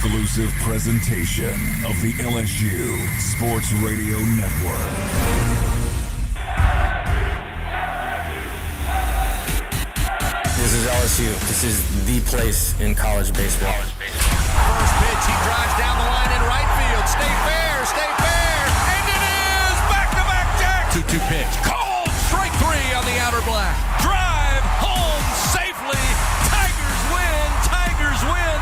exclusive presentation of the LSU Sports Radio Network. This is LSU. This is the place in college baseball. First pitch, he drives down the line in right field. Stay fair, and it is back-to-back jacks. 2-2 pitch, called strike three on the outer black. Drive home safely. Tigers win.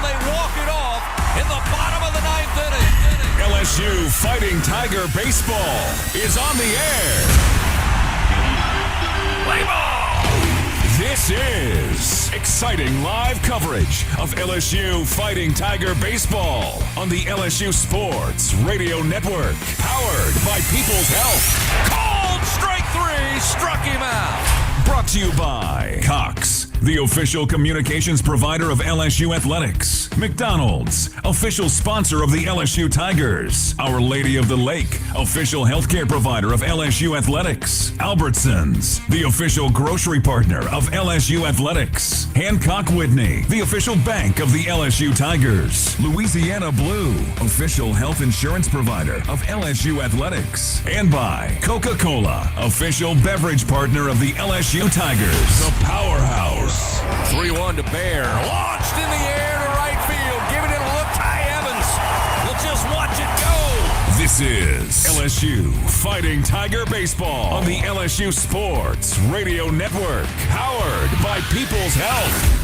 They walk it off in the bottom of the ninth inning. LSU Fighting Tiger Baseball is on the air. Play ball. This is exciting live coverage of LSU Fighting Tiger Baseball on the LSU Sports Radio Network, powered by People's Health. Called strike three, struck him out. Brought to you by Cox, the official communications provider of LSU Athletics. McDonald's, official sponsor of the LSU Tigers. Our Lady of the Lake, official healthcare provider of LSU Athletics. Albertsons, the official grocery partner of LSU Athletics. Hancock Whitney, the official bank of the LSU Tigers. Louisiana Blue, official health insurance provider of LSU Athletics. And by Coca-Cola, official beverage partner of the LSU Tigers. The Powerhouse. 3-1 to Bear. Launched in the air to right field. Giving it a look. Ty Evans will just watch it go. This is LSU Fighting Tiger Baseball on the LSU Sports Radio Network. Powered by People's Health.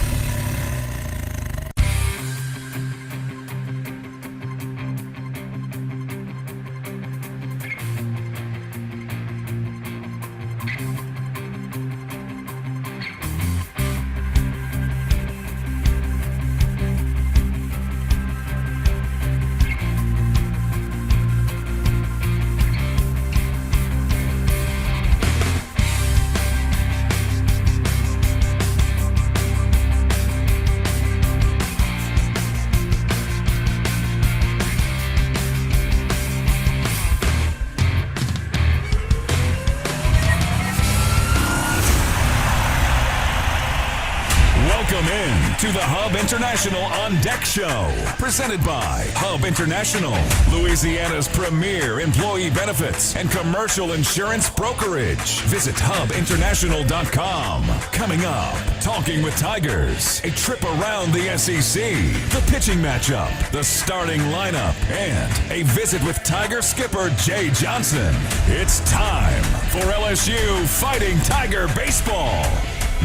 To the Hub International On Deck Show, presented by Hub International, Louisiana's premier employee benefits and commercial insurance brokerage. Visit hubinternational.com. Coming up, talking with Tigers, a trip around the SEC, the pitching matchup, the starting lineup, and a visit with Tiger skipper Jay Johnson. It's time for LSU Fighting Tiger Baseball.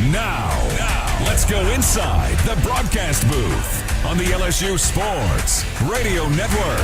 Now, let's go inside the broadcast booth on the LSU Sports Radio Network.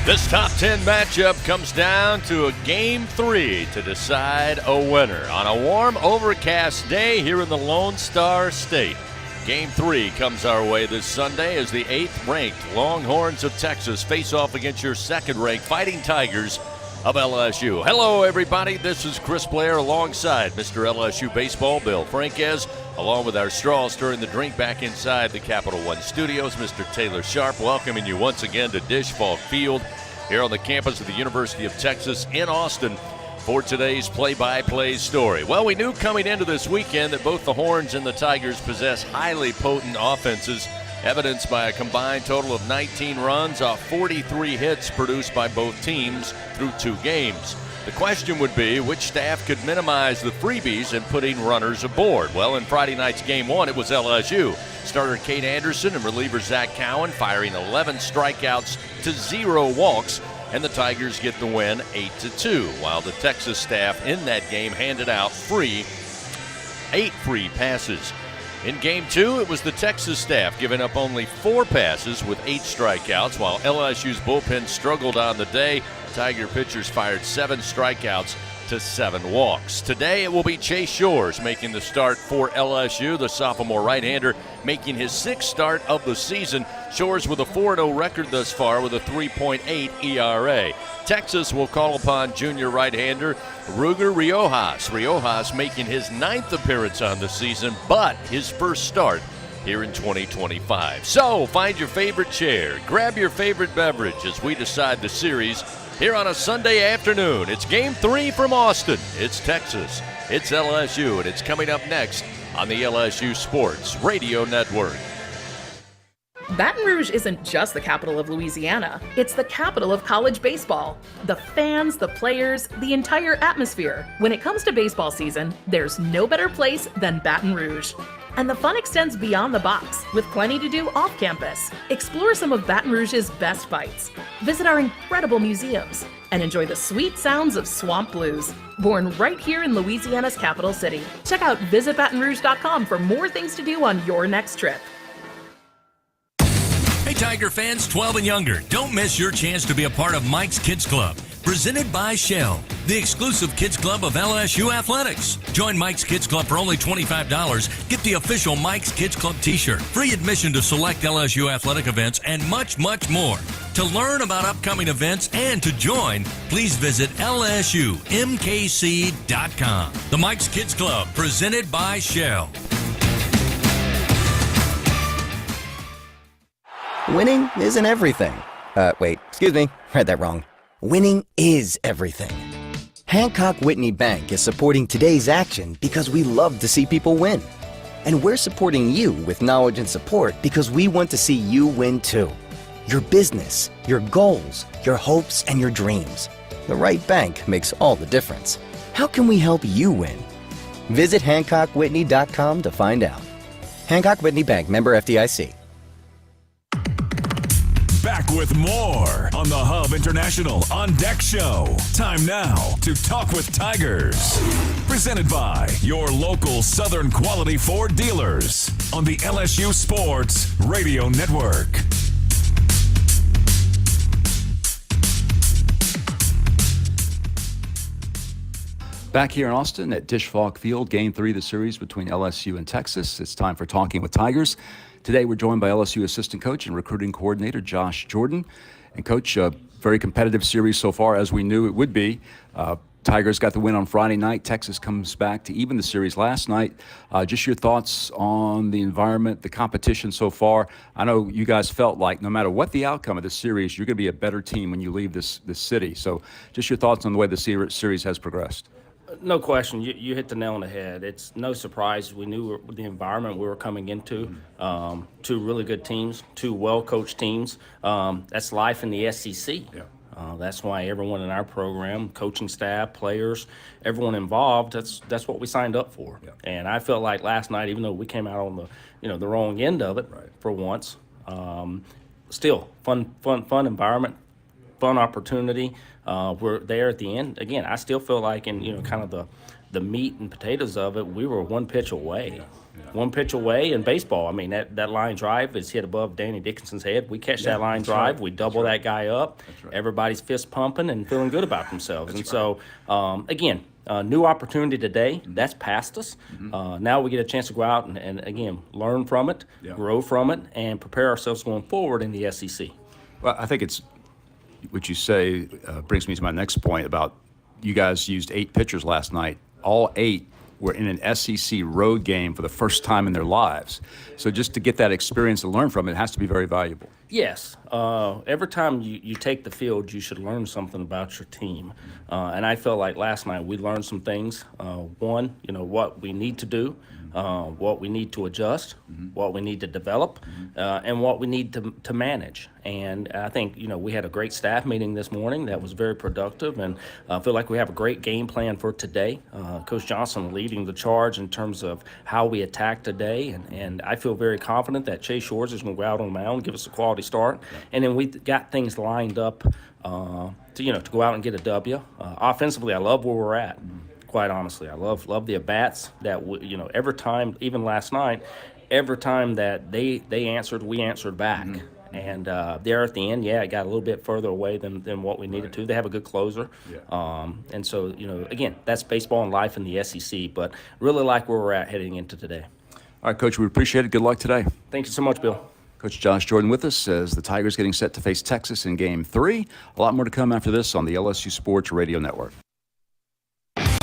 This top 10 matchup comes down to a Game 3 to decide a winner on a warm, overcast day here in the Lone Star State. Game 3 comes our way this Sunday as the 8th-ranked Longhorns of Texas face off against your 2nd-ranked Fighting Tigers of LSU. Hello, everybody. This is Chris Blair alongside Mr. LSU Baseball, Bill Franquez, along with our straw stirring the drink back inside the Capital One Studios, Mr. Taylor Sharp, welcoming you once again to Dish Falk Field here on the campus of the University of Texas in Austin for today's play-by-play story. Well, we knew coming into this weekend that both the Horns and the Tigers possess highly potent offenses, evidenced by a combined total of 19 runs off 43 hits produced by both teams through 2 games. The question would be which staff could minimize the freebies in putting runners aboard. Well, in Friday night's Game 1, it was LSU. Starter Kate Anderson and reliever Zach Cowan firing 11 strikeouts to 0 walks, and the Tigers get the win 8-2, while the Texas staff in that game handed out 8 free passes. In Game 2, it was the Texas staff giving up only 4 passes with 8 strikeouts, while LSU's bullpen struggled on the day. Tiger pitchers fired 7 strikeouts to 7 walks. Today, it will be Chase Shores making the start for LSU, the sophomore right-hander making his 6th start of the season. Shores with a 4-0 record thus far with a 3.8 ERA. Texas will call upon junior right-hander Ruger Riojas. Riojas making his 9th appearance on the season, but his first start here in 2025. So find your favorite chair, grab your favorite beverage as we decide the series here on a Sunday afternoon. It's Game 3 from Austin. It's Texas. It's LSU, and it's coming up next on the LSU Sports Radio Network. Baton Rouge isn't just the capital of Louisiana, it's the capital of college baseball. The fans, the players, the entire atmosphere. When it comes to baseball season, there's no better place than Baton Rouge. And the fun extends beyond the box, with plenty to do off campus. Explore some of Baton Rouge's best bites, visit our incredible museums, and enjoy the sweet sounds of swamp blues, born right here in Louisiana's capital city. Check out visitbatonrouge.com for more things to do on your next trip. Hey, Tiger fans 12 and younger, don't miss your chance to be a part of Mike's Kids Club, presented by Shell, the exclusive kids club of LSU Athletics. Join Mike's Kids Club for only $25. Get the official Mike's Kids Club t-shirt, free admission to select LSU athletic events, and much, much more. To learn about upcoming events and to join, please visit lsumkc.com. The Mike's Kids Club, presented by Shell. Winning isn't everything. Excuse me, read that wrong. Winning is everything. Hancock Whitney Bank is supporting today's action because we love to see people win. And we're supporting you with knowledge and support because we want to see you win too. Your business, your goals, your hopes, and your dreams. The right bank makes all the difference. How can we help you win? Visit HancockWhitney.com to find out. Hancock Whitney Bank, member FDIC. Back with more on the Hub International On Deck Show. Time now to talk with Tigers. Presented by your local Southern Quality Ford dealers on the LSU Sports Radio Network. Back here in Austin at Dish Falk Field, Game 3 of the series between LSU and Texas. It's time for Talking with Tigers. Today we're joined by LSU assistant coach and recruiting coordinator Josh Jordan. And Coach, a very competitive series so far, as we knew it would be. Tigers got the win on Friday night. Texas comes back to even the series last night. Just your thoughts on the environment, the competition so far. I know you guys felt like no matter what the outcome of the series, you're going to be a better team when you leave this city. So just your thoughts on the way the series has progressed. No question. You hit the nail on the head. It's no surprise. We knew the environment we were coming into. Two really good teams, two well-coached teams. That's life in the SEC. Yeah. That's why everyone in our program, coaching staff, players, everyone involved, that's what we signed up for. Yeah. And I felt like last night, even though we came out on the wrong end of it for once, still fun environment, fun opportunity. We're there at the end. Again, I still feel like in kind of the meat and potatoes of it, we were one pitch away. Yeah. One pitch away in baseball. I mean, that line drive is hit above Danny Dickinson's head. We catch that line drive. Right. We double that guy up. Right. Everybody's fist pumping and feeling good about themselves. So, again, new opportunity today. That's past us. Mm-hmm. Now we get a chance to go out and again, learn from it, grow from it, and prepare ourselves going forward in the SEC. Well, I think it's what you say brings me to my next point about you guys used 8 pitchers last night. All 8 were in an SEC road game for the first time in their lives. So just to get that experience and learn from it has to be very valuable. Yes. Every time you take the field, you should learn something about your team. And I felt like last night we learned some things. One, what we need to do, what we need to adjust, what we need to develop, and what we need to manage. And I think, we had a great staff meeting this morning that was very productive, and I feel like we have a great game plan for today. Coach Johnson leading the charge in terms of how we attack today, and I feel very confident that Chase Shores is going to go out on the mound and give us a quality start. And then we got things lined up to go out and get a W. Offensively, I love where we're at. Quite honestly, I love the at-bats that, every time, even last night, every time that they answered, we answered back. And there at the end, it got a little bit further away than what we needed to. They have a good closer. And so, again, that's baseball and life in the SEC, but really like where we're at heading into today. All right, Coach, we appreciate it. Good luck today. Thank you so much, Bill. Coach Josh Jordan with us as the Tigers getting set to face Texas in Game 3. A lot more to come after this on the LSU Sports Radio Network.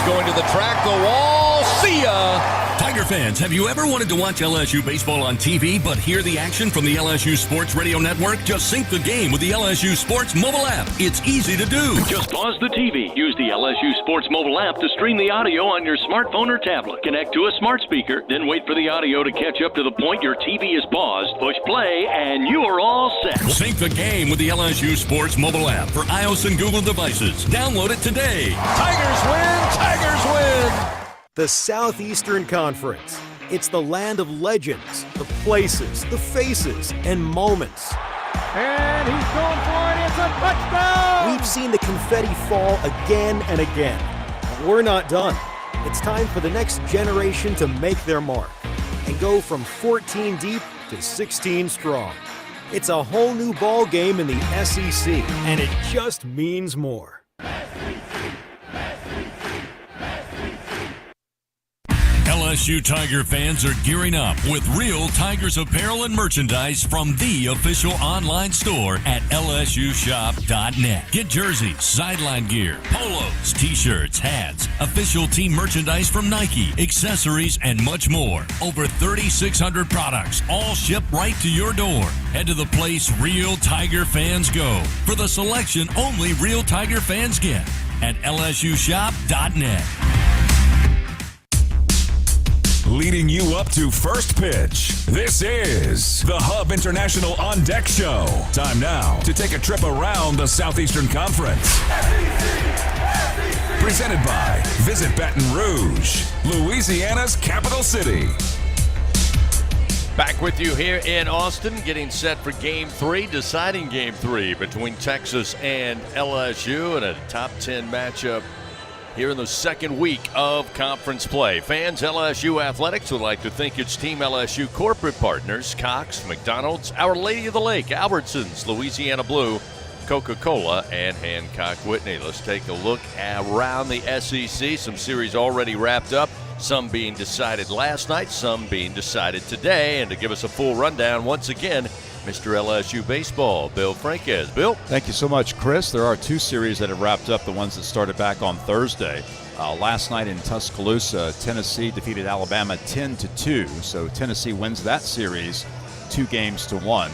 Going to the track, the wall, see ya! Tiger fans, have you ever wanted to watch LSU baseball on TV but hear the action from the LSU Sports Radio Network? Just sync the game with the LSU Sports mobile app. It's easy to do. Just pause the TV. Use the LSU Sports mobile app to stream the audio on your smartphone or tablet. Connect to a smart speaker, then wait for the audio to catch up to the point your TV is paused. Push play, and you are all set. Sync the game with the LSU Sports mobile app for iOS and Google devices. Download it today. Tigers win! Tigers win! The Southeastern Conference. It's the land of legends, the places, the faces, and moments. And he's going for it. It's a touchdown! We've seen the confetti fall again and again. But we're not done. It's time for the next generation to make their mark and go from 14 deep to 16 strong. It's a whole new ball game in the SEC, and it just means more. LSU Tiger fans are gearing up with real Tigers apparel and merchandise from the official online store at lsushop.net. Get jerseys, sideline gear, polos, t-shirts, hats, official team merchandise from Nike, accessories, and much more. Over 3,600 products, all shipped right to your door. Head to the place real Tiger fans go for the selection only real Tiger fans get at lsushop.net. Leading you up to first pitch, this is the Hub International On Deck Show. Time now to take a trip around the Southeastern Conference. Presented by Visit Baton Rouge, Louisiana's capital city. Back with you here in Austin, getting set for Game 3, deciding Game 3 between Texas and LSU in a top 10 matchup here in the second week of conference play. Fans, LSU Athletics would like to thank its Team LSU corporate partners, Cox, McDonald's, Our Lady of the Lake, Albertsons, Louisiana Blue, Coca-Cola, and Hancock Whitney. Let's take a look around the SEC. Some series already wrapped up, some being decided last night, some being decided today. And to give us a full rundown, once again, Mr. LSU Baseball, Bill Franquez. Bill? Thank you so much, Chris. There are two series that have wrapped up, the ones that started back on Thursday. Last night in Tuscaloosa, Tennessee defeated Alabama 10-2. So Tennessee wins that series 2-1.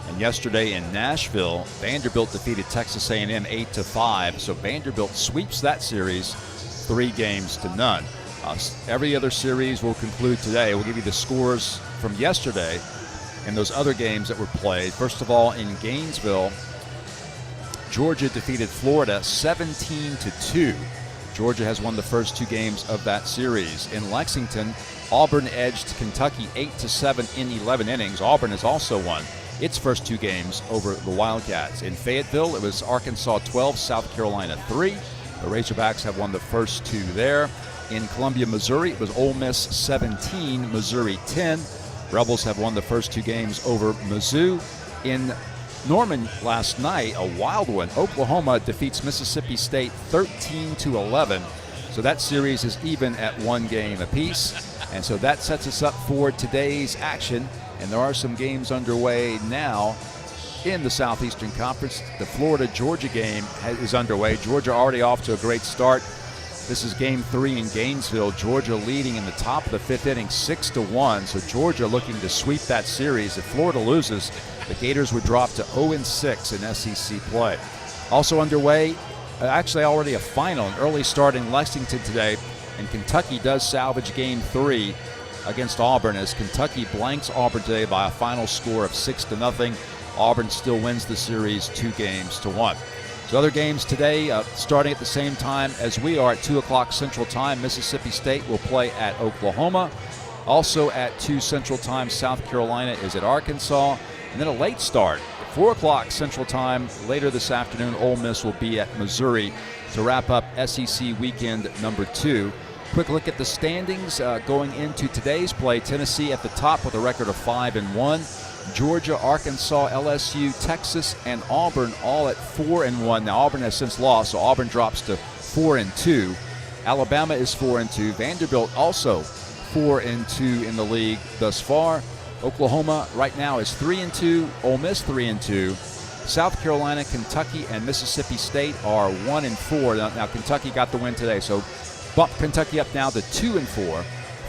And yesterday in Nashville, Vanderbilt defeated Texas A&M 8-5. So Vanderbilt sweeps that series 3-0. Every other series will conclude today. We'll give you the scores from yesterday and those other games that were played. First of all, in Gainesville, Georgia defeated Florida 17-2. Georgia has won the first two games of that series. In Lexington, Auburn edged Kentucky 8-7 in 11 innings. Auburn has also won its first two games over the Wildcats. In Fayetteville, it was Arkansas 12, South Carolina 3. The Razorbacks have won the first two there. In Columbia, Missouri, it was Ole Miss 17, Missouri 10. Rebels have won the first two games over Mizzou. In Norman last night, a wild one. Oklahoma defeats Mississippi State 13-11. So that series is even at 1 game apiece. And so that sets us up for today's action. And there are some games underway now in the Southeastern Conference. The Florida-Georgia game is underway. Georgia already off to a great start. This is Game 3 in Gainesville. Georgia leading in the top of the 5th inning 6-1. So Georgia looking to sweep that series. If Florida loses, the Gators would drop to 0-6 in SEC play. Also underway, actually already a final, an early start in Lexington today. And Kentucky does salvage Game 3 against Auburn as Kentucky blanks Auburn today by a final score of 6-0. Auburn still wins the series 2-1. So other games today, starting at the same time as we are at 2 o'clock Central Time. Mississippi State will play at Oklahoma. Also at 2 Central Time, South Carolina is at Arkansas. And then a late start, 4 o'clock Central Time. Later this afternoon, Ole Miss will be at Missouri to wrap up SEC weekend number 2. Quick look at the standings going into today's play. Tennessee at the top with a record of 5-1. Georgia, Arkansas, LSU, Texas, and Auburn all at 4-1. Now Auburn has since lost, so Auburn drops to 4-2. Alabama is 4-2. Vanderbilt also 4-2 in the league thus far. Oklahoma right now is 3-2. Ole Miss 3-2. South Carolina, Kentucky, and Mississippi State are 1-4. Now Kentucky got the win today, so bump Kentucky up now to 2-4.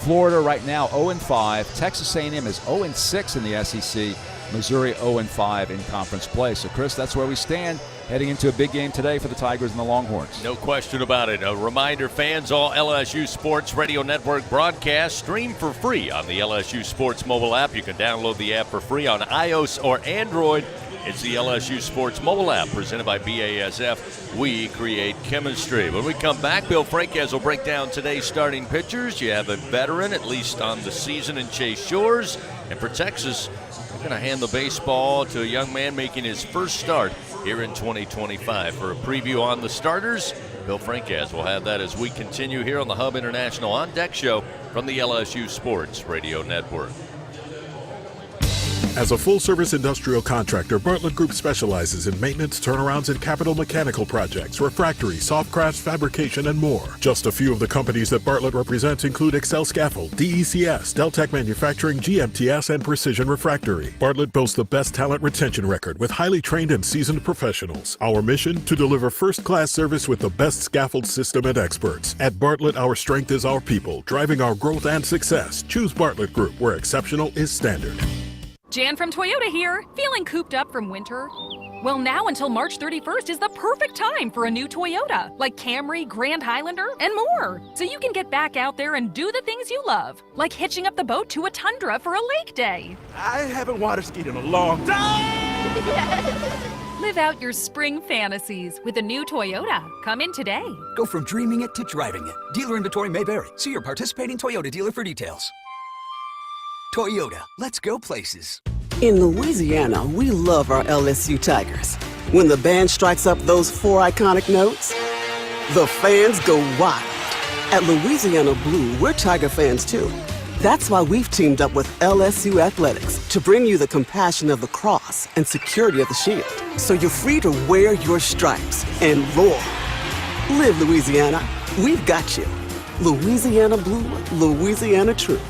Florida right now 0-5. Texas A&M is 0-6 in the SEC. Missouri 0-5 in conference play. So, Chris, that's where we stand heading into a big game today for the Tigers and the Longhorns. No question about it. A reminder, fans, all LSU Sports Radio Network broadcasts stream for free on the LSU Sports mobile app. You can download the app for free on iOS or Android. It's the LSU Sports mobile app presented by BASF. We create chemistry. When we come back, Bill Franquez will break down today's starting pitchers. You have a veteran, at least on the season, in Chase Shores. And for Texas, we're going to hand the baseball to a young man making his first start here in 2025. For a preview on the starters, Bill Franquez will have that as we continue here on the Hub International On Deck Show from the LSU Sports Radio Network. As a full-service industrial contractor, Bartlett Group specializes in maintenance, turnarounds, and capital mechanical projects, refractory, soft crafts, fabrication, and more. Just a few of the companies that Bartlett represents include Excel Scaffold, DECS, Deltec Manufacturing, GMTS, and Precision Refractory. Bartlett boasts the best talent retention record with highly trained and seasoned professionals. Our mission? To deliver first-class service with the best scaffold system and experts. At Bartlett, our strength is our people, driving our growth and success. Choose Bartlett Group, where exceptional is standard. Jan from Toyota here. Feeling cooped up from winter? Well, now until March 31st is the perfect time for a new Toyota, like Camry, Grand Highlander, and more. So you can get back out there and do the things you love, like hitching up the boat to a tundra for a lake day. I haven't water skied in a long time. Live out your spring fantasies with a new Toyota. Come in today. Go from dreaming it to driving it. Dealer inventory may vary. See your participating Toyota dealer for details. Toyota, let's go places. In Louisiana, we love our LSU Tigers. When the band strikes up those 4 iconic notes, the fans go wild. At Louisiana Blue, we're Tiger fans too. That's why we've teamed up with LSU Athletics to bring you the compassion of the cross and security of the shield, so you're free to wear your stripes and roar. Live Louisiana. We've got you. Louisiana Blue, Louisiana True.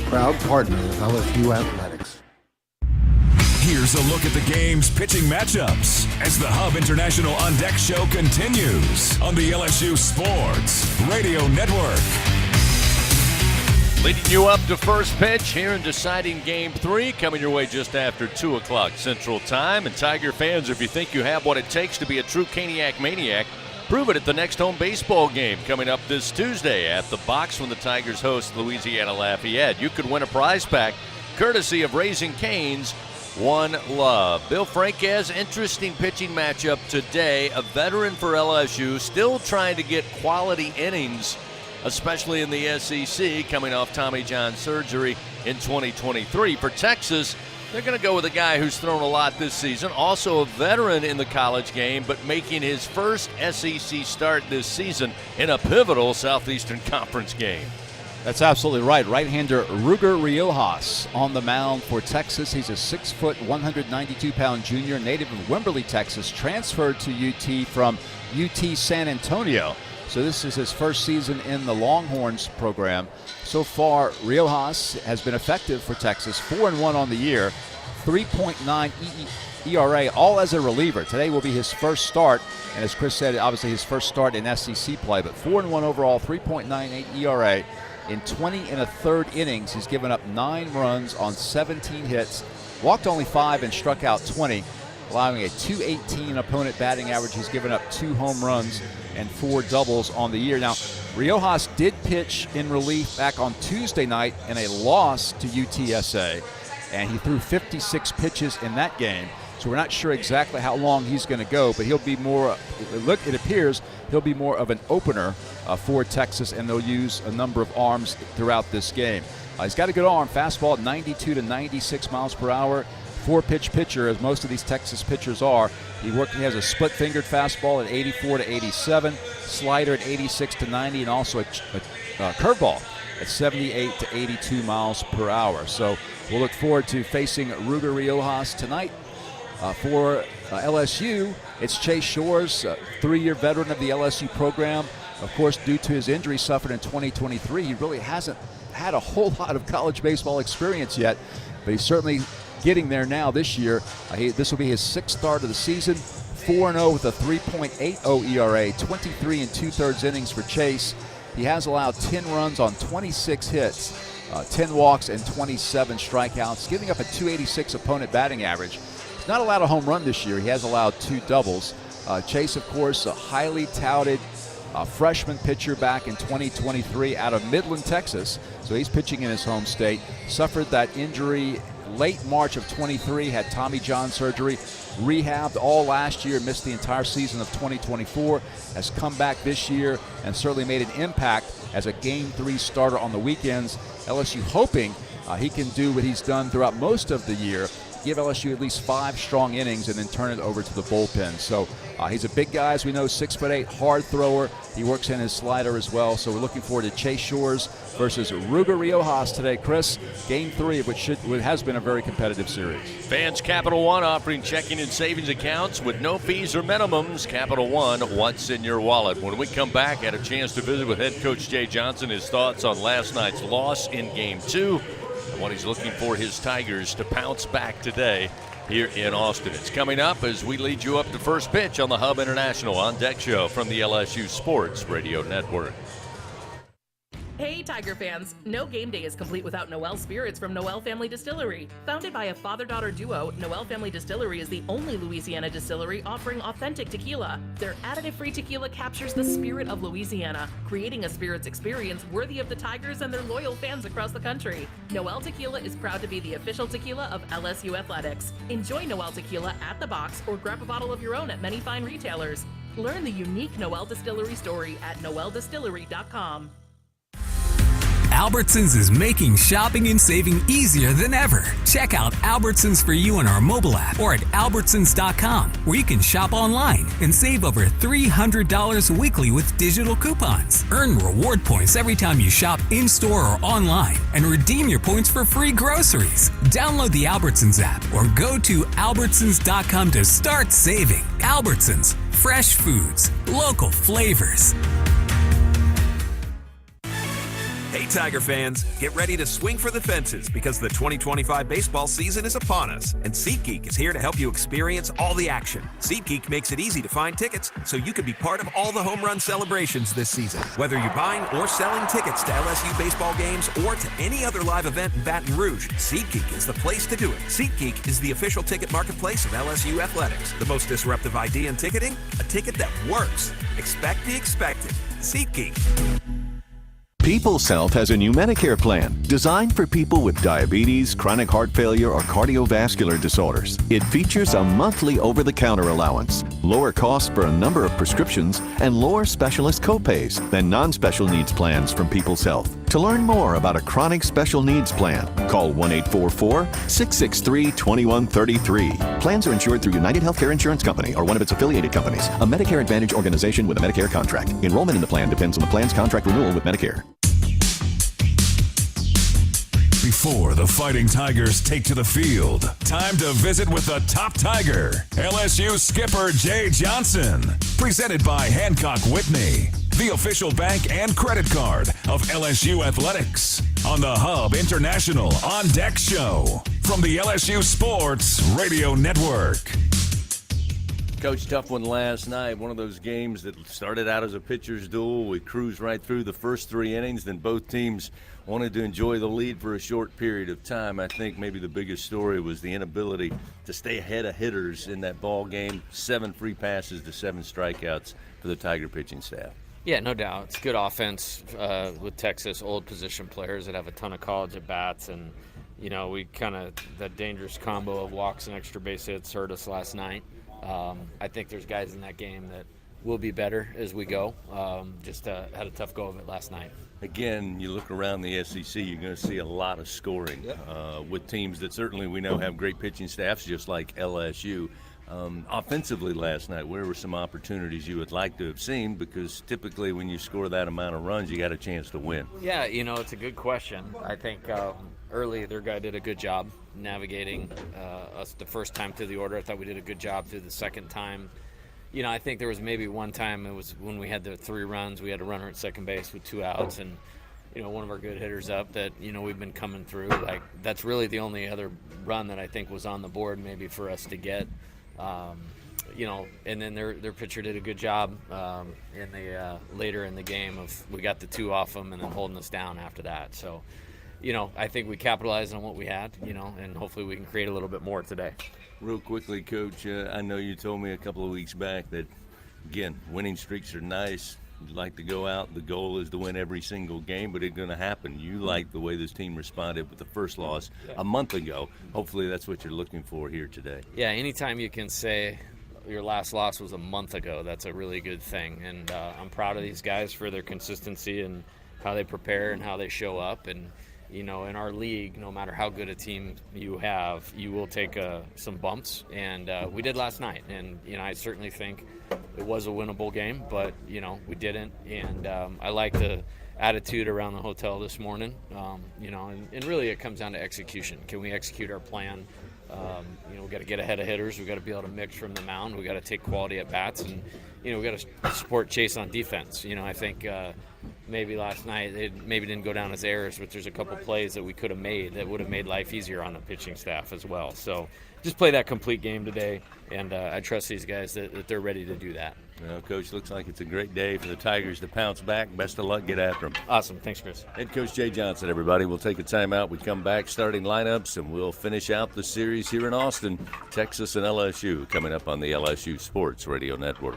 Proud partner of LSU Athletics. Here's a look at the game's pitching matchups as the Hub International On Deck Show continues on the LSU Sports Radio Network. Leading you up to first pitch here in deciding Game 3, coming your way just after 2 o'clock Central Time. And Tiger fans, if you think you have what it takes to be a true Caniac maniac, prove it at the next home baseball game coming up this Tuesday at the Box when the Tigers host Louisiana Lafayette. You could win a prize pack courtesy of Raising Cane's One Love. Bill Franquez, interesting pitching matchup today. A veteran for LSU, still trying to get quality innings, especially in the SEC, coming off Tommy John surgery in 2023. For Texas, they're going to go with a guy who's thrown a lot this season, also a veteran in the college game, but making his first SEC start this season in a pivotal Southeastern Conference game. That's absolutely right. Right-hander Ruger Riojas on the mound for Texas. He's a 6-foot, 192-pound junior, native of Wimberley, Texas, transferred to UT from UT San Antonio. So this is his first season in the Longhorns program. So far, Riojas has been effective for Texas, 4-1 on the year, 3.9 ERA, all as a reliever. Today will be his first start, and as Chris said, obviously his first start in SEC play, but 4-1 overall, 3.98 ERA. In 20 1/3 innings, he's given up 9 runs on 17 hits, walked only 5 and struck out 20, allowing a .218 opponent batting average. He's given up 2 home runs and 4 doubles on the year. Now, Riojas did pitch in relief back on Tuesday night in a loss to UTSA, and he threw 56 pitches in that game. So we're not sure exactly how long he's going to go, but he'll be more, it appears he'll be more of an opener for Texas, and they'll use a number of arms throughout this game. He's got a good arm, fastball at 92 to 96 miles per hour. 4-pitch pitcher, as most of these Texas pitchers are. He has a split-fingered fastball at 84 to 87, slider at 86 to 90, and also a curveball at 78 to 82 miles per hour. So we'll look forward to facing Ruger Riojas tonight. For LSU, it's Chase Shores, 3-year veteran of the LSU program. Of course, due to his injury suffered in 2023, he really hasn't had a whole lot of college baseball experience yet, but he's certainly getting there now this year. This will be his 6th start of the season, 4-0 with a 3.80 ERA, 23 2/3 innings for Chase. He has allowed 10 runs on 26 hits, 10 walks, and 27 strikeouts, giving up a .286 opponent batting average. He's not allowed a home run this year. He has allowed 2 doubles. Chase, of course, a highly touted freshman pitcher back in 2023 out of Midland, Texas. So he's pitching in his home state. Suffered that injury late March of 23, had Tommy John surgery, rehabbed all last year, missed the entire season of 2024, has come back this year and certainly made an impact as a Game 3 starter on the weekends. LSU hoping he can do what he's done throughout most of the year, give LSU at least 5 strong innings and then turn it over to the bullpen. So he's a big guy, as we know, 6'8", hard thrower. He works in his slider as well. So we're looking forward to Chase Shores versus Ruger Riojas today. Chris, Game 3 of what has been a very competitive series. Fans Capital One offering checking and savings accounts with no fees or minimums. Capital One, what's in your wallet? When we come back, I had a chance to visit with head coach Jay Johnson, his thoughts on last night's loss in Game 2. And what he's looking for his Tigers to pounce back today here in Austin. It's coming up as we lead you up to first pitch on the Hub International On Deck show from the LSU Sports Radio Network. Hey Tiger fans, no game day is complete without Noel Spirits from Noel Family Distillery. Founded by a father-daughter duo, Noel Family Distillery is the only Louisiana distillery offering authentic tequila. Their additive-free tequila captures the spirit of Louisiana, creating a spirits experience worthy of the Tigers and their loyal fans across the country. Noel Tequila is proud to be the official tequila of LSU Athletics. Enjoy Noel Tequila at the box or grab a bottle of your own at many fine retailers. Learn the unique Noel Distillery story at noeldistillery.com. Albertsons is making shopping and saving easier than ever. Check out Albertsons for you on our mobile app or at albertsons.com, where you can shop online and save over $300 weekly with digital coupons. Earn reward points every time you shop in-store or online and redeem your points for free groceries. Download the Albertsons app or go to albertsons.com to start saving. Albertsons, fresh foods, local flavors. Hey Tiger fans, get ready to swing for the fences because the 2025 baseball season is upon us, and SeatGeek is here to help you experience all the action. SeatGeek makes it easy to find tickets so you can be part of all the home run celebrations this season. Whether you're buying or selling tickets to LSU baseball games or to any other live event in Baton Rouge, SeatGeek is the place to do it. SeatGeek is the official ticket marketplace of LSU Athletics. The most disruptive idea in ticketing? A ticket that works. Expect the expected. SeatGeek. People's Health has a new Medicare plan designed for people with diabetes, chronic heart failure, or cardiovascular disorders. It features a monthly over-the-counter allowance, lower costs for a number of prescriptions, and lower specialist copays than non-special needs plans from People's Health. To learn more about a chronic special needs plan, call 1-844-663-2133. Plans are insured through United Healthcare Insurance Company or one of its affiliated companies, a Medicare Advantage organization with a Medicare contract. Enrollment in the plan depends on the plan's contract renewal with Medicare. Before the Fighting Tigers take to the field, time to visit with the top Tiger, LSU skipper Jay Johnson. Presented by Hancock Whitney, the official bank and credit card of LSU Athletics. On the Hub International On Deck show from the LSU Sports Radio Network. Coach, tough one last night. One of those games that started out as a pitcher's duel. We cruised right through the first 3 innings. Then both teams wanted to enjoy the lead for a short period of time. I think maybe the biggest story was the inability to stay ahead of hitters in that ball game. 7 free passes to 7 strikeouts for the Tiger pitching staff. Yeah, no doubt. It's good offense with Texas, old position players that have a ton of college at bats. And, you know, we kind of, that dangerous combo of walks and extra base hits hurt us last night. I think there's guys in that game that will be better as we go. Just had a tough go of it last night. Again, you look around the SEC, you're going to see a lot of scoring with teams that certainly we know have great pitching staffs, just like LSU. Offensively last night, where were some opportunities you would like to have seen? Because typically when you score that amount of runs, you got a chance to win. Yeah, you know, it's a good question. I think early their guy did a good job navigating us the first time through the order. I thought we did a good job through the second time. You know, I think there was maybe one time, it was when we had the 3 runs, we had a runner at second base with 2 outs, and, you know, one of our good hitters up that, you know, we've been coming through. Like, that's really the only other run that I think was on the board maybe for us to get. and then their pitcher did a good job in the later in the game we got the 2 off them and then holding us down after that. So, I think we capitalized on what we had, and hopefully we can create a little bit more today. Real quickly, Coach, I know you told me a couple of weeks back that, again, winning streaks are nice. You'd like to go out. The goal is to win every single game, but it's going to happen. You like the way this team responded with the first loss a month ago. Hopefully that's what you're looking for here today. Yeah, anytime you can say your last loss was a month ago, that's a really good thing. And I'm proud of these guys for their consistency and how they prepare and how they show up. And, in our league, no matter how good a team you have, you will take some bumps. And we did last night. And, I certainly think it was a winnable game, but, we didn't. And I like the attitude around the hotel this morning, and really it comes down to execution. Can we execute our plan? We got to get ahead of hitters. We got to be able to mix from the mound. We got to take quality at bats, and we got to support Chase on defense. I think maybe last night it maybe didn't go down as errors, but there's a couple plays that we could have made that would have made life easier on the pitching staff as well. So just play that complete game today, and I trust these guys that they're ready to do that. Well, Coach, looks like it's a great day for the Tigers to pounce back. Best of luck. Get after them. Awesome. Thanks, Chris. Head Coach Jay Johnson, everybody. We'll take a timeout. We come back, starting lineups, and we'll finish out the series here in Austin, Texas and LSU, coming up on the LSU Sports Radio Network.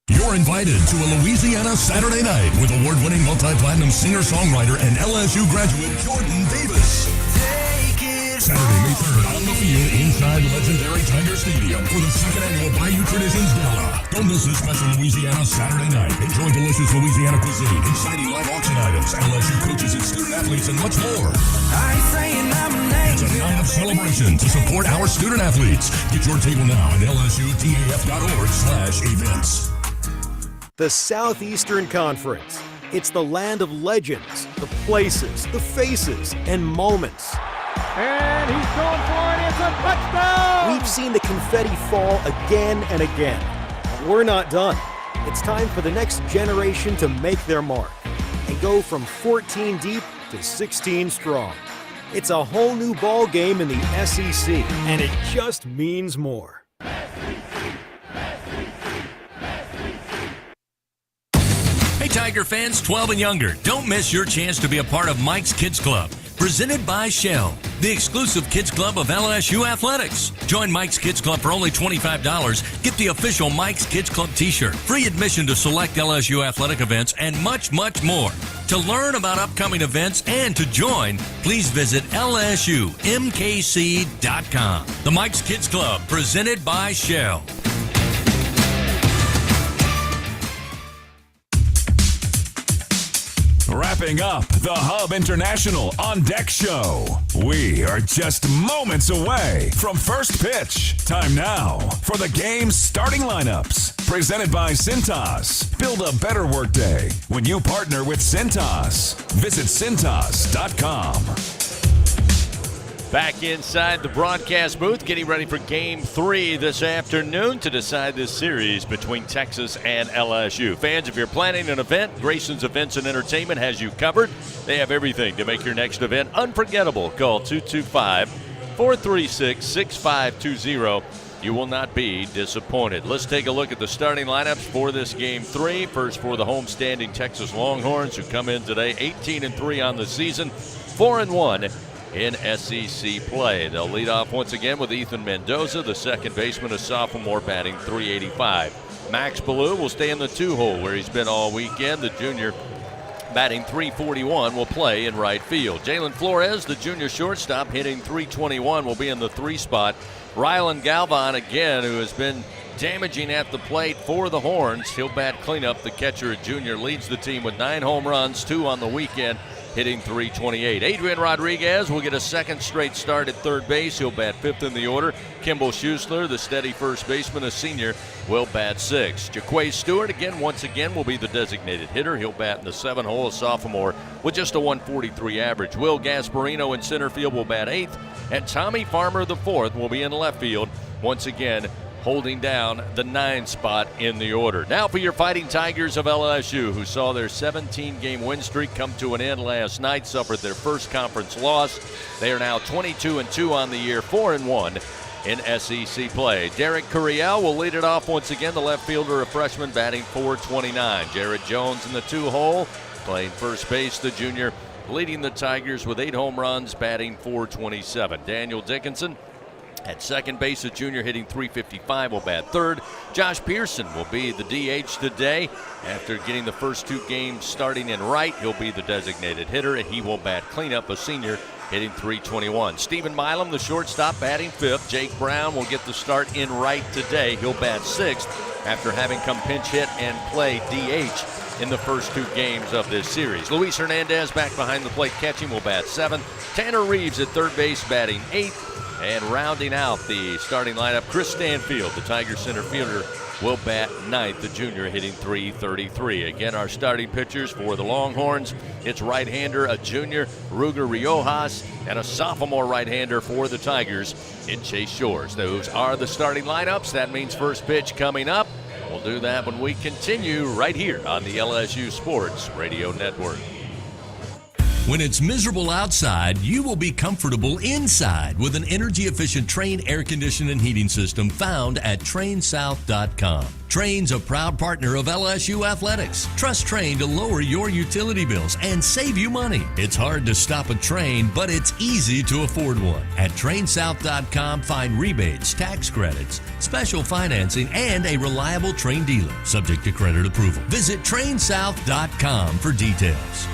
You're invited to a Louisiana Saturday night with award-winning multi-platinum singer-songwriter and LSU graduate Jordan Davis. Saturday, May 3rd, on the field inside legendary Tiger Stadium for the second annual Bayou Traditions Gala. Don't miss this special Louisiana Saturday night. Enjoy delicious Louisiana cuisine, exciting live auction items, LSU coaches and student-athletes, and much more. It's a night of celebration to support our student-athletes. Get your table now at lsutaf.org/events. The Southeastern Conference. It's the land of legends, the places, the faces, and moments. And he's going for it. It's a touchdown! We've seen the confetti fall again and again. But we're not done. It's time for the next generation to make their mark and go from 14 deep to 16 strong. It's a whole new ball game in the SEC, and it just means more. Hey, Tiger fans, 12 and younger, don't miss your chance to be a part of Mike's Kids Club. Presented by Shell, the exclusive kids club of LSU Athletics. Join Mike's Kids Club for only $25. Get the official Mike's Kids Club t-shirt, free admission to select LSU athletic events, and much, much more. To learn about upcoming events and to join, please visit lsumkc.com. The Mike's Kids Club, presented by Shell. Wrapping up the Hub International On Deck Show. We are just moments away from first pitch. Time now for the game's starting lineups. Presented by Cintas. Build a better workday when you partner with Cintas. Visit Cintas.com. Back inside the broadcast booth, getting ready for Game 3 this afternoon to decide this series between Texas and LSU. Fans, if you're planning an event, Grayson's Events and Entertainment has you covered. They have everything to make your next event unforgettable. Call 225-436-6520. You will not be disappointed. Let's take a look at the starting lineups for this Game 3. First for the homestanding Texas Longhorns, who come in today 18-3 on the season, 4-1 in SEC play. They'll lead off once again with Ethan Mendoza, the second baseman, a sophomore, batting .385. Max Ballou will stay in the 2-hole where he's been all weekend. The junior, batting .341, will play in right field. Jalen Flores, the junior shortstop, hitting .321, will be in the 3 spot. Rylan Galvan, again, who has been damaging at the plate for the Horns. He'll bat cleanup. The catcher, a junior, leads the team with 9 home runs, 2 on the weekend, hitting .328. Adrian Rodriguez will get a second straight start at third base. He'll bat 5th in the order. Kimball Schuessler, the steady first baseman, a senior, will bat 6th. Jaquay Stewart, once again, will be the designated hitter. He'll bat in the 7-hole, a sophomore, with just a .143 average. Will Gasparino in center field will bat 8th. And Tommy Farmer, the 4th, will be in left field, once again, holding down the 9 spot in the order. Now for your Fighting Tigers of LSU, who saw their 17-game win streak come to an end last night, suffered their first conference loss. They are now 22-2 on the year, 4-1 in SEC play. Derek Curiel will lead it off once again. The left fielder, a freshman, batting .429. Jared Jones in the 2-hole, playing first base, the junior, leading the Tigers with 8 home runs, batting .427. Daniel Dickinson at second base, a junior, hitting .355, will bat third. Josh Pearson will be the DH today. After getting the first 2 games starting in right, he'll be the designated hitter, and he will bat cleanup, a senior, hitting .321. Stephen Milam, the shortstop, batting 5th. Jake Brown will get the start in right today. He'll bat 6th after having come pinch hit and play DH in the first 2 games of this series. Luis Hernandez back behind the plate catching, will bat 7th. Tanner Reeves at third base batting 8th. And rounding out the starting lineup, Chris Stanfield, the Tigers center fielder, will bat 9th, the junior, hitting .333. Again, our starting pitchers for the Longhorns, it's right-hander, a junior, Ruger Riojas, and a sophomore right-hander for the Tigers in Chase Shores. Those are the starting lineups. That means first pitch coming up. We'll do that when we continue right here on the LSU Sports Radio Network. When it's miserable outside, you will be comfortable inside with an energy-efficient Trane air conditioning and heating system found at TraneSouth.com. Trane's a proud partner of LSU Athletics. Trust Trane to lower your utility bills and save you money. It's hard to stop a Trane, but it's easy to afford one. At TraneSouth.com, find rebates, tax credits, special financing, and a reliable Trane dealer, subject to credit approval. Visit TraneSouth.com for details.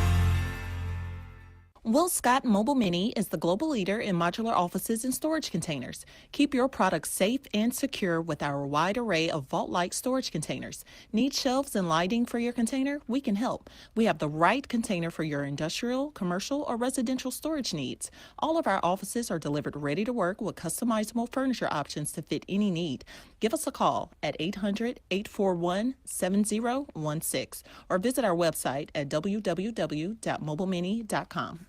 Will Scott Mobile Mini is the global leader in modular offices and storage containers. Keep your products safe and secure with our wide array of vault-like storage containers. Need shelves and lighting for your container? We can help. We have the right container for your industrial, commercial, or residential storage needs. All of our offices are delivered ready to work with customizable furniture options to fit any need. Give us a call at 800-841-7016 or visit our website at www.mobilemini.com.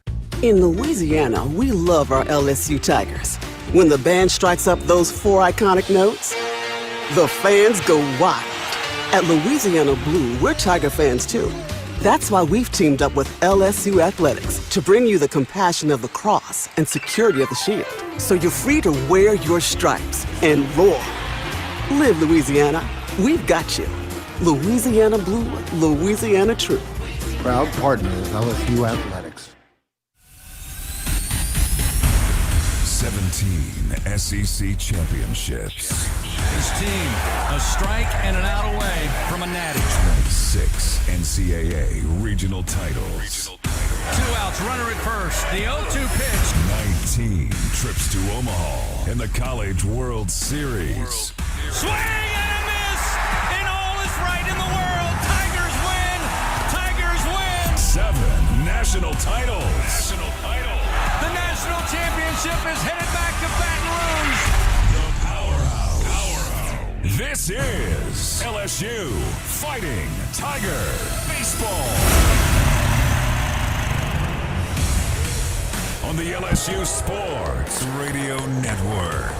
In Louisiana, we love our LSU Tigers. When the band strikes up those 4 iconic notes, the fans go wild. At Louisiana Blue, we're Tiger fans too. That's why we've teamed up with LSU Athletics to bring you the compassion of the cross and security of the shield, so you're free to wear your stripes and roar. Live Louisiana. We've got you. Louisiana Blue, Louisiana True. Proud partner of LSU Athletics. 17 SEC championships. His team, a strike and an out away from a natty. 6 NCAA regional titles. 2 outs, runner at first. The 0-2 pitch. 19 trips to Omaha in the College World Series. Swing and a miss, and all is right in the world. Tigers win. Tigers win. 7 national titles. The national championship is headed back to Baton Rouge. The Powerhouse. This is LSU Fighting Tiger Baseball. On the LSU Sports Radio Network.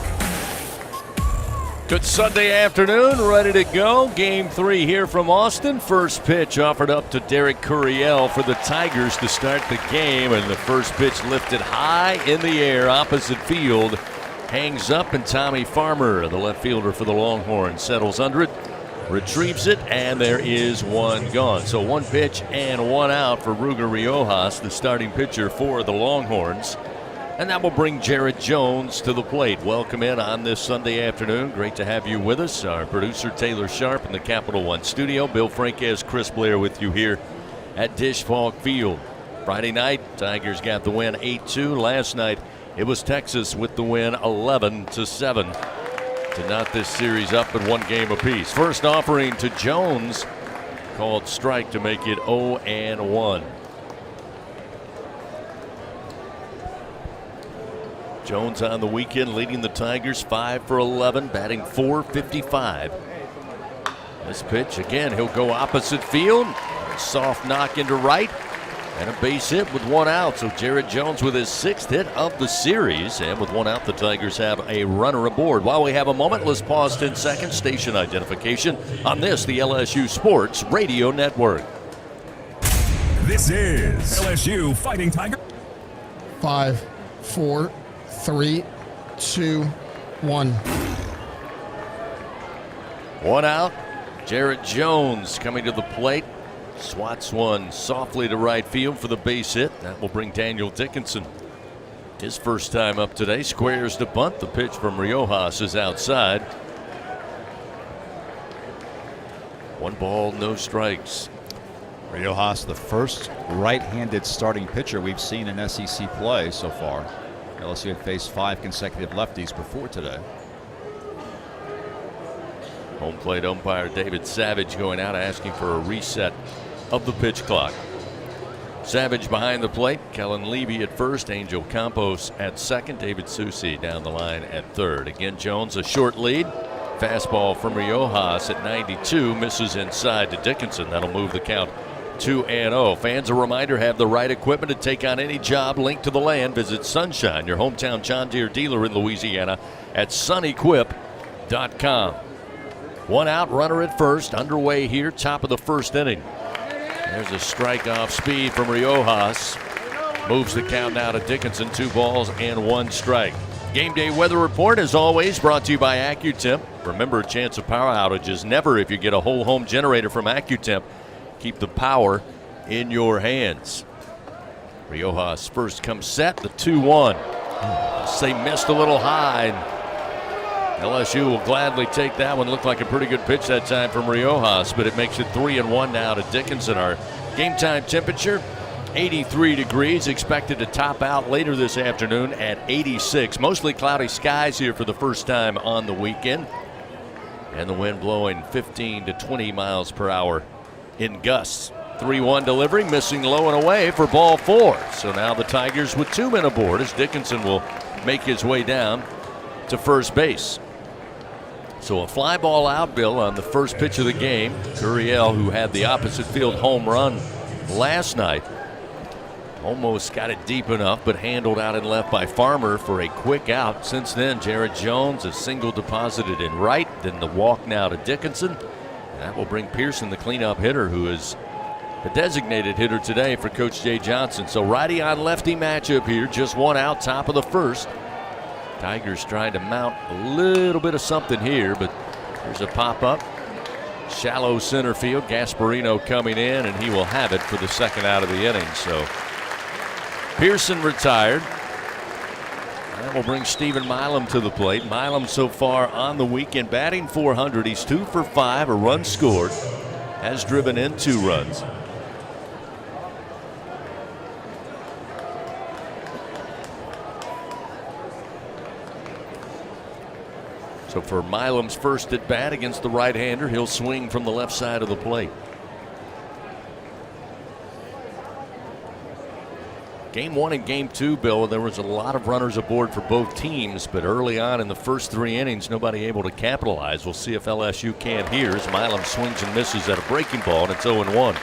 Good Sunday afternoon, ready to go. Game 3 here from Austin. First pitch offered up to Derek Curiel for the Tigers to start the game, and the first pitch lifted high in the air, opposite field. Hangs up, and Tommy Farmer, the left fielder for the Longhorns, settles under it, retrieves it, and there is one gone. So 1 pitch and 1 out for Ruger Riojas, the starting pitcher for the Longhorns. And that will bring Jared Jones to the plate. Welcome in on this Sunday afternoon. Great to have you with us. Our producer, Taylor Sharp, in the Capital One studio. Bill Franquez, Chris Blair with you here at Dish Falk Field. Friday night, Tigers got the win 8-2. Last night, it was Texas with the win 11-7 to knot this series up at 1 game apiece. First offering to Jones, called strike to make it 0-1. Jones on the weekend leading the Tigers 5 for 11, batting .455. This pitch, again, he'll go opposite field. Soft knock into right, and a base hit with 1 out. So Jared Jones with his 6th hit of the series, and with 1 out, the Tigers have a runner aboard. While we have a moment, let's pause 10 seconds. Station identification on this, the LSU Sports Radio Network. This is LSU Fighting Tiger. 5, 4, 3, 2, 1. 1 out. Jarrett Jones coming to the plate. Swats one softly to right field for the base hit. That will bring Daniel Dickinson his first time up today. Squares to bunt. The pitch from Riojas is outside. 1 ball, no strikes. Riojas, the first right-handed starting pitcher we've seen in SEC play so far. LSU had faced 5 consecutive lefties before today. Home plate umpire David Savage going out asking for a reset of the pitch clock. Savage behind the plate. Kellen Levy at first. Angel Campos at second. David Susi down the line at third. Again, Jones a short lead. Fastball from Riojas at 92. Misses inside to Dickinson. That'll move the count 2-0. Fans, a reminder, have the right equipment to take on any job linked to the land. Visit Sunshine, your hometown John Deere dealer in Louisiana, at sunequip.com. 1 out, runner at first. Underway here, top of the first inning. There's a strike off speed from Riojas. Moves the count now to Dickinson. 2 balls and 1 strike. Game day weather report, as always, brought to you by AccuTemp. Remember, a chance of power outages never if you get a whole home generator from AccuTemp. Keep the power in your hands. Riojas first comes set, the 2-1. They missed a little high. LSU will gladly take that one. Looked like a pretty good pitch that time from Riojas, but it makes it 3-1 now to Dickinson. Our game time temperature, 83 degrees, expected to top out later this afternoon at 86. Mostly cloudy skies here for the first time on the weekend. And the wind blowing 15 to 20 miles per hour in gusts. 3-1 delivery, missing low and away for ball 4. So now the Tigers with 2 men aboard as Dickinson will make his way down to first base. So a fly ball out, Bill, on the first pitch of the game. Gurriel, who had the opposite field home run last night, almost got it deep enough, but handled out and left by Farmer for a quick out. Since then, Jarrett Jones, a single deposited in right, then the walk now to Dickinson. That will bring Pearson, the cleanup hitter, who is the designated hitter today for Coach Jay Johnson. So righty on lefty matchup here, just 1 out, top of the first. Tigers trying to mount a little bit of something here, but there's a pop-up. Shallow center field. Gasparino coming in, and he will have it for the second out of the inning. So Pearson retired. That will bring Stephen Milam to the plate. Milam so far on the weekend batting .400. He's 2 for 5, a run scored. Has driven in 2 runs. So for Milam's first at bat against the right-hander, he'll swing from the left side of the plate. Game 1 and Game 2, Bill, there was a lot of runners aboard for both teams, but early on in the first 3 innings, nobody able to capitalize. We'll see if LSU can here as Milam swings and misses at a breaking ball, and it's 0-1.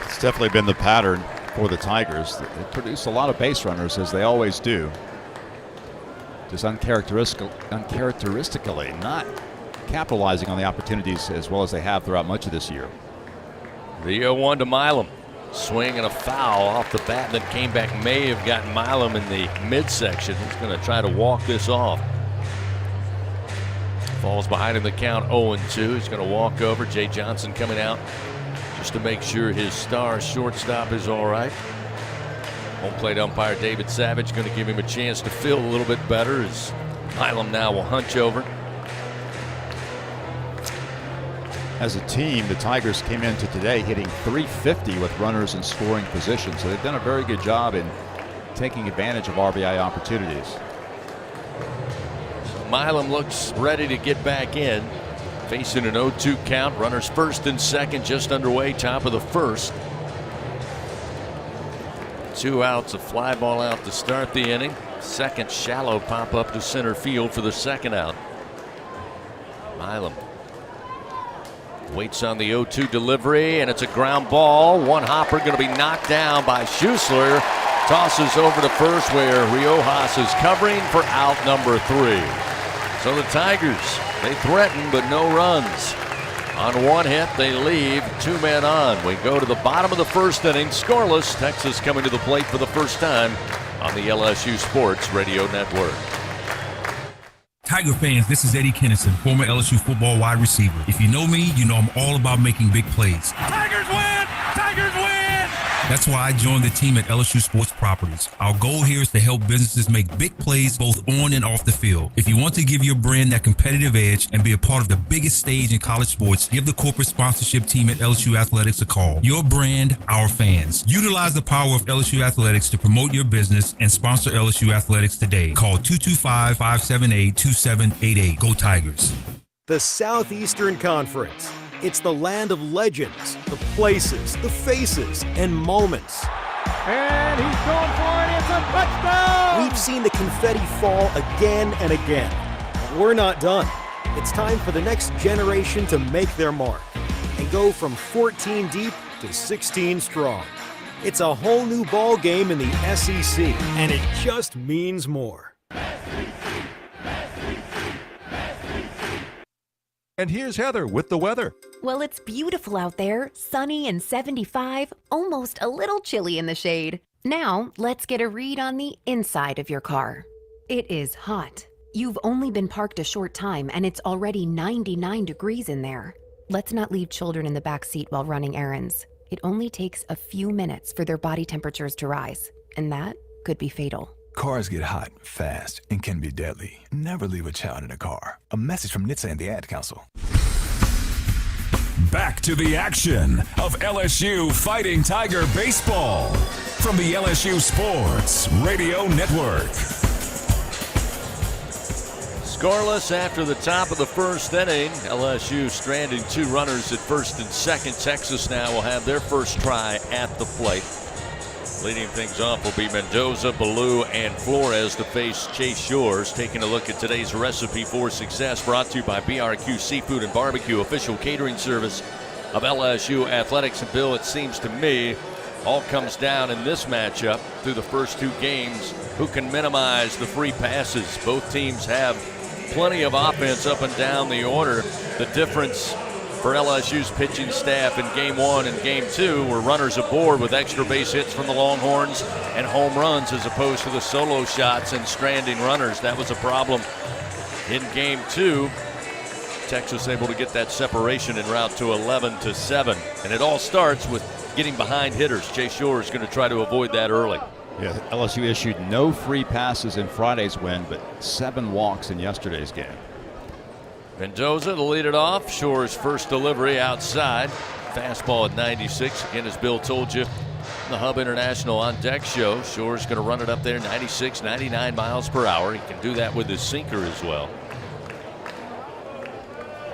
It's definitely been the pattern for the Tigers. They produce a lot of base runners, as they always do. Just uncharacteristically not capitalizing on the opportunities as well as they have throughout much of this year. The 0-1 to Milam. Swing and a foul off the bat that came back. May have gotten Milam in the midsection. He's going to try to walk this off. Falls behind in the count, 0-2. He's going to walk over. Jay Johnson coming out just to make sure his star shortstop is all right. Home plate umpire David Savage going to give him a chance to feel a little bit better as Milam now will hunch over. As a team, the Tigers came into today hitting .350 with runners in scoring position, so they've done a very good job in taking advantage of RBI opportunities. So Milam looks ready to get back in, facing an 0-2 count. Runners first and second just underway, top of the first. 2 outs, a fly ball out to start the inning. Second shallow pop up to center field for the second out. Milam waits on the 0-2 delivery, and it's a ground ball. One hopper going to be knocked down by Schuessler. Tosses over to first where Riojas is covering for out number 3. So the Tigers, they threaten but no runs. On 1 hit, they leave 2 men on. We go to the bottom of the first inning, scoreless. Texas coming to the plate for the first time on the LSU Sports Radio Network. Tiger fans, this is Eddie Kennison, former LSU football wide receiver. If you know me, you know I'm all about making big plays. Tigers win! Tigers win! That's why I joined the team at LSU Sports Properties. Our goal here is to help businesses make big plays both on and off the field. If you want to give your brand that competitive edge and be a part of the biggest stage in college sports, give the corporate sponsorship team at LSU Athletics a call. Your brand, our fans. Utilize the power of LSU Athletics to promote your business and sponsor LSU Athletics today. Call 225-578-2788. Go Tigers. The Southeastern Conference. It's the land of legends, the places, the faces, and moments. And he's going for it. It's a touchdown! We've seen the confetti fall again and again. But we're not done. It's time for the next generation to make their mark and go from 14 deep to 16 strong. It's a whole new ball game in the SEC, and it just means more. And here's Heather with the weather. Well, it's beautiful out there, sunny and 75, almost a little chilly in the shade. Now, let's get a read on the inside of your car. It is hot. You've only been parked a short time and it's already 99 degrees in there. Let's not leave children in the back seat while running errands. It only takes a few minutes for their body temperatures to rise, and that could be fatal. Cars get hot, fast, and can be deadly. Never leave a child in a car. A message from NHTSA and the Ad Council. Back to the action of LSU Fighting Tiger Baseball from the LSU Sports Radio Network. Scoreless after the top of the first inning. LSU stranding two runners at first and second. Texas now will have their first try at the plate. Leading things off will be Mendoza, Ballou, and Flores to face Chase Shores. Taking a look at today's recipe for success, brought to you by BRQ Seafood and Barbecue, official catering service of LSU Athletics. And Bill, it seems to me, all comes down in this matchup through the first two games. Who can minimize the free passes? Both teams have plenty of offense up and down the order. The difference for LSU's pitching staff in game one and game two were runners aboard with extra base hits from the Longhorns and home runs, as opposed to the solo shots and stranding runners. That was a problem in game two. Texas able to get that separation en route to 11-7. And it all starts with getting behind hitters. Chase Shores is going to try to avoid that early. Yeah, LSU issued no free passes in Friday's win, but 7 walks in yesterday's game. Mendoza to lead it off. Shores' first delivery outside. Fastball at 96. Again, as Bill told you, the Hub International on Deck show. Shores going to run it up there 96, 99 miles per hour. He can do that with his sinker as well.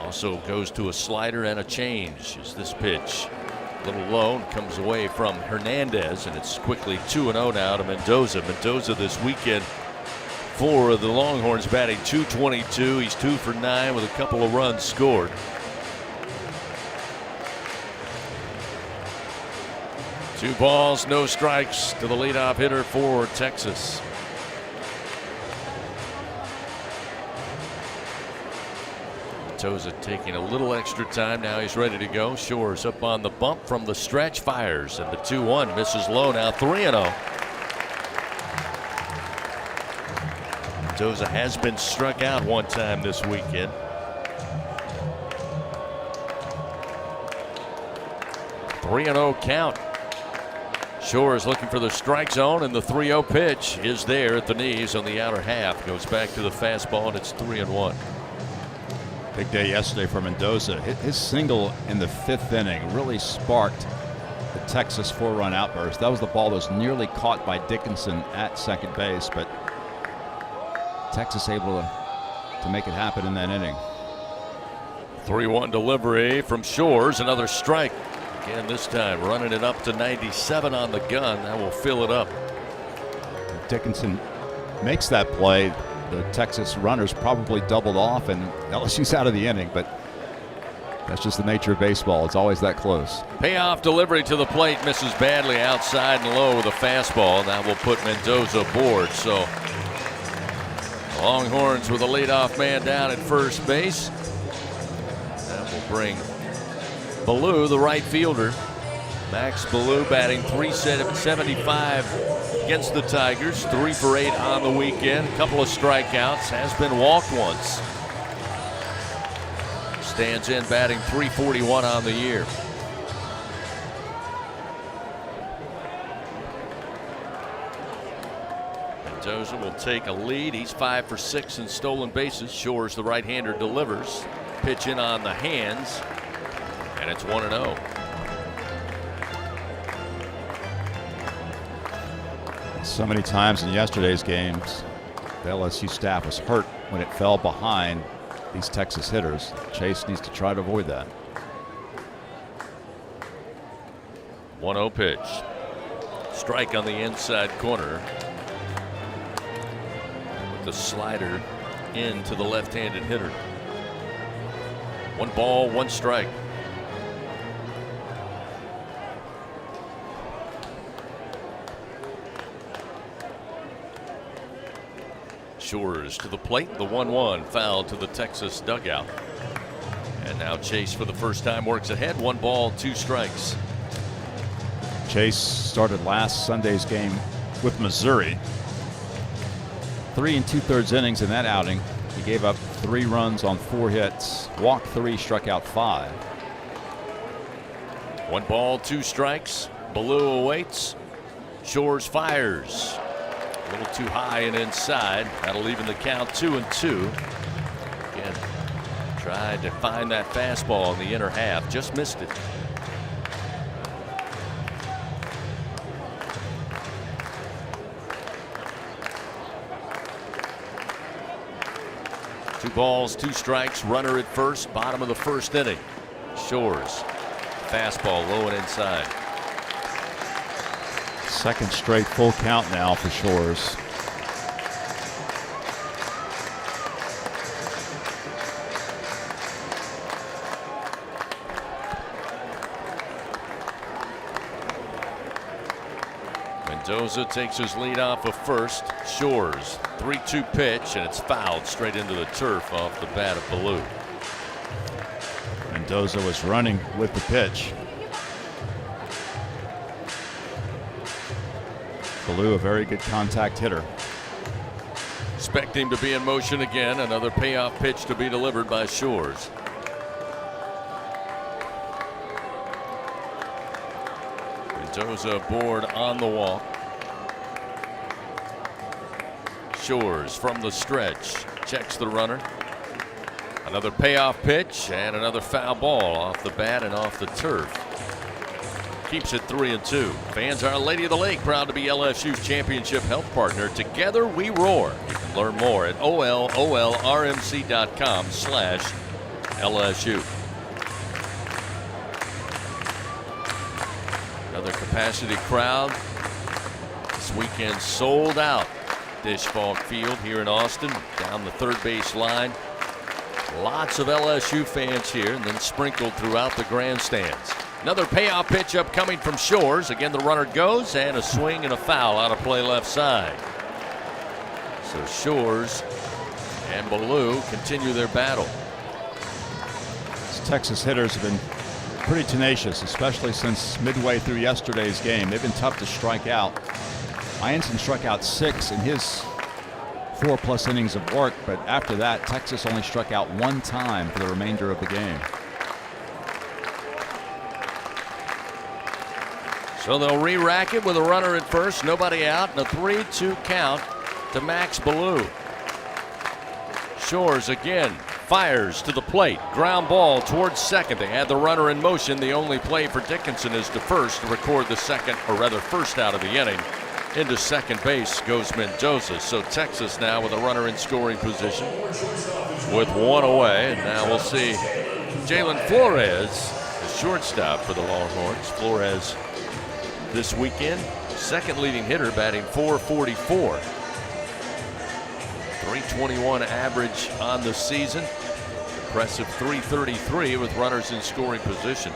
Also goes to a slider and a change as this pitch. A little low and comes away from Hernandez, and it's quickly 2-0 now to Mendoza. Mendoza this weekend for the Longhorns batting .222. He's 2 for 9 with a couple of runs scored. Two balls, no strikes to the leadoff hitter for Texas. Mendoza taking a little extra time. Now he's ready to go. Shores up on the bump from the stretch, fires, and the 2-1 misses low. Now 3-0. Mendoza has been struck out one time this weekend. 3-0 count. Shores looking for the strike zone, and the 3-0 pitch is there at the knees on the outer half. Goes back to the fastball, and it's 3-1. Big day yesterday for Mendoza. His single in the 5th inning really sparked the Texas 4-run outburst. That was the ball that was nearly caught by Dickinson at second base, but Texas able to make it happen in that inning. 3-1 delivery from Shores. Another strike. Again, this time running it up to 97 on the gun. That will fill it up. Dickinson makes that play. The Texas runners probably doubled off, and LSU's out of the inning, but that's just the nature of baseball. It's always that close. Payoff delivery to the plate, misses badly outside and low with a fastball. That will put Mendoza aboard. So Longhorns with a leadoff man down at first base. That will bring Ballou, the right fielder, Max Ballou batting .375 against the Tigers. 3 for 8 on the weekend. A couple of strikeouts. Has been walked once. Stands in batting .341 on the year. Mendoza will take a lead. He's 5 for 6 in stolen bases. Shores, the right-hander, delivers. Pitch in on the hands, and it's 1-0. So many times in yesterday's games, the LSU staff was hurt when it fell behind these Texas hitters. Chase needs to try to avoid that. 1-0 pitch. Strike on the inside corner. With the slider into the left-handed hitter. 1 ball, 1 strike. Shores to the plate. The 1-1 foul to the Texas dugout. And now Chase for the first time works ahead. 1 ball, 2 strikes. Chase started last Sunday's game with Missouri. 3 2/3 innings in that outing. He gave up 3 runs on 4 hits, walked 3, struck out 5. 1 ball, 2 strikes. Ballou awaits. Shores fires. A little too high and inside. That'll even the count 2-2. Again, tried to find that fastball in the inner half. Just missed it. Two balls, 2 strikes. Runner at first. Bottom of the first inning. Shores. Fastball low and inside. Second straight full count now for Shores. Mendoza takes his lead off of first. Shores, 3-2 pitch, and it's fouled straight into the turf off the bat of Ballou. Mendoza was running with the pitch. Ballou, a very good contact hitter. Expect him to be in motion again. Another payoff pitch to be delivered by Shores. Mendoza aboard on the walk. Shores from the stretch. Checks the runner. Another payoff pitch and another foul ball off the bat and off the turf. Keeps it 3-2. Fans, Our Lady of the Lake, proud to be LSU's championship health partner. Together we roar. You can learn more at olrmc.com/LSU. Another capacity crowd. This weekend sold out. Dish Falk Field here in Austin, down the third base line. Lots of LSU fans here, and then sprinkled throughout the grandstands. Another payoff pitch upcoming from Shores. Again, the runner goes, and a swing and a foul out of play left side. So Shores and Ballou continue their battle. These Texas hitters have been pretty tenacious, especially since midway through yesterday's game. They've been tough to strike out. Ianson struck out 6 in his 4+ innings of work, but after that, Texas only struck out 1 time for the remainder of the game. So they'll re-rack it with a runner at first, nobody out, and a 3-2 count to Max Ballou. Shores again fires to the plate. Ground ball towards second. They had the runner in motion. The only play for Dickinson is to first to record the second, or rather first out of the inning. Into second base goes Mendoza. So Texas now with a runner in scoring position with 1 away. And now we'll see Jalen Flores, the shortstop for the Longhorns. Flores this weekend, second leading hitter, batting .444. 321 average on the season. Impressive .333 with runners in scoring position.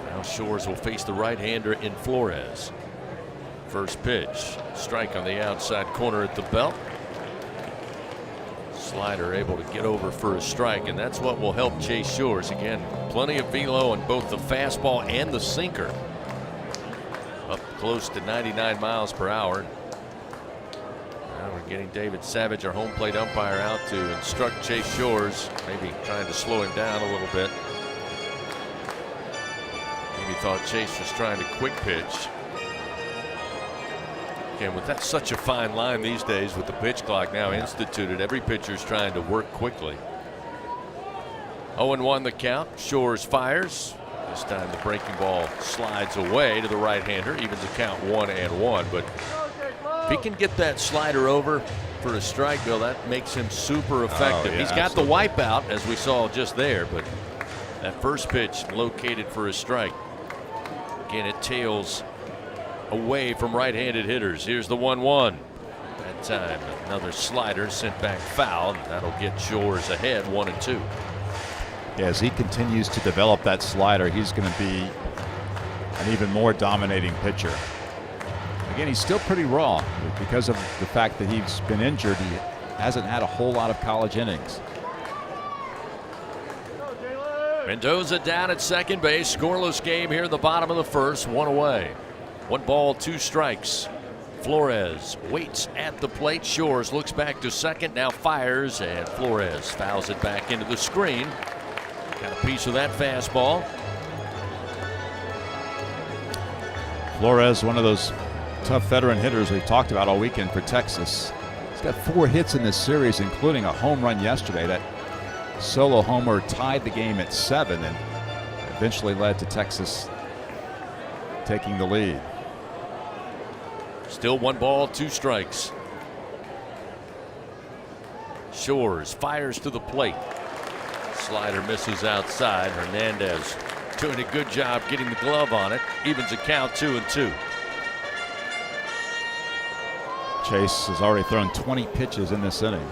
Now Shores will face the right-hander in Flores. First pitch, strike on the outside corner at the belt. Slider able to get over for a strike, and that's what will help Chase Shores. Again, plenty of velo on both the fastball and the sinker. Up close to 99 miles per hour. Now we're getting David Savage, our home plate umpire, out to instruct Chase Shores, maybe trying to slow him down a little bit. Maybe thought Chase was trying to quick pitch. Again, with that such a fine line these days with the pitch clock now instituted, every pitcher's trying to work quickly. 0-1 the count. Shores fires. This time the breaking ball slides away to the right-hander, evens the count 1-1. But if he can get that slider over for a strike, Bill, that makes him super effective. Oh, yeah, he's got the wipeout, as we saw just there, but that first pitch located for a strike. Again, it tails away from right-handed hitters. Here's the 1-1. That time another slider sent back foul. That'll get Shores ahead 1-2. Yeah, as he continues to develop that slider, he's going to be an even more dominating pitcher. Again, he's still pretty raw because of the fact that he's been injured. He hasn't had a whole lot of college innings. Mendoza down at second base. Scoreless game here in the bottom of the first. One away. 1 ball, 2 strikes. Flores waits at the plate. Shores looks back to second, now fires, and Flores fouls it back into the screen. Got a piece of that fastball. Flores, one of those tough veteran hitters we've talked about all weekend for Texas. He's got 4 hits in this series, including a home run yesterday. That solo homer tied the game at 7 and eventually led to Texas taking the lead. Still 1 ball, 2 strikes. Shores fires to the plate. Slider misses outside. Hernandez doing a good job getting the glove on it. Evens the count 2-2. Chase has already thrown 20 pitches in this inning.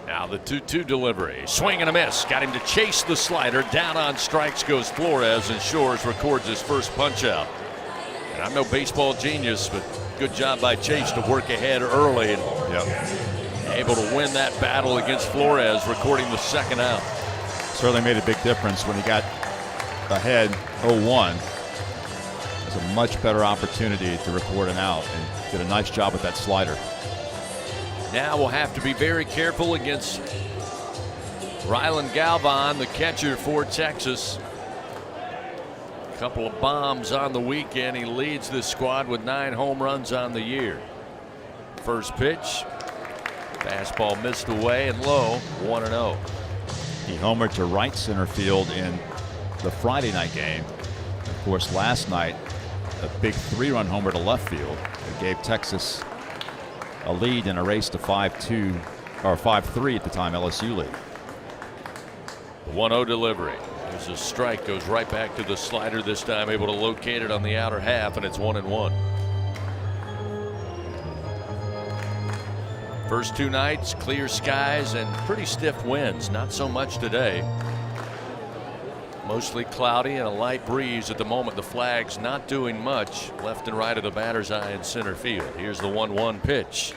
Now the 2-2 delivery. Swing and a miss. Got him to chase the slider. Down on strikes goes Flores, and Shores records his first punch out. And I'm no baseball genius, but good job by Chase to work ahead early and able to win that battle against Flores, recording the second out. Certainly made a big difference when he got ahead 0-1. It's a much better opportunity to record an out, and did a nice job with that slider. Now we'll have to be very careful against Rylan Galvan, the catcher for Texas. A couple of bombs on the weekend. He leads this squad with 9 home runs on the year. First pitch. Fastball missed away and low. 1-0. He homered to right center field in the Friday night game. Of course, last night, a big 3-run homer to left field. It gave Texas a lead in a race to 5-2 or 5-3 at the time LSU lead. 1-0 delivery. There's a strike, goes right back to the slider, this time able to locate it on the outer half, and it's 1-1. First 2 nights, clear skies and pretty stiff winds. Not so much today. Mostly cloudy and a light breeze at the moment. The flag's not doing much left and right of the batter's eye in center field. Here's the 1-1 pitch.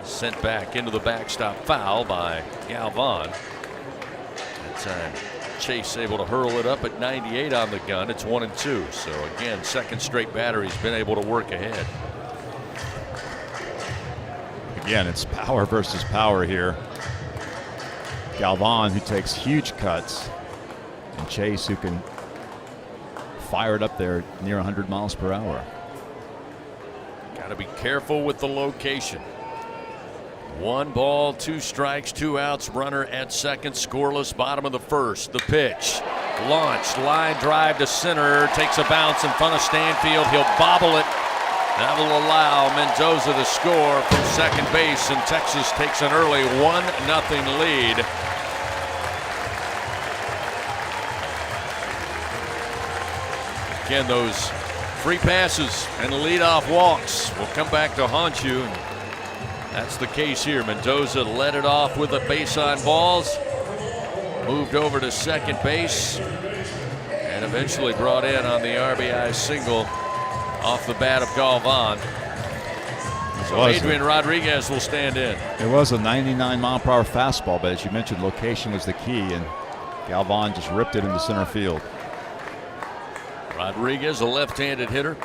Sent back into the backstop, foul by Galvan. That time Chase able to hurl it up at 98 on the gun. It's 1-2. So again, second straight batter he's been able to work ahead. Again, it's power versus power here. Galvan, who takes huge cuts, and Chase, who can fire it up there near 100 miles per hour. Got to be careful with the location. 1 ball, 2 strikes, 2 outs. Runner at second, scoreless. Bottom of the first. The pitch. Launched. Line drive to center. Takes a bounce in front of Stanfield. He'll bobble it. That will allow Mendoza to score from second base, and Texas takes an early 1-0 lead. Again, those free passes and leadoff walks will come back to haunt you. And that's the case here. Mendoza led it off with a base on balls. Moved over to second base. And and eventually brought in on the RBI single off the bat of Galvan. So Adrian Rodriguez will stand in. It was a 99-mile-per-hour fastball, but as you mentioned, location was the key, and Galvan just ripped it into center field. Rodriguez, a left-handed hitter,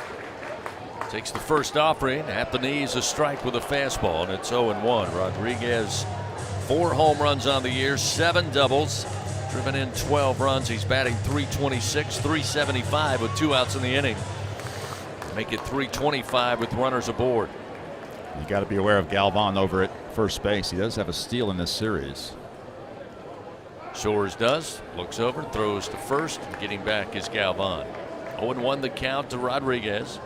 takes the first offering at the knees, a strike with a fastball, and it's 0-1. Rodriguez, 4 home runs on the year, 7 doubles, driven in 12 runs. He's batting .326, .375 with 2 outs in the inning. Make it .325 with runners aboard. You got to be aware of Galvan over at first base. He does have a steal in this series. Shores does. Looks over, throws to first, and getting back is Galvan. 0-1 the count to Rodriguez.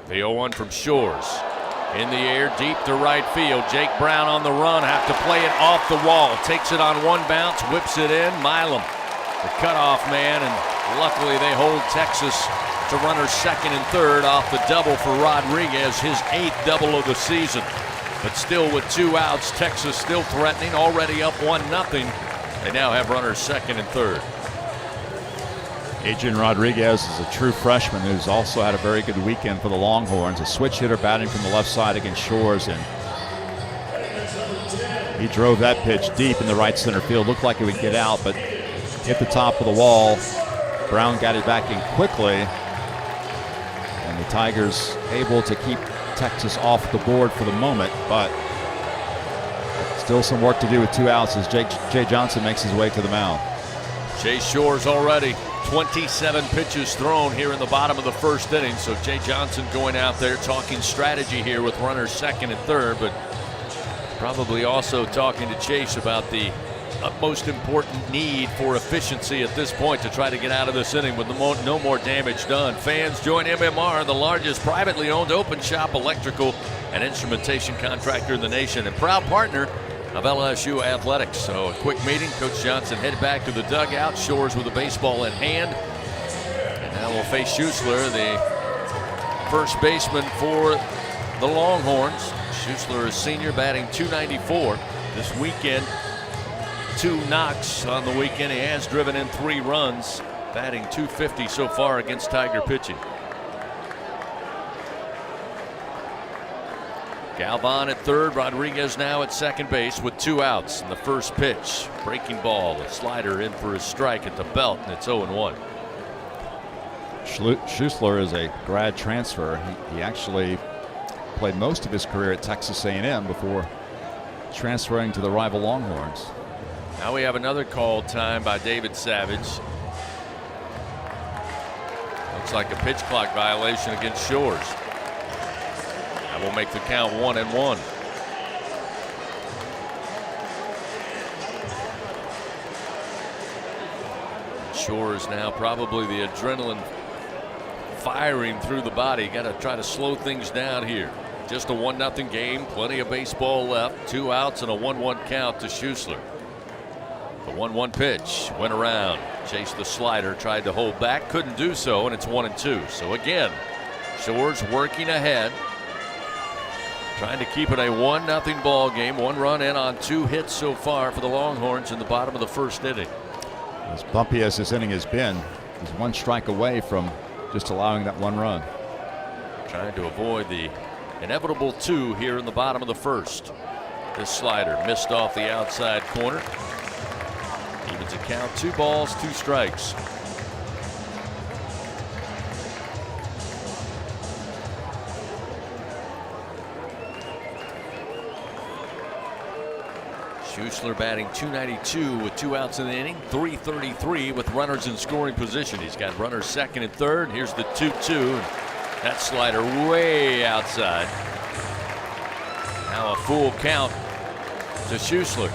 The 0-1 from Shores. In the air, deep to right field. Jake Brown on the run. Have to play it off the wall. Takes it on one bounce, whips it in. Milam, the cutoff man, and luckily they hold Texas to runners second and third off the double for Rodriguez, his 8th double of the season. But still with 2 outs, Texas still threatening, already up 1-0. They now have runners second and third. Adrian Rodriguez is a true freshman who's also had a very good weekend for the Longhorns. A switch hitter batting from the left side against Shores, and he drove that pitch deep in the right center field. Looked like it would get out, but hit the top of the wall. Brown got it back in quickly, and the Tigers able to keep Texas off the board for the moment, but still some work to do with 2 outs as Jay Johnson makes his way to the mound. Chase Shores already 27 pitches thrown here in the bottom of the first inning. So Jay Johnson going out there talking strategy here with runners second and third, but probably also talking to Chase about the utmost important need for efficiency at this point to try to get out of this inning with no more damage done. Fans, join MMR, the largest privately owned open shop electrical and instrumentation contractor in the nation and proud partner of LSU Athletics. So a quick meeting. Coach Johnson headed back to the dugout. Shores with a baseball in hand. And now we'll face Schuessler, the first baseman for the Longhorns. Schuessler is senior, batting .294 this weekend. 2 knocks on the weekend. He has driven in 3 runs, batting .250 so far against Tiger pitching. Galvan at third, Rodriguez now at second base with 2 outs. And the first pitch, breaking ball, a slider in for a strike at the belt, and it's 0-1. Schuessler is a grad transfer. He actually played most of his career at Texas A&M before transferring to the rival Longhorns. Now we have another call time by David Savage. Looks like a pitch clock violation against Shores. That will make the count 1-1. Shores now probably the adrenaline firing through the body. Got to try to slow things down here. Just a 1-0 game. Plenty of baseball left. 2 outs and a 1-1 count to Schuessler. The 1-1 pitch went around. Chased the slider. Tried to hold back. Couldn't do so, and it's 1-2. So again, Shores working ahead. Trying to keep it a 1-0 ball game. 1 run in on 2 hits so far for the Longhorns in the bottom of the first inning. As bumpy as this inning has been, he's 1 strike away from just allowing that 1 run. Trying to avoid the inevitable 2 here in the bottom of the first. This slider missed off the outside corner. Evens a count, 2 balls, 2 strikes. Schuessler batting .292 with 2 outs in the inning, .333 with runners in scoring position. He's got runners second and third. Here's the 2-2. That slider way outside. Now a full count to Schuessler.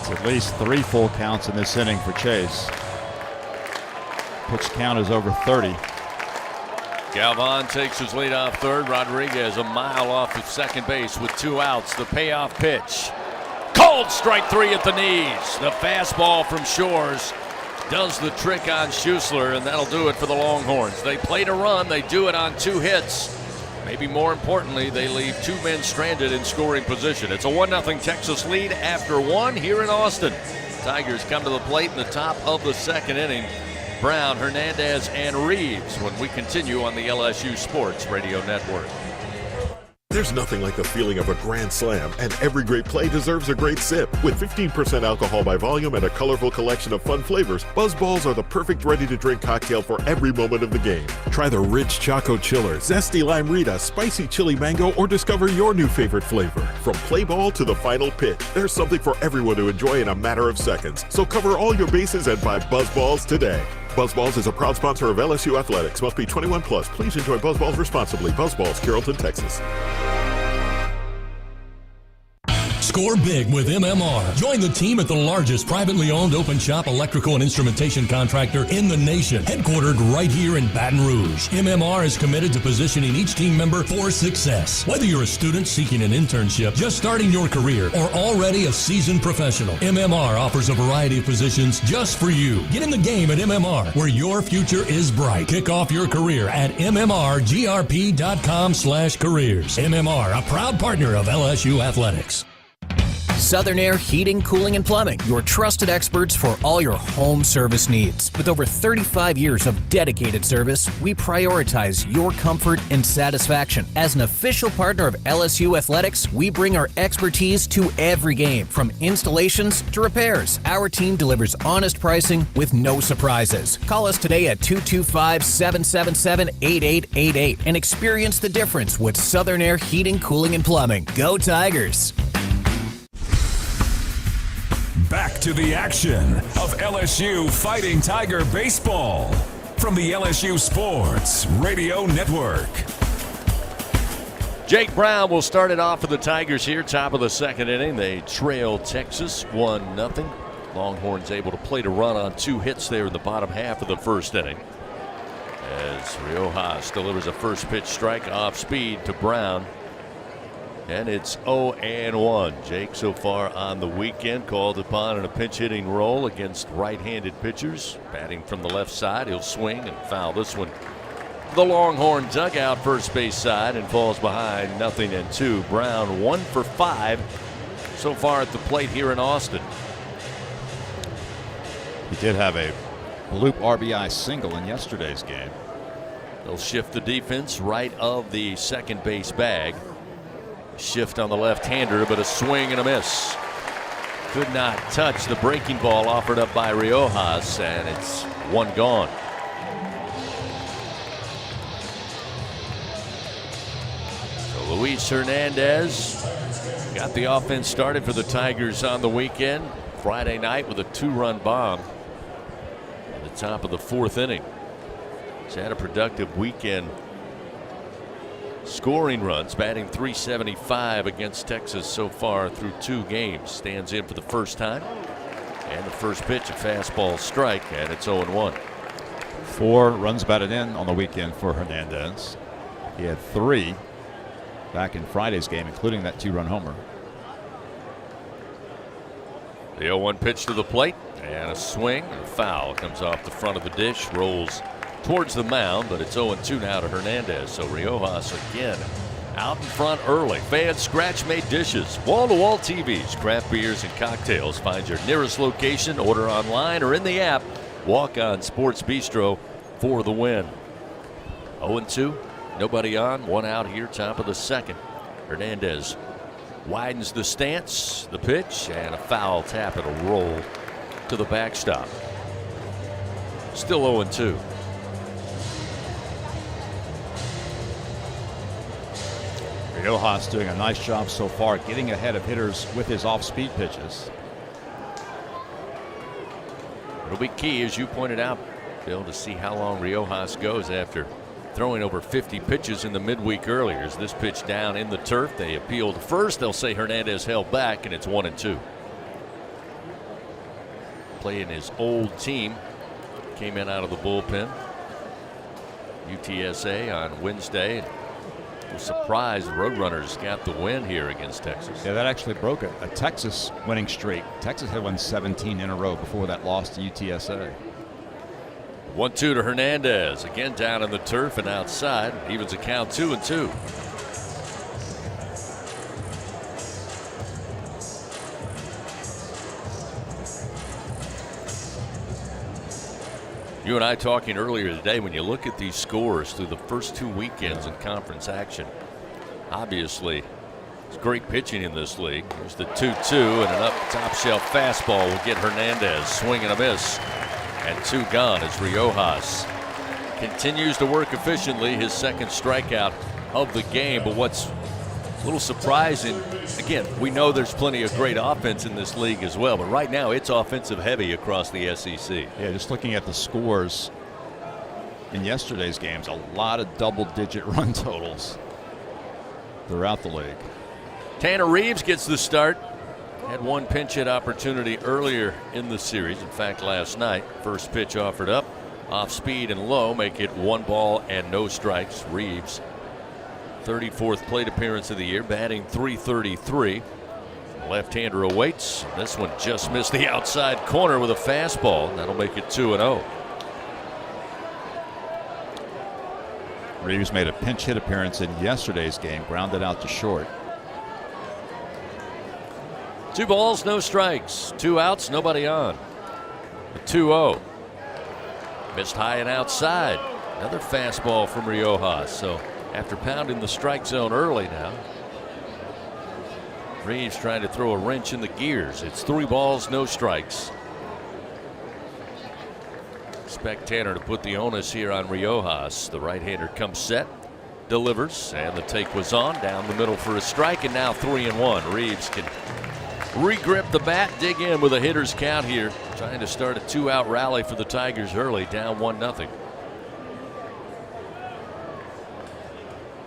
It's at least 3 full counts in this inning for Chase. Pitch count is over 30. Galvan takes his lead off third. Rodriguez a mile off of second base with 2 outs. The payoff pitch. Called strike 3 at the knees. The fastball from Shores does the trick on Schussler, and that'll do it for the Longhorns. They play to run. They do it on 2 hits. Maybe more importantly, they leave 2 men stranded in scoring position. It's a 1-0 Texas lead after 1 here in Austin. Tigers come to the plate in the top of the 2nd inning. Brown, Hernandez, and Reeves when we continue on the LSU Sports Radio Network. There's nothing like the feeling of a grand slam, and every great play deserves a great sip. With 15% alcohol by volume and a colorful collection of fun flavors, BuzzBalls are the perfect ready-to-drink cocktail for every moment of the game. Try the rich Choco Chiller, zesty Lime Rita, spicy chili mango, or discover your new favorite flavor. From play ball to the final pitch, there's something for everyone to enjoy in a matter of seconds. So cover all your bases and buy BuzzBalls today. BuzzBalls is a proud sponsor of LSU Athletics. Must be 21 plus. Please enjoy BuzzBalls responsibly. BuzzBalls, Carrollton, Texas. Score big with MMR. Join the team at the largest privately owned open shop electrical and instrumentation contractor in the nation, headquartered right here in Baton Rouge. MMR is committed to positioning each team member for success. Whether you're a student seeking an internship, just starting your career, or already a seasoned professional, MMR offers a variety of positions just for you. Get in the game at MMR, where your future is bright. Kick off your career at mmrgrp.com/careers. MMR, a proud partner of LSU Athletics. Southern Air Heating, Cooling, and Plumbing, your trusted experts for all your home service needs. With over 35 years of dedicated service, we prioritize your comfort and satisfaction. As an official partner of LSU Athletics, we bring our expertise to every game, from installations to repairs. Our team delivers honest pricing with no surprises. Call us today at 225-777-8888 and experience the difference with Southern Air Heating, Cooling, and Plumbing. Go Tigers! Back to the action of LSU Fighting Tiger Baseball from the LSU Sports Radio Network. Jake Brown will start it off for the Tigers here, top of the 2nd inning. They trail Texas 1-0. Longhorns able to play to run on 2 hits there in the bottom half of the 1st inning. As Riojas delivers a first pitch strike off speed to Brown. And it's 0-1. Jake so far on the weekend called upon in a pinch hitting role against right-handed pitchers. Batting from the left side, he'll swing and foul this one. The Longhorn dugout first base side and falls behind 0-2. Brown 1 for 5 so far at the plate here in Austin. He did have a bloop RBI single in yesterday's game. They'll shift the defense right of the second base bag. Shift on the left-hander, but a swing and a miss. Could not touch the breaking ball offered up by Riojas, and it's 1 gone. So Luis Hernandez got the offense started for the Tigers on the weekend. Friday night with a 2-run bomb at the top of the 4th inning. He's had a productive weekend. Scoring runs, batting .375 against Texas so far through 2 games. Stands in for the first time. And the first pitch, a fastball strike, and it's 0-1. 4 runs batted in on the weekend for Hernandez. He had 3 back in Friday's game, including that 2-run homer. The 0-1 pitch to the plate, and a swing, and a foul. Comes off the front of the dish, rolls towards the mound, but it's 0-2 now to Hernandez. So Riojas again out in front early. Fans scratch-made dishes, wall-to-wall TVs, craft beers, and cocktails. Find your nearest location, order online or in the app. Walk on Sports Bistro for the win. 0-2, nobody on, 1 out here, top of the 2nd. Hernandez widens the stance, the pitch, and a foul tap and a roll to the backstop. Still 0-2. Riojas doing a nice job so far getting ahead of hitters with his off-speed pitches. It'll be key, as you pointed out, Bill, to see how long Riojas goes after throwing over 50 pitches in the midweek earlier. As this pitch down in the turf, they appeal to first. They'll say Hernandez held back, and it's 1-2. Playing his old team, came in out of the bullpen. UTSA on Wednesday. Was surprised the Roadrunners got the win here against Texas. Yeah, that actually broke a Texas winning streak. Texas had won 17 in a row before that loss to UTSA. 1-2 to Hernandez. Again down in the turf and outside. Evens a count 2-2. You and I talking earlier today, when you look at these scores through the first 2 weekends in conference action, obviously it's great pitching in this league. There's the 2-2 and an up top shelf fastball will get Hernandez. Swing and a miss. And 2 gone as Riojas continues to work efficiently, his second strikeout of the game. But what's a little surprising, again, we know there's plenty of great offense in this league as well, but right now it's offensive heavy across the SEC. Yeah, just looking at the scores in yesterday's games, a lot of double-digit run totals throughout the league. Tanner Reeves gets the start. Had one pinch hit opportunity earlier in the series. In fact, last night, first pitch offered up, off speed and low, make it 1 ball and no strikes. Reeves, 34th plate appearance of the year, batting .333. Left-hander awaits. This one just missed the outside corner with a fastball. That'll make it 2-0. Reeves made a pinch hit appearance in yesterday's game, grounded out to short. 2 balls, no strikes. 2 outs, nobody on. The 2-0. Missed high and outside. Another fastball from Riojas. So after pounding the strike zone early now, Reeves trying to throw a wrench in the gears. It's 3 balls, no strikes. Expect Tanner to put the onus here on Riojas. The right-hander comes set, delivers, and the take was on. Down the middle for a strike, and now 3-1. Reeves can regrip the bat, dig in with a hitter's count here. Trying to start a 2-out rally for the Tigers early, down 1-0.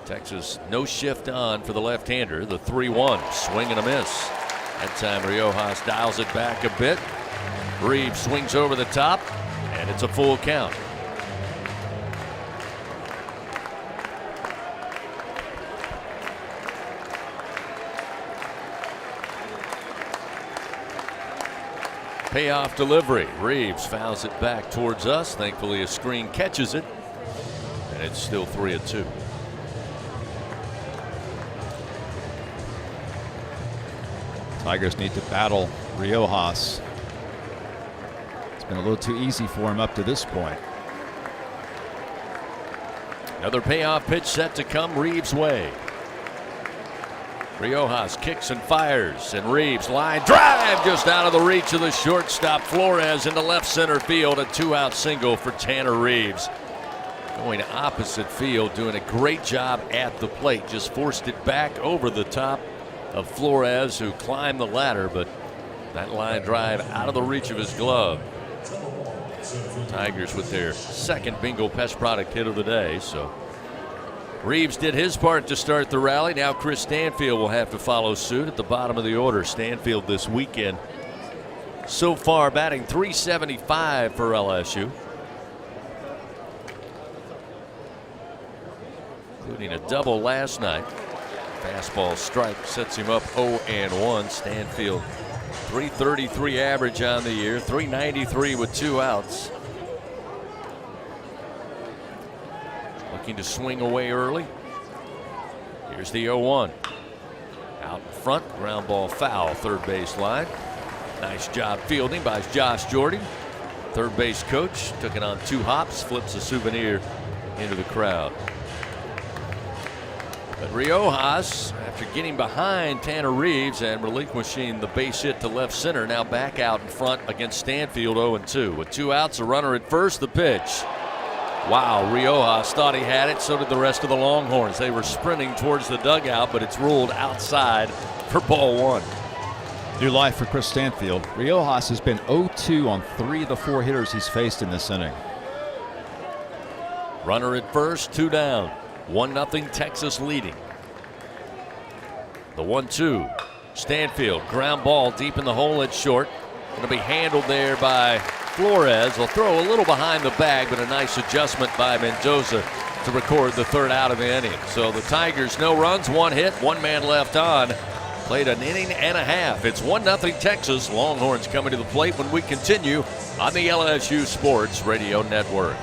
Texas no shift on for the left-hander. The 3-1, swing and a miss. That time Riojas dials it back a bit. Reeves swings over the top, and it's a full count. Payoff delivery. Reeves fouls it back towards us. Thankfully, a screen catches it, and it's still 3-2. Tigers need to battle Riojas. It's been a little too easy for him up to this point. Another payoff pitch set to come Reeves' way. Riojas kicks and fires, and Reeves line drive just out of the reach of the shortstop Flores into left center field. A 2-out single for Tanner Reeves. Going opposite field, doing a great job at the plate. Just forced it back over the top of Flores, who climbed the ladder, but that line drive out of the reach of his glove. Tigers with their second bingo pest product hit of the day. So Reeves did his part to start the rally. Now Chris Stanfield will have to follow suit at the bottom of the order. Stanfield this weekend so far batting .375 for LSU, including a double last night. Fastball strike sets him up 0-1. Stanfield .333 average on the year, .393 with 2 outs. Looking to swing away early. Here's the 0-1. Out in front, ground ball foul, third base line. Nice job fielding by Josh Jordan. Third base coach took it on 2 hops, flips a souvenir into the crowd. But Riojas, after getting behind Tanner Reeves and relinquishing the base hit to left center, now back out in front against Stanfield 0-2. With 2 outs, a runner at first, the pitch. Wow, Riojas thought he had it, so did the rest of the Longhorns. They were sprinting towards the dugout, but it's ruled outside for ball 1. New life for Chris Stanfield. Riojas has been 0-2 on 3 of the 4 hitters he's faced in this inning. Runner at first, 2 down. 1-0 Texas leading. The 1-2. Stanfield, ground ball deep in the hole at short. Going to be handled there by Flores. Will throw a little behind the bag, but a nice adjustment by Mendoza to record the 3rd out of the inning. So the Tigers, no runs, 1 hit, 1 man left on. Played an inning and a half. It's 1-0 Texas. Longhorns coming to the plate when we continue on the LSU Sports Radio Network.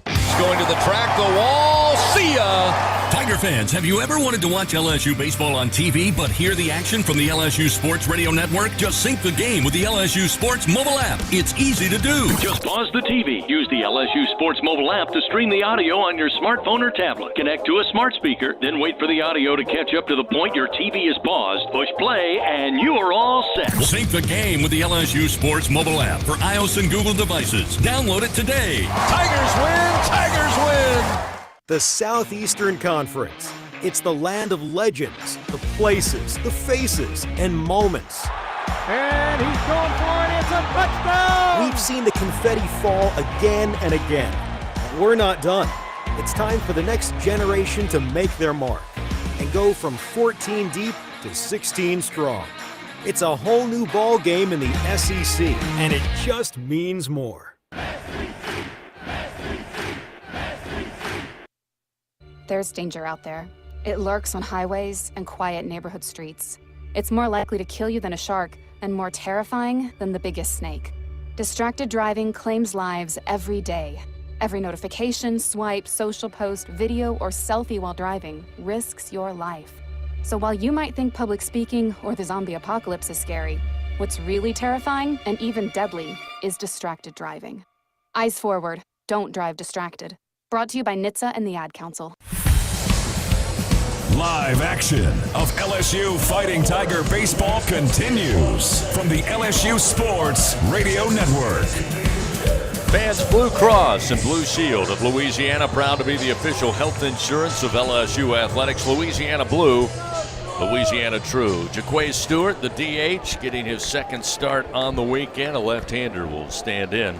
He's going to the track, the wall. See ya! Tiger fans, have you ever wanted to watch LSU baseball on TV but hear the action from the LSU Sports Radio Network? Just sync the game with the LSU Sports mobile app. It's easy to do. Just pause the TV. Use the LSU Sports mobile app to stream the audio on your smartphone or tablet. Connect to a smart speaker, then wait for the audio to catch up to the point your TV is paused. Push play, and you are all set. Sync the game with the LSU Sports mobile app for iOS and Google devices. Download it today. Tigers win! Tigers win! The Southeastern Conference. It's the land of legends, the places, the faces, and moments. And he's going for it. It's a touchdown! We've seen the confetti fall again and again. But we're not done. It's time for the next generation to make their mark and go from 14 deep to 16 strong. It's a whole new ball game in the SEC, and it just means more. There's danger out there. It lurks on highways and quiet neighborhood streets. It's more likely to kill you than a shark and more terrifying than the biggest snake. Distracted driving claims lives every day. Every notification, swipe, social post, video, or selfie while driving risks your life. So while you might think public speaking or the zombie apocalypse is scary, what's really terrifying and even deadly is distracted driving. Eyes forward, don't drive distracted. Brought to you by NHTSA and the Ad Council. Live action of LSU Fighting Tiger baseball continues from the LSU Sports Radio Network. Fans Blue Cross and Blue Shield of Louisiana proud to be the official health insurance of LSU Athletics. Louisiana Blue, Louisiana True. Jaquay Stewart, the DH, getting his second start on the weekend. A left-hander will stand in.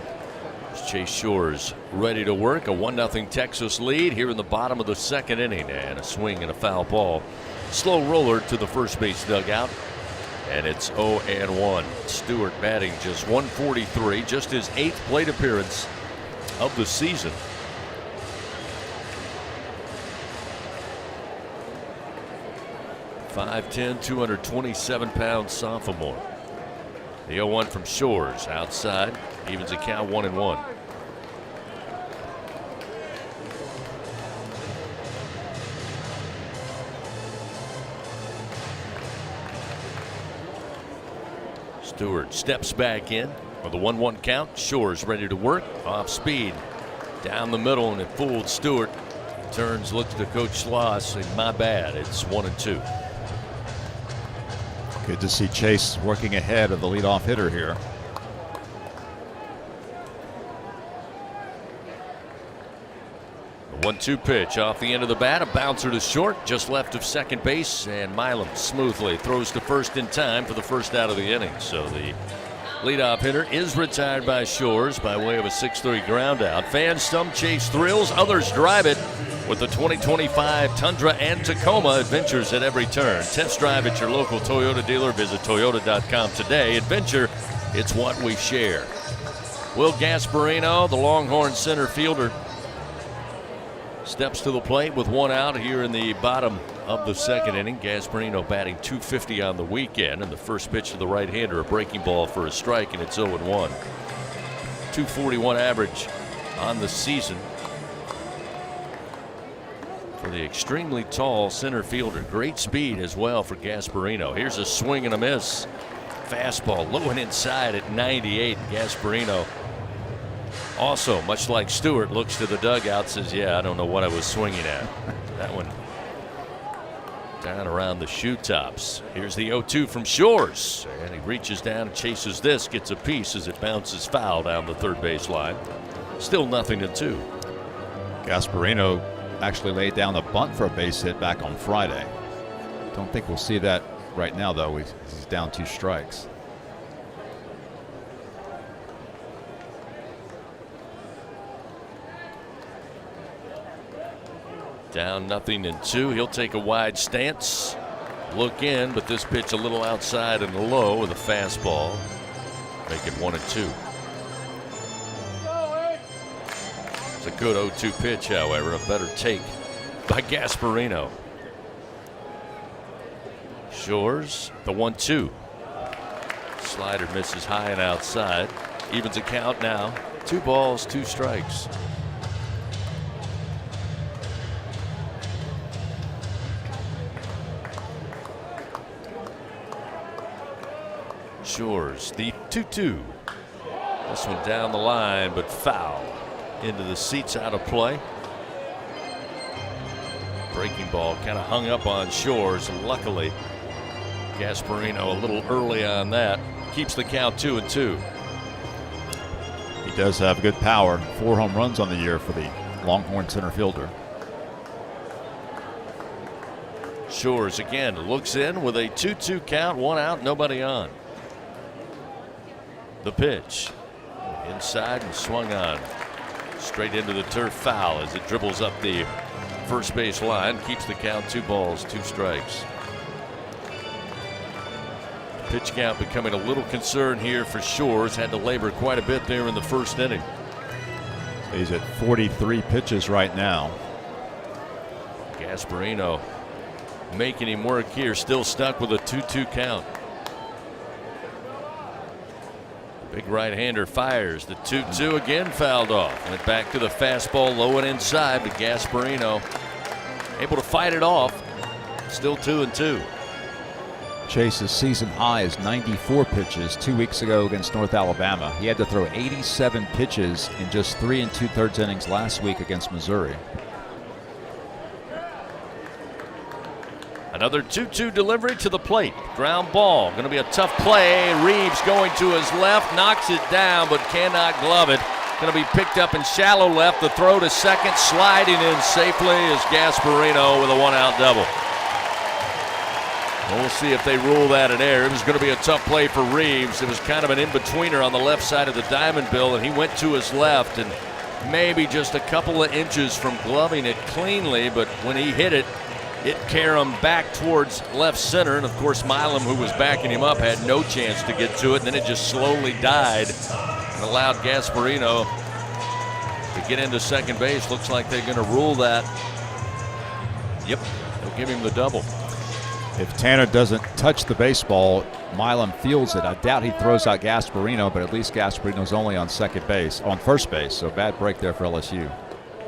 Chase Shores ready to work. A 1-0 Texas lead here in the bottom of the second inning, and a swing and a foul ball. Slow roller to the first base dugout, and it's 0-1. Stewart batting just 143, just his 8th plate appearance of the season. .5'10", 227-pound sophomore. The 0-1 from Shores outside. Evens the count 1-1. Stewart steps back in for the 1-1 count. Shores ready to work. Off speed. Down the middle, and it fooled Stewart. Turns, looks to Coach Schloss, and my bad. It's 1-2. Good to see Chase working ahead of the leadoff hitter here. The 1-2 pitch off the end of the bat. A bouncer to short, just left of second base, and Milam smoothly throws to first in time for the first out of the inning. So the leadoff hitter is retired by Shores by way of a 6-3 ground out. Fans, some chase thrills, others drive it with the 2025 Tundra and Tacoma. Adventures at every turn. Test drive at your local Toyota dealer. Visit Toyota.com today. Adventure, it's what we share. Will Gasparino, the Longhorn center fielder, steps to the plate with one out here in the bottom of the second inning. Gasparino batting .250 on the weekend, and the first pitch to the right-hander, a breaking ball for a strike, and it's 0-1. .241 average on the season for the extremely tall center fielder. Great speed as well for Gasparino. Here's a swing and a miss. Fastball low and inside at 98. Gasparino, also much like Stewart, looks to the dugout, says, yeah, I don't know what I was swinging at. That one down around the shoe tops. Here's the 0-2 from Shores, and he reaches down and chases this, gets a piece as it bounces foul down the third base line. Still 0-2. Gasparino actually laid down a bunt for a base hit back on Friday. Don't think we'll see that right now, though. He's down 2 strikes. Down 0-2. He'll take a wide stance. Look in, but this pitch a little outside and low with a fastball. Make it 1-2. It's a good 0-2 pitch, however. A better take by Gasparino. Shores, the 1-2. Slider misses high and outside. Evens a count now. 2 balls, 2 strikes. Shores, the 2-2. This one down the line, but foul. Into the seats, out of play. Breaking ball kind of hung up on Shores. Luckily, Gasparino a little early on that. Keeps the count 2-2. He does have good power. 4 home runs on the year for the Longhorn center fielder. Shores again looks in with a 2-2 count, 1 out, nobody on. The pitch. Inside and swung on. Straight into the turf, foul as it dribbles up the first base line. Keeps the count 2 balls, 2 strikes. Pitch count becoming a little concern here for Shores. Had to labor quite a bit there in the first inning. He's at 43 pitches right now. Gasparino making him work here. Still stuck with a 2-2 count. Big right-hander fires. The 2-2 again fouled off. Went back to the fastball low and inside, but Gasparino able to fight it off. Still 2-2. Chase's season high is 94 pitches 2 weeks ago against North Alabama. He had to throw 87 pitches in just 3 2/3 innings last week against Missouri. Another 2-2 delivery to the plate. Ground ball. Going to be a tough play. Reeves going to his left. Knocks it down, but cannot glove it. Going to be picked up in shallow left. The throw to second. Sliding in safely is Gasparino with a 1-out double. We'll see if they rule that an error. It was going to be a tough play for Reeves. It was kind of an in-betweener on the left side of the diamond bill, and he went to his left and maybe just a couple of inches from gloving it cleanly, but when he hit it, it carried him back towards left center, and of course Milam, who was backing him up, had no chance to get to it, and then it just slowly died and allowed Gasparino to get into second base. Looks like they're going to rule that. Yep, they'll give him the double. If Tanner doesn't touch the baseball, Milam fields it. I doubt he throws out Gasparino, but at least Gasparino's only on first base, so bad break there for LSU.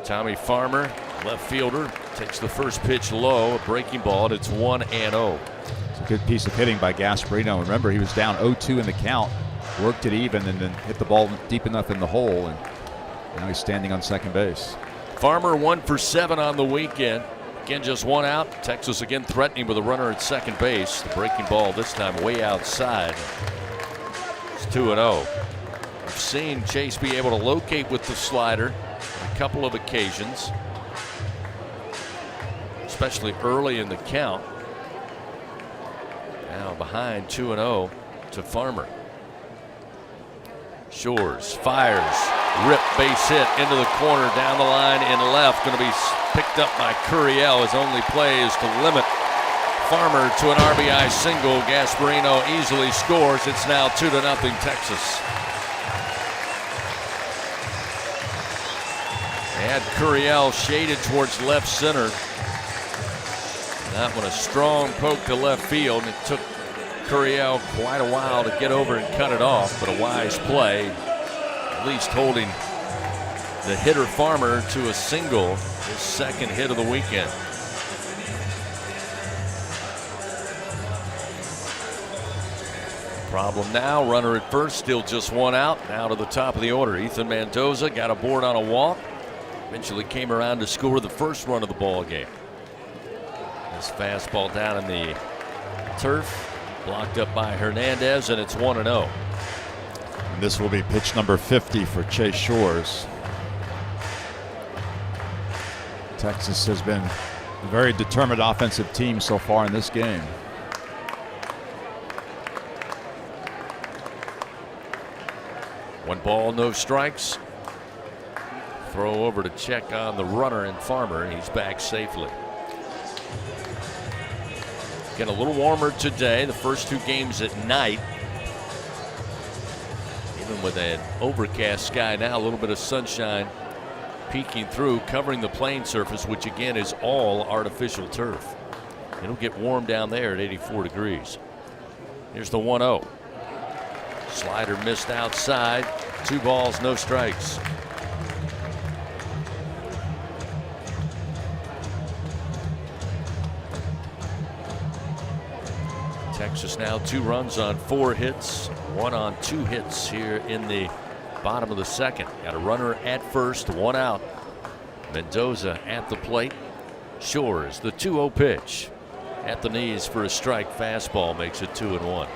Tommy Farmer, left fielder, takes the first pitch low, a breaking ball, and it's 1-0. It's a good piece of hitting by Gasparino. Remember, he was down 0-2 in the count, worked it even, and then hit the ball deep enough in the hole, and now he's standing on second base. Farmer 1 for 7 on the weekend. Again, just 1 out. Texas again threatening with a runner at second base. The breaking ball this time way outside. It's 2-0. We've seen Chase be able to locate with the slider on a couple of occasions, especially early in the count. Now behind 2-0 to Farmer. Shores fires, rip base hit into the corner, down the line in left. Going to be picked up by Curiel. His only play is to limit Farmer to an RBI single. Gasparino easily scores. It's now 2-0 Texas. They had Curiel shaded towards left center. That one a strong poke to left field. It took Curiel quite a while to get over and cut it off, but a wise play, at least holding the hitter Farmer to a single, his second hit of the weekend. Problem now, runner at first, still just 1 out. Now to the top of the order, Ethan Mendoza got aboard on a walk, eventually came around to score the first run of the ball game. This fastball down in the turf, blocked up by Hernandez, and it's 1-0. And this will be pitch number 50 for Chase Shores. Texas has been a very determined offensive team so far in this game. One ball, no strikes. Throw over to check on the runner and Farmer. He's back safely. Getting a little warmer today. The first 2 games at night. Even with an overcast sky now, a little bit of sunshine peeking through, covering the playing surface, which again is all artificial turf. It'll get warm down there at 84 degrees. Here's the 1-0. Slider missed outside. 2 balls, no strikes. Texas now 2 runs on 4 hits, 1 on 2 hits here in the bottom of the second. Got a runner at first, 1 out. Mendoza at the plate. Shores, the 2-0 pitch. At the knees for a strike. Fastball makes it 2-1.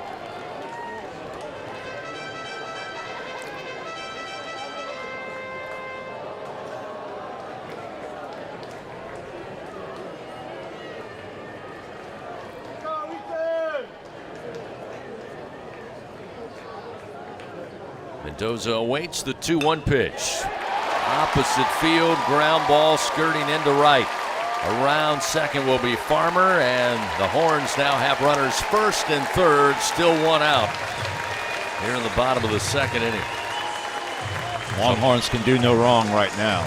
Mendoza awaits the 2-1 pitch. Opposite field, ground ball skirting into right. Around second will be Farmer, and the Horns now have runners first and third, still 1 out here in the bottom of the second inning. Longhorns can do no wrong right now.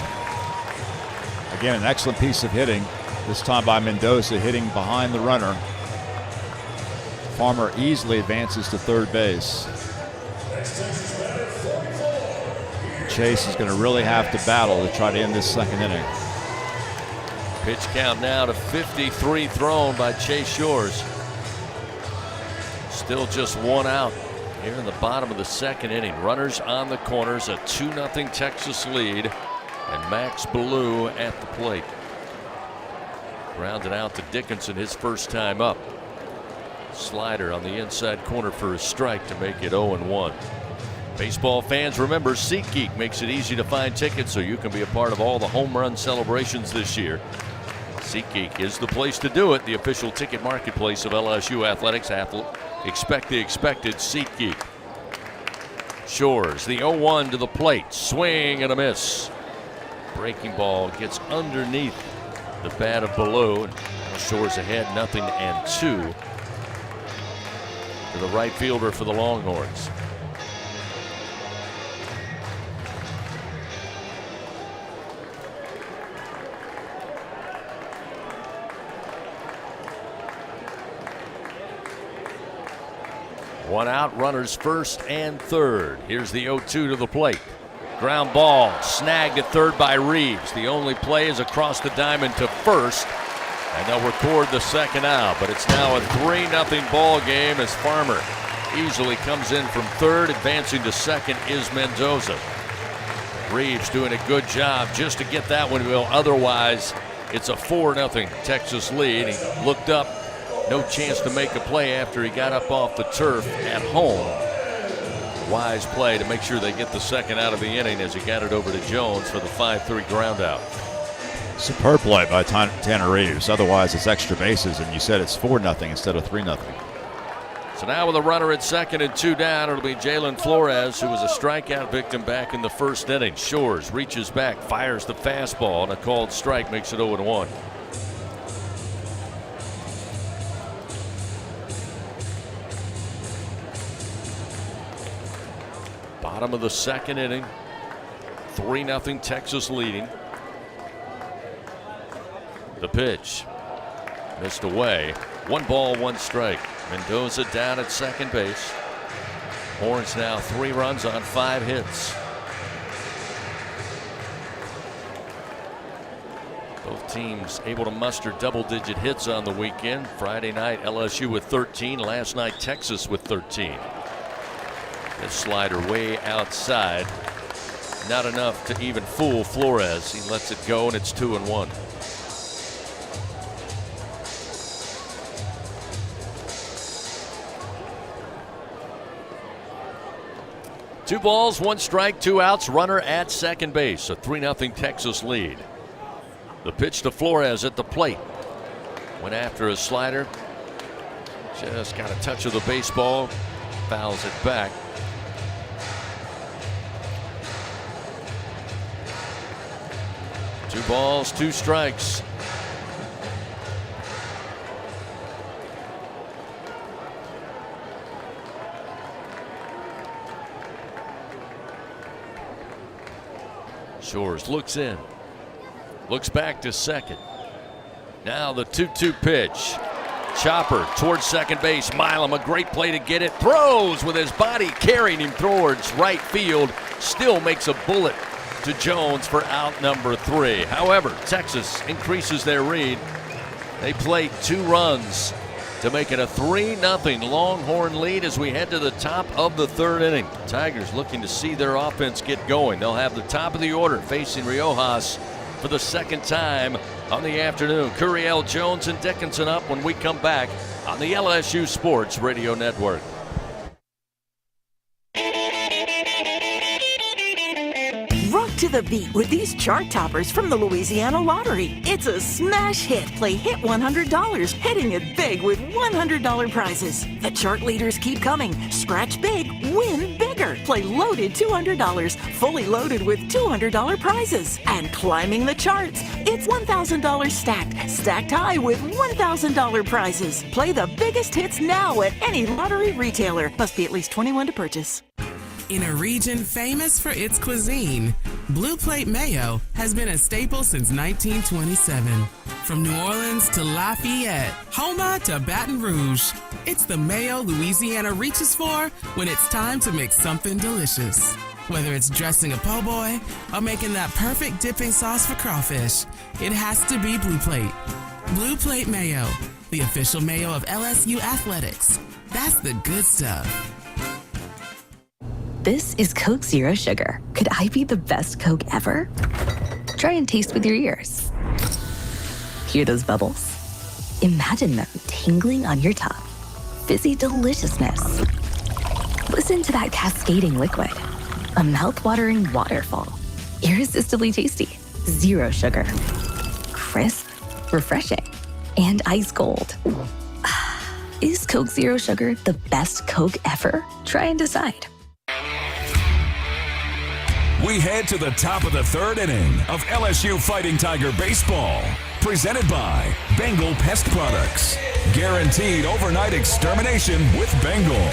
Again, an excellent piece of hitting, this time by Mendoza, hitting behind the runner. Farmer easily advances to third base. Chase is going to really have to battle to try to end this second inning. Pitch count now to 53 thrown by Chase Shores. Still just 1 out here in the bottom of the second inning. Runners on the corners, a 2-0 Texas lead, and Max Ballou at the plate. Grounded out to Dickinson his first time up. Slider on the inside corner for a strike to make it 0-1. Baseball fans, remember, SeatGeek makes it easy to find tickets so you can be a part of all the home run celebrations this year. SeatGeek is the place to do it, the official ticket marketplace of LSU Athletics. Expect the expected. SeatGeek. Shores, the 0-1 to the plate. Swing and a miss. Breaking ball gets underneath the bat of Ballou. Shores ahead, 0-2 to the right fielder for the Longhorns. One out, runners first and third. Here's the 0-2 to the plate. Ground ball snagged at third by Reeves. The only play is across the diamond to first, and they'll record the second out. But it's now a 3-0 ball game as Farmer easily comes in from third. Advancing to second is Mendoza. Reeves doing a good job just to get that one, Will. Otherwise, it's a 4-0 Texas lead. He looked up. No chance to make a play after he got up off the turf at home. Wise play to make sure they get the second out of the inning as he got it over to Jones for the 5-3 ground out. Superb play by Tanner Reeves. Otherwise, it's extra bases, and you said it's 4-0 instead of 3-0. So now with a runner at second and 2 down, it'll be Jalen Flores, who was a strikeout victim back in the first inning. Shores reaches back, fires the fastball, and a called strike makes it 0-1. Bottom of the second inning, 3-0 Texas leading. The pitch missed away. 1 ball, 1 strike. Mendoza down at second base. Horns now 3 runs on 5 hits. Both teams able to muster double-digit hits on the weekend. Friday night, LSU with 13. Last night, Texas with 13. This slider way outside. Not enough to even fool Flores. He lets it go, and it's 2-1. Two balls, 1 strike, 2 outs. Runner at second base. A 3-0 Texas lead. The pitch to Flores at the plate. Went after a slider. Just got a touch of the baseball. Fouls it back. Two balls, 2 strikes. Shores looks in. Looks back to second. Now the 2-2 pitch. Chopper towards second base. Milam, a great play to get it. Throws with his body, carrying him towards right field. Still makes a bullet to Jones for out number 3. However, Texas increases their lead. They play 2 runs to make it a 3-0 Longhorn lead as we head to the top of the 3rd inning. Tigers looking to see their offense get going. They'll have the top of the order facing Riojas for the 2nd time on the afternoon. Curiel, Jones, and Dickinson up when we come back on the LSU Sports Radio Network. Rock to the beat with these chart toppers from the Louisiana Lottery. It's a smash hit. Play Hit $100, hitting it big with $100 prizes. The chart leaders keep coming. Scratch big, win bigger. Play Loaded $200, fully loaded with $200 prizes. And climbing the charts, it's $1,000 stacked high with $1,000 prizes. Play the biggest hits now at any lottery retailer. Must be at least 21 to purchase. In a region famous for its cuisine, Blue Plate Mayo has been a staple since 1927. From New Orleans to Lafayette, Houma to Baton Rouge, it's the mayo Louisiana reaches for when it's time to make something delicious. Whether it's dressing a po' boy or making that perfect dipping sauce for crawfish, it has to be Blue Plate. Blue Plate Mayo, the official mayo of LSU Athletics. That's the good stuff. This is Coke Zero Sugar. Could I be the best Coke ever? Try and taste with your ears. Hear those bubbles? Imagine them tingling on your tongue. Fizzy deliciousness. Listen to that cascading liquid. A mouth-watering waterfall. Irresistibly tasty. Zero sugar. Crisp, refreshing, and ice cold. Is Coke Zero Sugar the best Coke ever? Try and decide. We head to the top of the 3rd inning of LSU Fighting Tiger Baseball. Presented by Bengal Pest Products. Guaranteed overnight extermination with Bengal.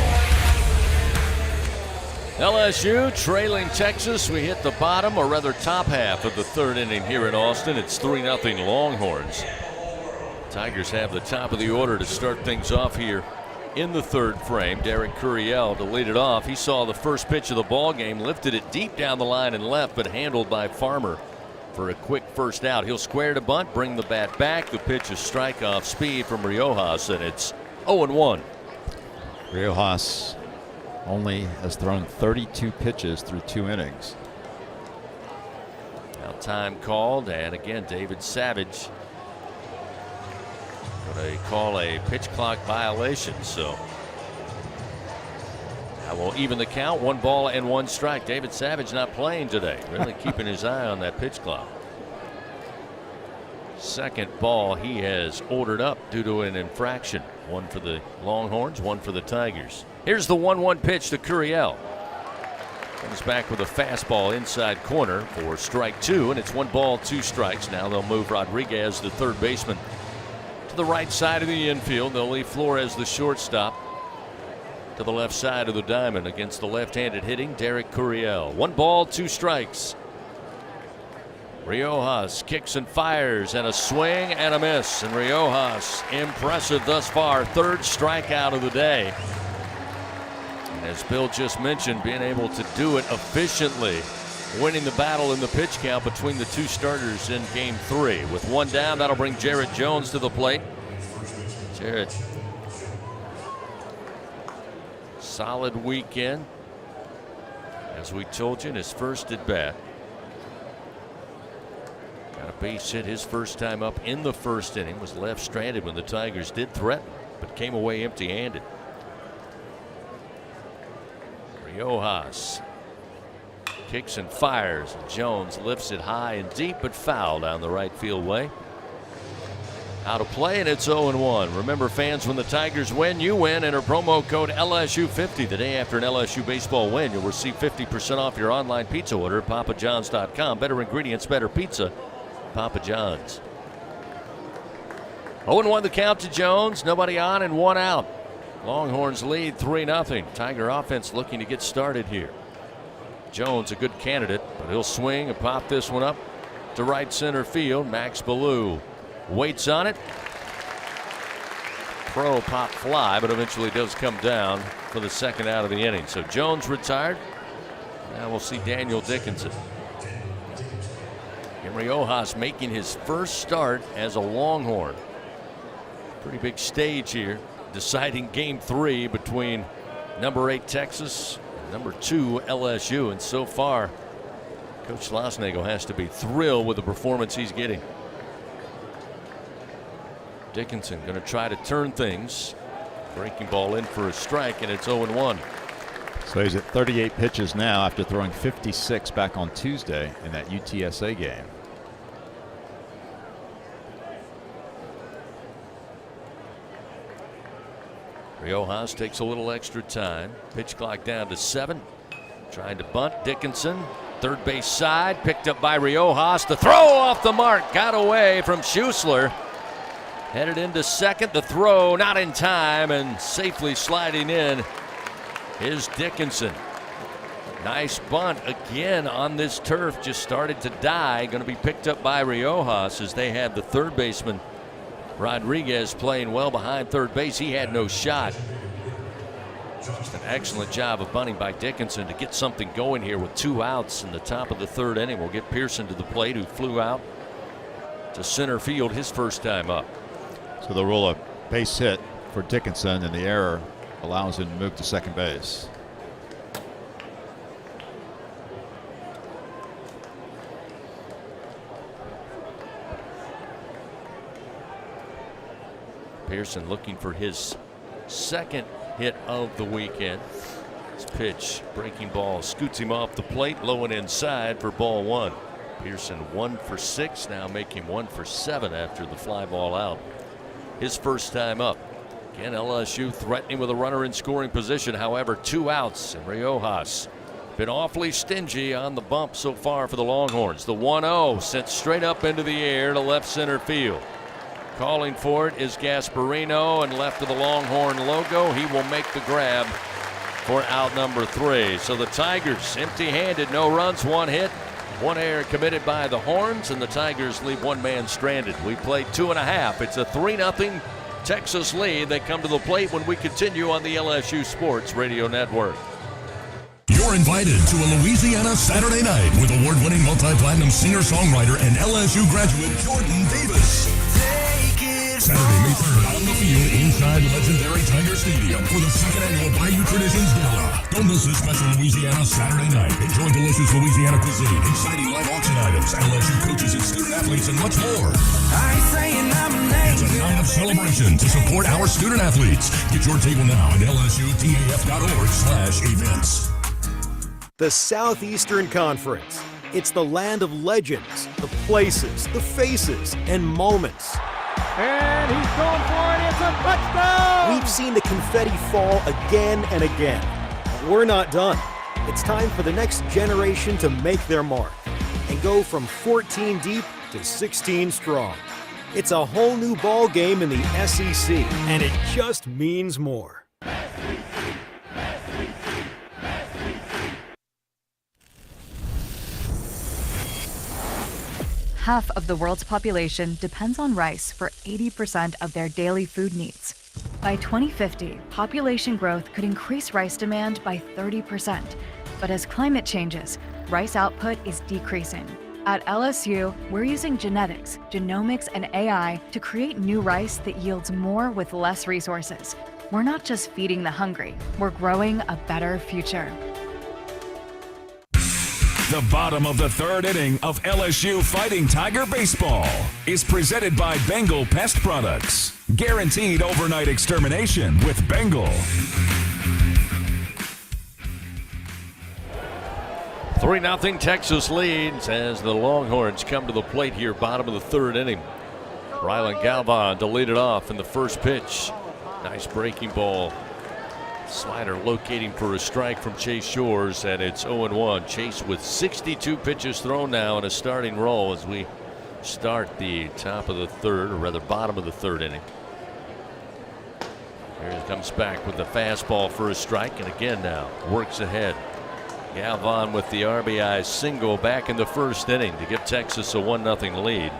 LSU trailing Texas. We hit the bottom, or rather top half of the 3rd inning here in Austin. It's 3-0 Longhorns. Tigers have the top of the order to start things off here in the 3rd frame. Derek Curiel to lead it off. He saw the first pitch of the ball game, lifted it deep down the line and left, but handled by Farmer for a quick first out. He'll square to bunt, bring the bat back. The pitch is strike off speed from Riojas, and it's 0-1. Riojas only has thrown 32 pitches through 2 innings. Now time called, and again David Savage they call a pitch clock violation, so I will even the count. 1 ball and 1 strike. David Savage not playing today, really keeping his eye on that pitch clock. Second ball he has ordered up due to an infraction. 1 for the Longhorns, 1 for the Tigers. Here's the 1-1 pitch to Curiel. Comes back with a fastball inside corner for strike 2, and it's 1 ball, 2 strikes. Now they'll move Rodriguez, the third baseman, the right side of the infield. They'll leave Flores, the shortstop, to the left side of the diamond against the left-handed hitting Derek Curiel. 1 ball, 2 strikes. Riojas kicks and fires, and a swing and a miss. And Riojas impressive thus far. 3rd strikeout of the day. And as Bill just mentioned, being able to do it efficiently, winning the battle in the pitch count between the 2 starters in Game 3. With 1 down, that'll bring Jarrett Jones to the plate. Jarrett, solid weekend, as we told you, in his first at bat. Got a base hit his first time up in the 1st inning. Was left stranded when the Tigers did threaten, but came away empty-handed. Riojas kicks and fires, and Jones lifts it high and deep, but foul down the right field way. Out of play, and it's 0-1. Remember, fans, when the Tigers win, you win. Enter promo code LSU50. The day after an LSU baseball win, you'll receive 50% off your online pizza order at papajohns.com. Better ingredients, better pizza. Papa John's. 0-1 the count to Jones. Nobody on and 1 out. Longhorns lead 3-0. Tiger offense looking to get started here. Jones, a good candidate, but he'll swing and pop this one up to right center field. Max Ballou waits on it. pro pop fly, but eventually does come down for the second out of the inning. So Jones retired. Now we'll see Daniel Dickinson. And Riojas making his first start as a Longhorn. Pretty big stage here, deciding game 3 between number 8 Texas and number 2 LSU. And so far, Coach Schlossnagle has to be thrilled with the performance he's getting. Dickinson going to try to turn things. Breaking ball in for a strike, and it's 0-1. So he's at 38 pitches now after throwing 56 back on Tuesday in that UTSA game. Riojas takes a little extra time. Pitch clock down to 7. Trying to bunt. Dickinson, third base side, picked up by Riojas. The throw off the mark, got away from Schuessler. Headed into second. The throw not in time, and safely sliding in is Dickinson. Nice bunt again on this turf. Just started to die. Going to be picked up by Riojas as they had the third baseman Rodriguez playing well behind third base. He had no shot. Just an excellent job of bunting by Dickinson to get something going here with 2 outs in the top of the third inning. We'll get Pearson to the plate, who flew out to center field his first time up. So they'll roll a base hit for Dickinson, and the error allows him to move to second base. Pearson looking for his second hit of the weekend. This pitch, breaking ball, scoots him off the plate, low and inside for ball 1. Pearson 1 for 6, now making 1 for 7 after the fly ball out. His first time up. Again, LSU threatening with a runner in scoring position. However, 2 outs, and Riojas been awfully stingy on the bump so far for the Longhorns. The 1-0 sent straight up into the air to left center field. Calling for it is Gasparino, and left of the Longhorn logo. He will make the grab for out number 3. So the Tigers empty-handed, no runs, 1 hit, 1 error committed by the Horns, and the Tigers leave 1 man stranded. We played 2.5. It's a 3-0 Texas lead. They come to the plate when we continue on the LSU Sports Radio Network. You're invited to a Louisiana Saturday night with award-winning multi-platinum singer-songwriter and LSU graduate Jordan Davis. Saturday, May 3rd, on the field inside legendary Tiger Stadium for the 2nd annual Bayou Traditions Gala. Don't miss this special Louisiana Saturday night. Enjoy delicious Louisiana cuisine, exciting live auction items, LSU coaches and student athletes, and much more. It's a night of celebration to support our student athletes. Get your table now at lsutaf.org/events. The Southeastern Conference. It's the land of legends, the places, the faces, and moments. And he's going for it. It's a touchdown! We've seen the confetti fall again and again. But we're not done. It's time for the next generation to make their mark and go from 14 deep to 16 strong. It's a whole new ball game in the SEC, and it just means more. Half of the world's population depends on rice for 80% of their daily food needs. By 2050, population growth could increase rice demand by 30%. But as climate changes, rice output is decreasing. At LSU, we're using genetics, genomics, and AI to create new rice that yields more with less resources. We're not just feeding the hungry, we're growing a better future. The bottom of the 3rd inning of LSU Fighting Tiger Baseball is presented by Bengal Pest Products. Guaranteed overnight extermination with Bengal. 3-0 Texas leads as the Longhorns come to the plate here, bottom of the 3rd inning. Rylan Galvan to lead it off in the first pitch. Nice breaking ball. Slider locating for a strike from Chase Shores, and it's 0-1. Chase with 62 pitches thrown now in a starting role as we start the top of the 3rd, or rather bottom of the 3rd inning. Here he comes back with the fastball for a strike, and again now works ahead. Galvan with the RBI single back in the 1st inning to give Texas a 1-0 lead.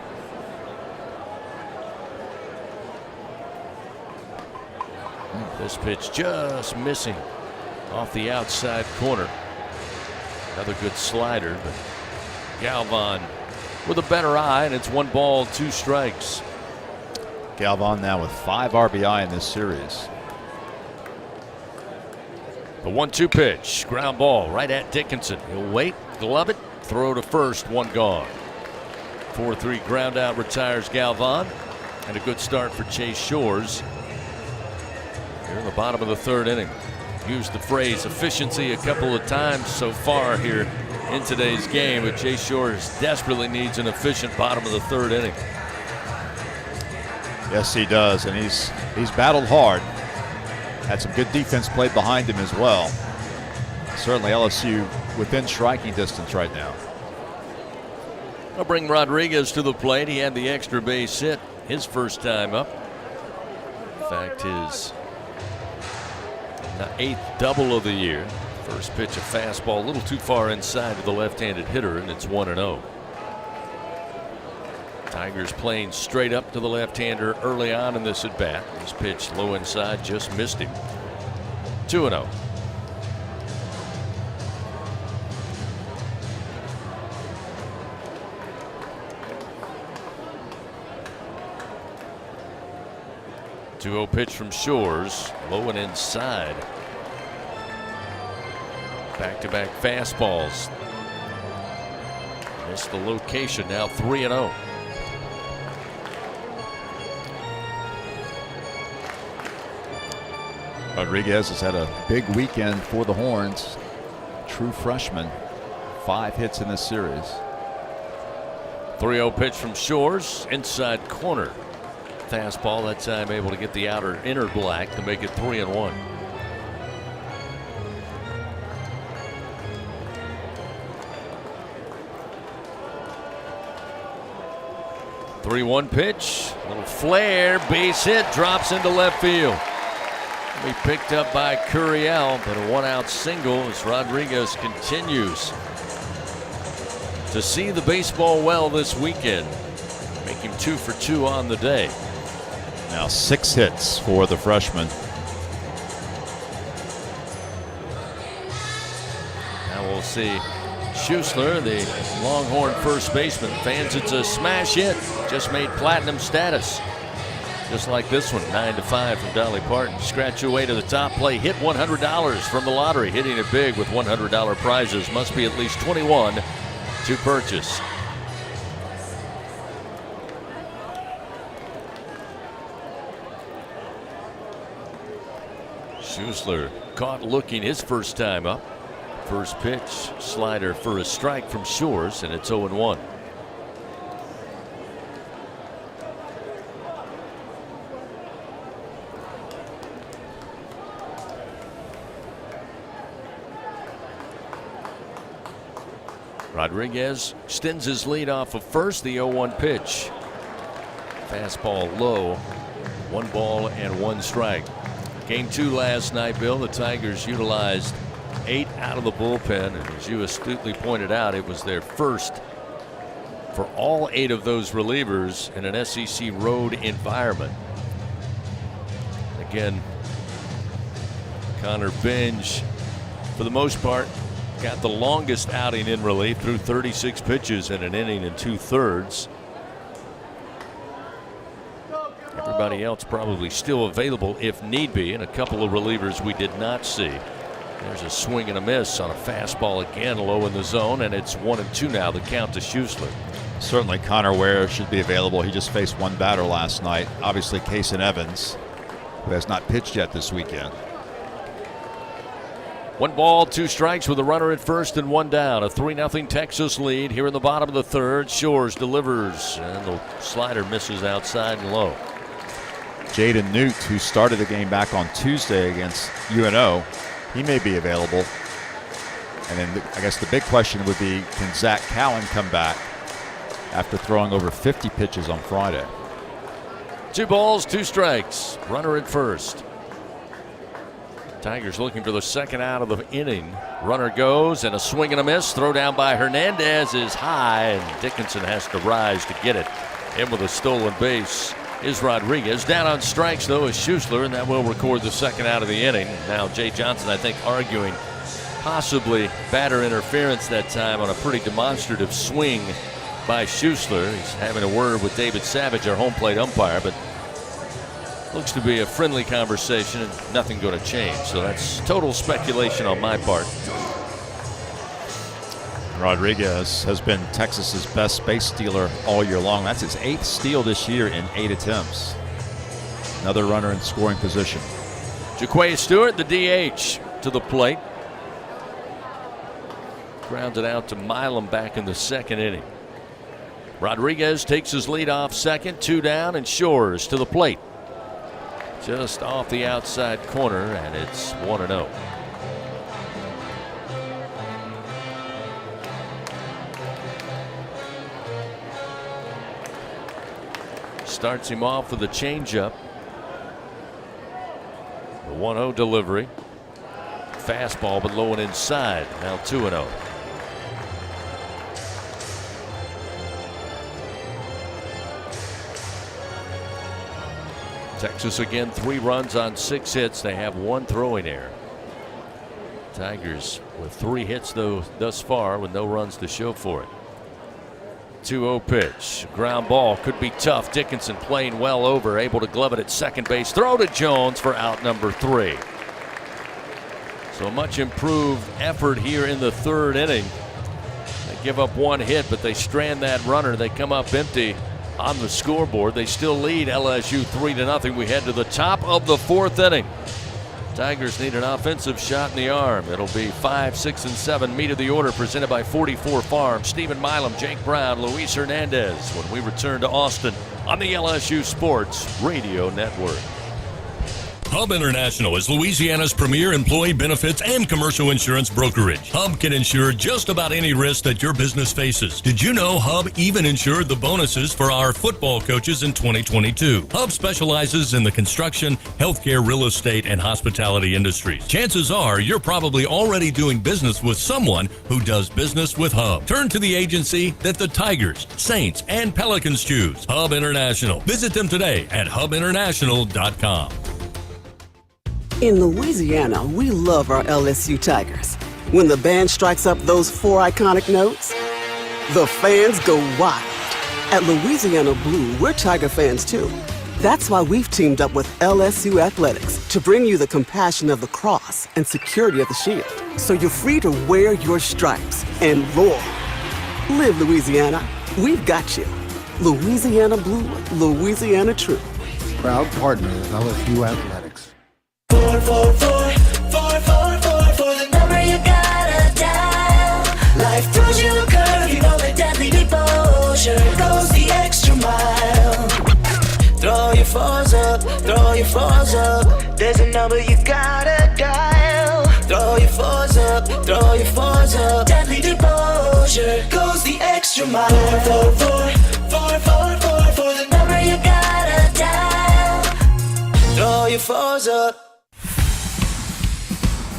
This pitch just missing off the outside corner. Another good slider, but Galvan with a better eye, and it's 1 ball, 2 strikes. Galvan now with 5 RBI in this series. The 1-2 pitch, ground ball right at Dickinson. He'll wait, glove it, throw to first, 1 gone. 4-3 ground out retires Galvan, and a good start for Chase Shores here in the bottom of the 3rd inning. Used the phrase efficiency a couple of times so far here in today's game, but Chase Shores desperately needs an efficient bottom of the 3rd inning. Yes, he does, and he's battled hard. Had some good defense played behind him as well. Certainly LSU within striking distance right now. I'll bring Rodriguez to the plate. He had the extra base hit his first time up. In fact, his 8th double of the year. First pitch, a fastball a little too far inside to the left-handed hitter, and it's 1-0. Tigers playing straight up to the left-hander early on in this at-bat. This pitch low inside just missed him. 2-0. Two-0 pitch from Shores, low and inside. Back-to-back fastballs. Missed the location, now 3-0. Rodriguez has had a big weekend for the Horns. True freshman. 5 hits in this series. 3-0 pitch from Shores, inside corner. Fastball that time able to get the inner black to make it 3-1. Three-one pitch, little flare, base hit, drops into left field. Be picked up by Curiel, but a 1-out single as Rodriguez continues to see the baseball well this weekend. Make him 2 for 2 on the day. Now 6 hits for the freshman. Now we'll see Schuessler, the Longhorn first baseman. Fans, it's a smash hit. Just made platinum status. Just like this one, 9-5 from Dolly Parton. Scratch your way to the top, play, hit $100 from the lottery. Hitting it big with $100 prizes. Must be at least 21 to purchase. Schuessler caught looking his first time up. First pitch, slider for a strike from Shores, and it's 0-1. Rodriguez extends his lead off of first, the 0-1 pitch. Fastball low, 1 ball and 1 strike. Game 2 last night, Bill, the Tigers utilized 8 out of the bullpen, and as you astutely pointed out, it was their first for all 8 of those relievers in an SEC road environment. Again, Connor Binge, for the most part, got the longest outing in relief, through 36 pitches in an inning and 2/3. Everybody else probably still available if need be, and a couple of relievers we did not see. There's a swing and a miss on a fastball again, low in the zone, and it's 1-2 now. The count to Schuessler. Certainly Connor Ware should be available. He just faced 1 batter last night. Obviously Kason Evans, who has not pitched yet this weekend. 1 ball, 2 strikes with a runner at first and 1 down. A 3-0 Texas lead here in the bottom of the 3rd. Shores delivers, and the slider misses outside and low. Jaden Newt, who started the game back on Tuesday against UNO, he may be available. And then I guess the big question would be, can Zach Cowan come back after throwing over 50 pitches on Friday? 2 balls, 2 strikes. Runner at first. Tigers looking for the 2nd out of the inning. Runner goes, and a swing and a miss. Throw down by Hernandez is high, and Dickinson has to rise to get it. In with a stolen base. is Rodriguez. Down on strikes, though, is Schuessler, and that will record the second out of the inning. Now, Jay Johnson, I think, arguing possibly batter interference that time on a pretty demonstrative swing by Schuessler. He's having a word with David Savage, our home plate umpire, but looks to be a friendly conversation and nothing going to change. So that's total speculation on my part. Rodriguez has been Texas's best base stealer all year long. That's his 8th steal this year in 8 attempts. Another runner in scoring position. Jaquay Stewart, the DH, to the plate. Grounded out to Milam back in the second inning. Rodriguez takes his lead off second, 2 down, and Shores to the plate. Just off the outside corner, and it's 1-0. Starts him off with a changeup. The 1-0 delivery. Fastball, but low and inside. Now 2-0. Texas again, 3 runs on 6 hits. They have 1 throwing error. Tigers with 3 hits though thus far with no runs to show for it. 2-0 pitch. Ground ball could be tough. Dickinson playing well over, able to glove it at second base. Throw to Jones for out number 3. So much improved effort here in the 3rd inning. They give up 1 hit, but they strand that runner. They come up empty on the scoreboard. They still lead LSU 3-0. We head to the top of the 4th inning. Tigers need an offensive shot in the arm. It'll be 5, 6, and 7 meet of the order presented by 44 Farms. Stephen Milam, Jake Brown, Luis Hernandez when we return to Austin on the LSU Sports Radio Network. Hub International is Louisiana's premier employee benefits and commercial insurance brokerage. Hub can insure just about any risk that your business faces. Did you know Hub even insured the bonuses for our football coaches in 2022? Hub specializes in the construction, healthcare, real estate, and hospitality industries. Chances are you're probably already doing business with someone who does business with Hub. Turn to the agency that the Tigers, Saints, and Pelicans choose. Hub International. Visit them today at hubinternational.com. In Louisiana, we love our LSU Tigers. When the band strikes up those 4 iconic notes, the fans go wild. At Louisiana Blue, we're Tiger fans too. That's why we've teamed up with LSU Athletics to bring you the compassion of the cross and security of the shield, so you're free to wear your stripes and roar. Live Louisiana. We've got you. Louisiana Blue, Louisiana True. Proud partner of LSU Athletics. 444 for the number you gotta dial. Life throws you a curve, you know that deadly devotion goes the extra mile. Throw your fours up, throw your fours up. There's a number you gotta dial. Throw your fours up, throw your fours up. Deadly devotion goes the extra mile. 444 for the number you gotta dial. Throw your fours up.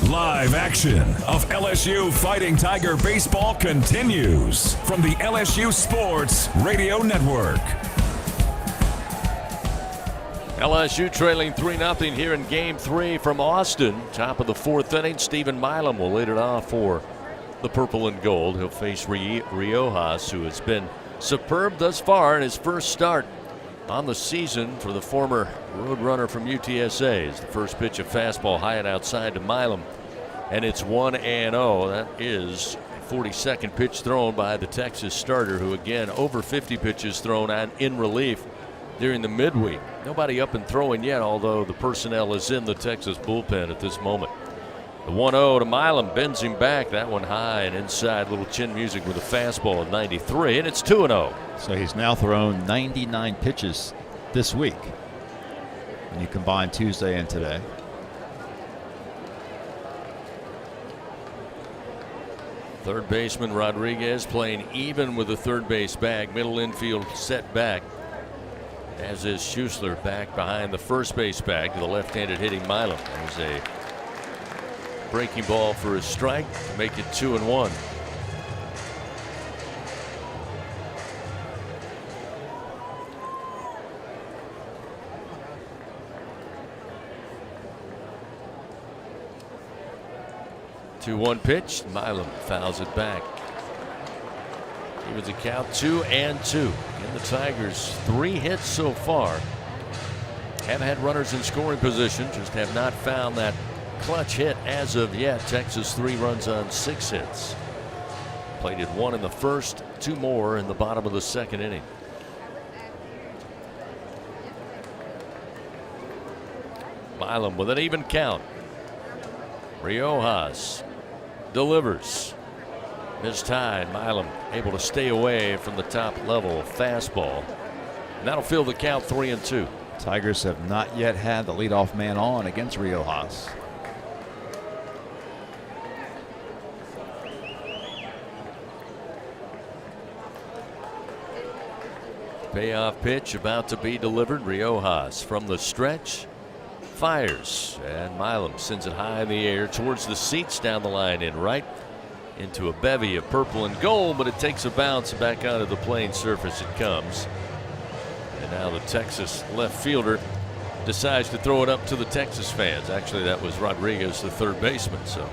Live action of LSU Fighting Tiger baseball continues from the LSU Sports Radio Network. LSU trailing 3-0 here in Game 3 from Austin. Top of the 4th inning. Stephen Milam will lead it off for the purple and gold. He'll face Riojas, who has been superb thus far in his first start on the season for the former Roadrunner from UTSA. It's the first pitch of fastball high and outside to Milam, and it's 1-0. That is 42nd pitch thrown by the Texas starter, who again over 50 pitches thrown on in relief during the midweek. Nobody up and throwing yet, although the personnel is in the Texas bullpen at this moment. The 1-0 to Milam bends him back. That one high and inside, little chin music with a fastball at 93, and it's 2-0. So he's now thrown 99 pitches this week when you combine Tuesday and today. Third baseman Rodriguez playing even with the third base bag. Middle infield set back, as is Schuessler back behind the first base bag to the left-handed hitting Milam. There's a breaking ball for a strike to make it 2-1. 2-1 pitch. Milam fouls it back. Evens the count 2-2. Again, the Tigers 3 hits so far. Have had runners in scoring position, just have not found that clutch hit as of yet. Texas 3 runs on 6 hits. Plated 1 in the first, 2 more in the bottom of the second inning. Milam with an even count. Riojas delivers. Mistimed. Milam able to stay away from the top level fastball. And that'll fill the count 3-2. Tigers have not yet had the leadoff man on against Riojas. Payoff pitch about to be delivered. Riojas from the stretch fires, and Milam sends it high in the air towards the seats down the line in right into a bevy of purple and gold, but it takes a bounce back onto the playing surface. It comes, and now the Texas left fielder decides to throw it up to the Texas fans. Actually, that was Rodriguez, the third baseman. So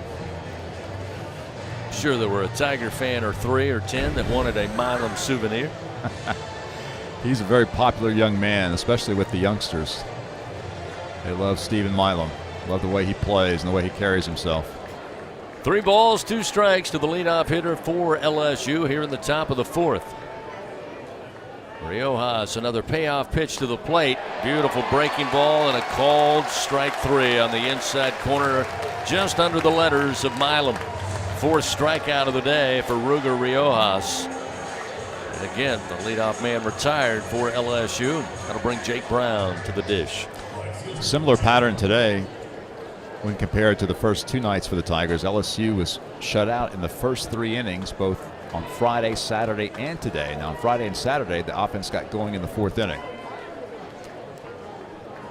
sure there were a Tiger fan or 3 or 10 that wanted a Milam souvenir. He's a very popular young man, especially with the youngsters. They love Stephen Milam. Love the way he plays and the way he carries himself. 3 balls, 2 strikes to the leadoff hitter for LSU here in the top of the 4th. Riojas, another payoff pitch to the plate. Beautiful breaking ball and a called strike 3 on the inside corner, just under the letters of Milam. 4th strikeout of the day for Ruger Riojas. And again, the leadoff man retired for LSU. That'll bring Jake Brown to the dish. Similar pattern today when compared to the first 2 nights for the Tigers. LSU was shut out in the first 3 innings, both on Friday, Saturday, and today. Now on Friday and Saturday, the offense got going in the 4th inning.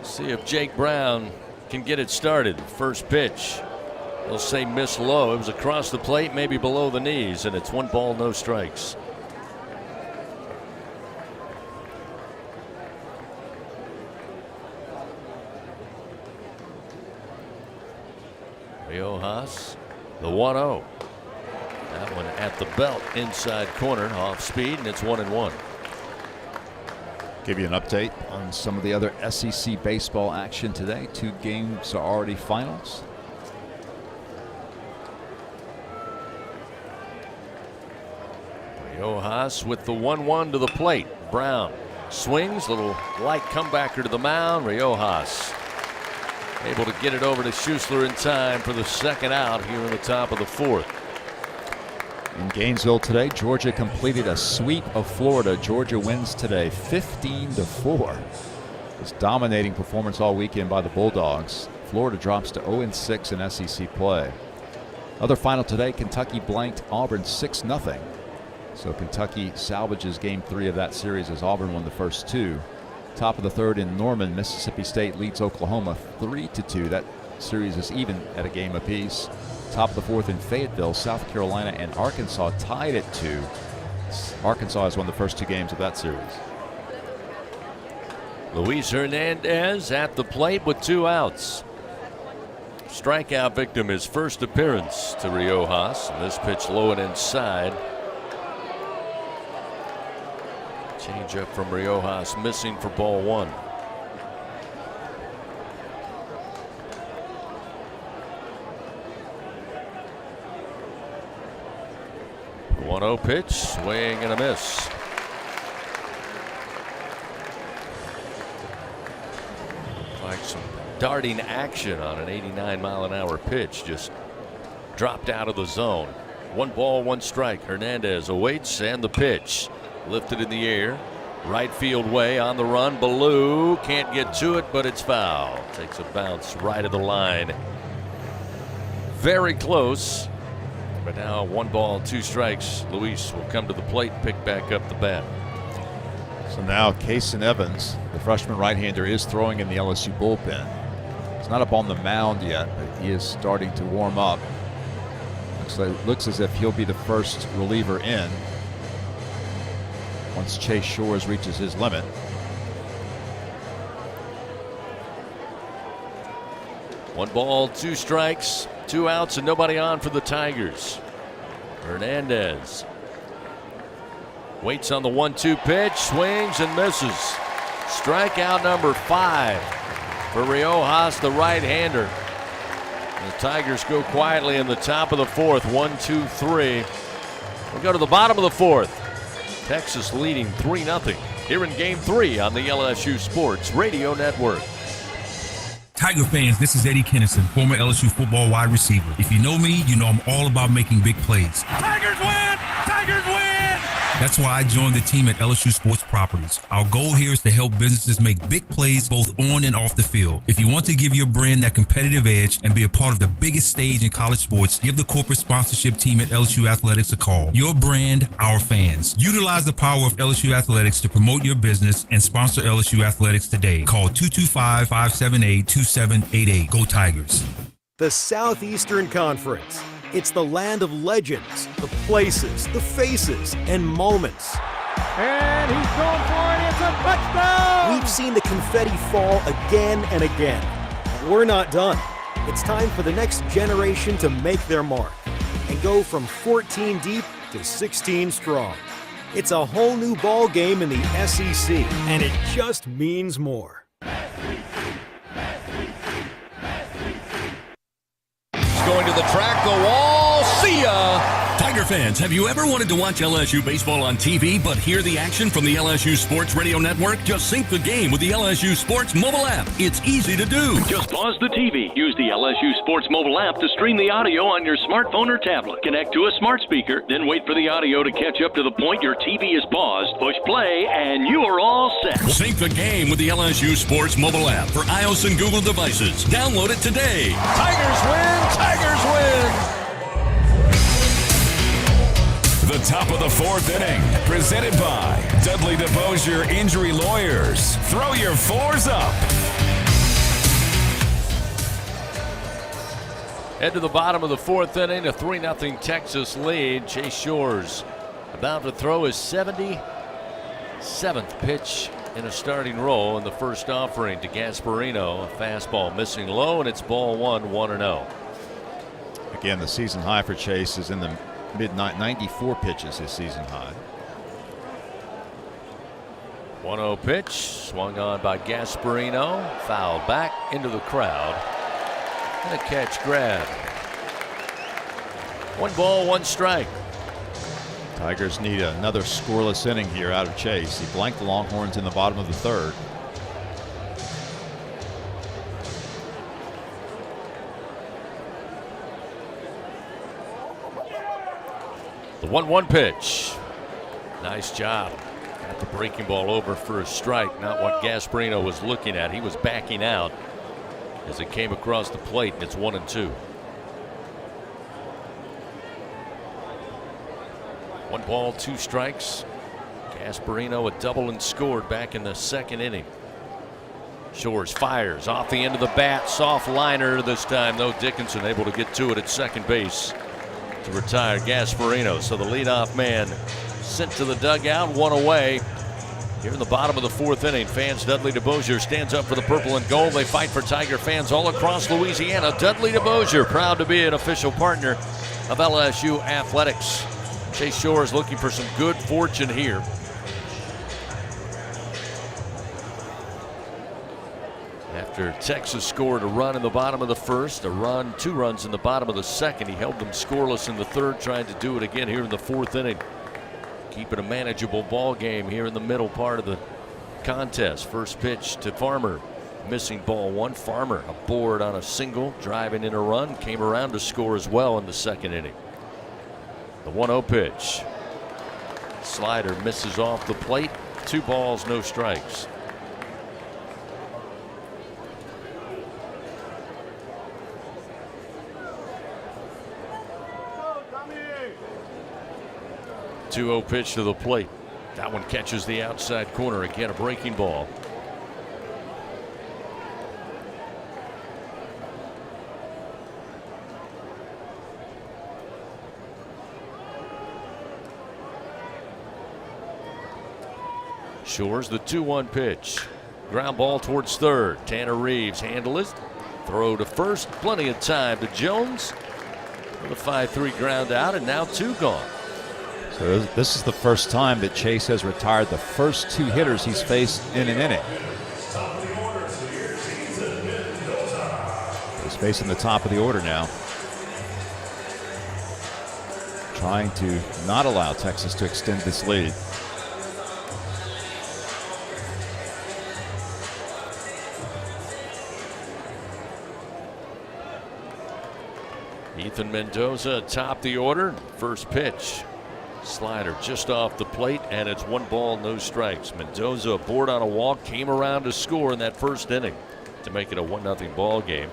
See if Jake Brown can get it started. First pitch, they'll say miss low. It was across the plate, maybe below the knees, and it's 1 ball, no strikes. Riojas, the 1-0. That one at the belt, inside corner, off speed, and it's 1-1. Give you an update on some of the other SEC baseball action today. 2 games are already finals. Riojas with the 1-1 to the plate. Brown swings, little light comebacker to the mound. Riojas able to get it over to Schussler in time for the second out here in the top of the 4th. In Gainesville today, Georgia completed a sweep of Florida. Georgia wins today 15-4. This dominating performance all weekend by the Bulldogs. Florida drops to 0-6 in SEC play. Other final today, Kentucky blanked Auburn 6-0. So Kentucky salvages game 3 of that series as Auburn won the first 2. Top of the 3rd in Norman, Mississippi State leads Oklahoma 3-2. That series is even at a game apiece. Top of the 4th in Fayetteville, South Carolina and Arkansas tied at 2. Arkansas has won the first 2 games of that series. Luis Hernandez at the plate with 2 outs. Strikeout victim, his first appearance to Riojas. This pitch low and inside. Change up from Riojas, missing for ball 1. The 1-0 pitch, swing and a miss. Like some darting action on an 89-mile-an-hour pitch, just dropped out of the zone. 1 ball, 1 strike. Hernandez awaits, and the pitch. Lifted in the air, right field way, on the run. Ballou can't get to it, but it's foul. Takes a bounce right of the line. Very close, but now 1 ball, 2 strikes. Luis will come to the plate, pick back up the bat. So now Kason Evans, the freshman right-hander, is throwing in the LSU bullpen. He's not up on the mound yet, but he is starting to warm up. Looks as if he'll be the first reliever in once Chase Shores reaches his limit. One ball, 2 strikes. 2 outs and nobody on for the Tigers. Hernandez waits on the 1-2 pitch, swings and misses. Strikeout number 5 for Riojas, the right-hander. The Tigers go quietly in the top of the 4th, 1-2-3. We'll go to the bottom of the 4th. Texas leading 3-0 here in Game 3 on the LSU Sports Radio Network. Tiger fans, this is Eddie Kennison, former LSU football wide receiver. If you know me, you know I'm all about making big plays. Tigers win! Tigers win! That's why I joined the team at LSU Sports Properties. Our goal here is to help businesses make big plays both on and off the field. If you want to give your brand that competitive edge and be a part of the biggest stage in college sports, give the corporate sponsorship team at LSU Athletics a call. Your brand, our fans. Utilize the power of LSU Athletics to promote your business and sponsor LSU Athletics today. Call 225-578-2788. Go Tigers. The Southeastern Conference. It's the land of legends, the places, the faces, and moments. And he's going for it. It's a touchdown! We've seen the confetti fall again and again. But we're not done. It's time for the next generation to make their mark and go from 14 deep to 16 strong. It's a whole new ball game in the SEC, and it just means more. Going to the track, the wall, see ya! Tiger fans, have you ever wanted to watch LSU baseball on TV but hear the action from the LSU Sports Radio Network? Just sync the game with the LSU Sports mobile app. It's easy to do. Just pause the TV. Use the LSU Sports mobile app to stream the audio on your smartphone or tablet. Connect to a smart speaker, then wait for the audio to catch up to the point your TV is paused. Push play, and you are all set. Sync the game with the LSU Sports mobile app for iOS and Google devices. Download it today. Tigers win! Tigers win! The top of the 4th inning, presented by Dudley DeBosier Injury Lawyers. Throw your 4s up. Head to the bottom of the 4th inning, a 3-0 Texas lead. Chase Shores about to throw his 77th pitch in a starting role in the first offering to Gasparino. A fastball missing low, and it's ball 1, 1-0. Again, the season high for Chase is in the mid-90s, 94 pitches his season high. 1-0 pitch, swung on by Gasparino, fouled back into the crowd, and a catch grab. 1 ball, 1 strike. Tigers need another scoreless inning here out of Chase. He blanked the Longhorns in the bottom of the 3rd. The 1-1 pitch. Nice job. Got the breaking ball over for a strike. Not what Gasparino was looking at. He was backing out as it came across the plate, and it's 1-2. 1 ball, 2 strikes. Gasparino a double and scored back in the 2nd inning. Shores fires off the end of the bat. Soft liner this time, though. Dickinson able to get to it at second base to retire Gasparino. So the leadoff man sent to the dugout, 1 away. Here in the bottom of the 4th inning, fans, Dudley DeBosier stands up for the purple and gold. They fight for Tiger fans all across Louisiana. Dudley DeBosier, proud to be an official partner of LSU Athletics. Chase Shores looking for some good fortune here. After Texas scored a run in the bottom of the 1st, 2 runs in the bottom of the 2nd. He held them scoreless in the 3rd, trying to do it again here in the 4th inning. Keeping a manageable ball game here in the middle part of the contest. First pitch to Farmer, missing ball 1. Farmer aboard on a single, driving in a run, came around to score as well in the 2nd inning. The 1-0 pitch. Slider misses off the plate. 2 balls, no strikes. The 2-0 pitch to the plate. That one catches the outside corner. Again, a breaking ball. Shores, the 2-1 pitch. Ground ball towards 3rd. Tanner Reeves handles it. Throw to first, plenty of time to Jones with a 5-3 ground out, and now 2 gone. So this is the first time that Chase has retired the first 2 hitters he's faced in an inning. He's facing the top of the order now, trying to not allow Texas to extend this lead. Ethan Mendoza atop the order. First pitch. Slider just off the plate, and it's 1 ball, no strikes. Mendoza aboard on a walk, came around to score in that first inning to make it a 1-0 ball game.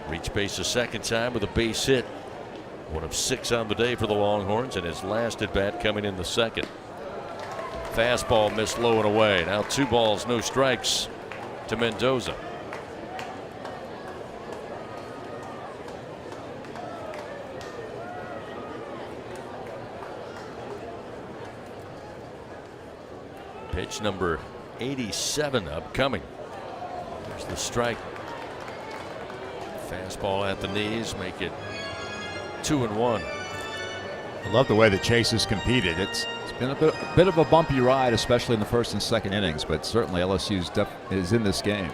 Reached base a second time with a base hit. 1 of 6 on the day for the Longhorns, and his last at bat coming in the second. Fastball missed low and away. Now 2 balls, no strikes to Mendoza. Pitch number 87 upcoming. There's the strike. Fastball at the knees, make it 2-1. I love the way that Chase has competed. It's been a bit of a bumpy ride, especially in the first and second innings, but certainly LSU is in this game.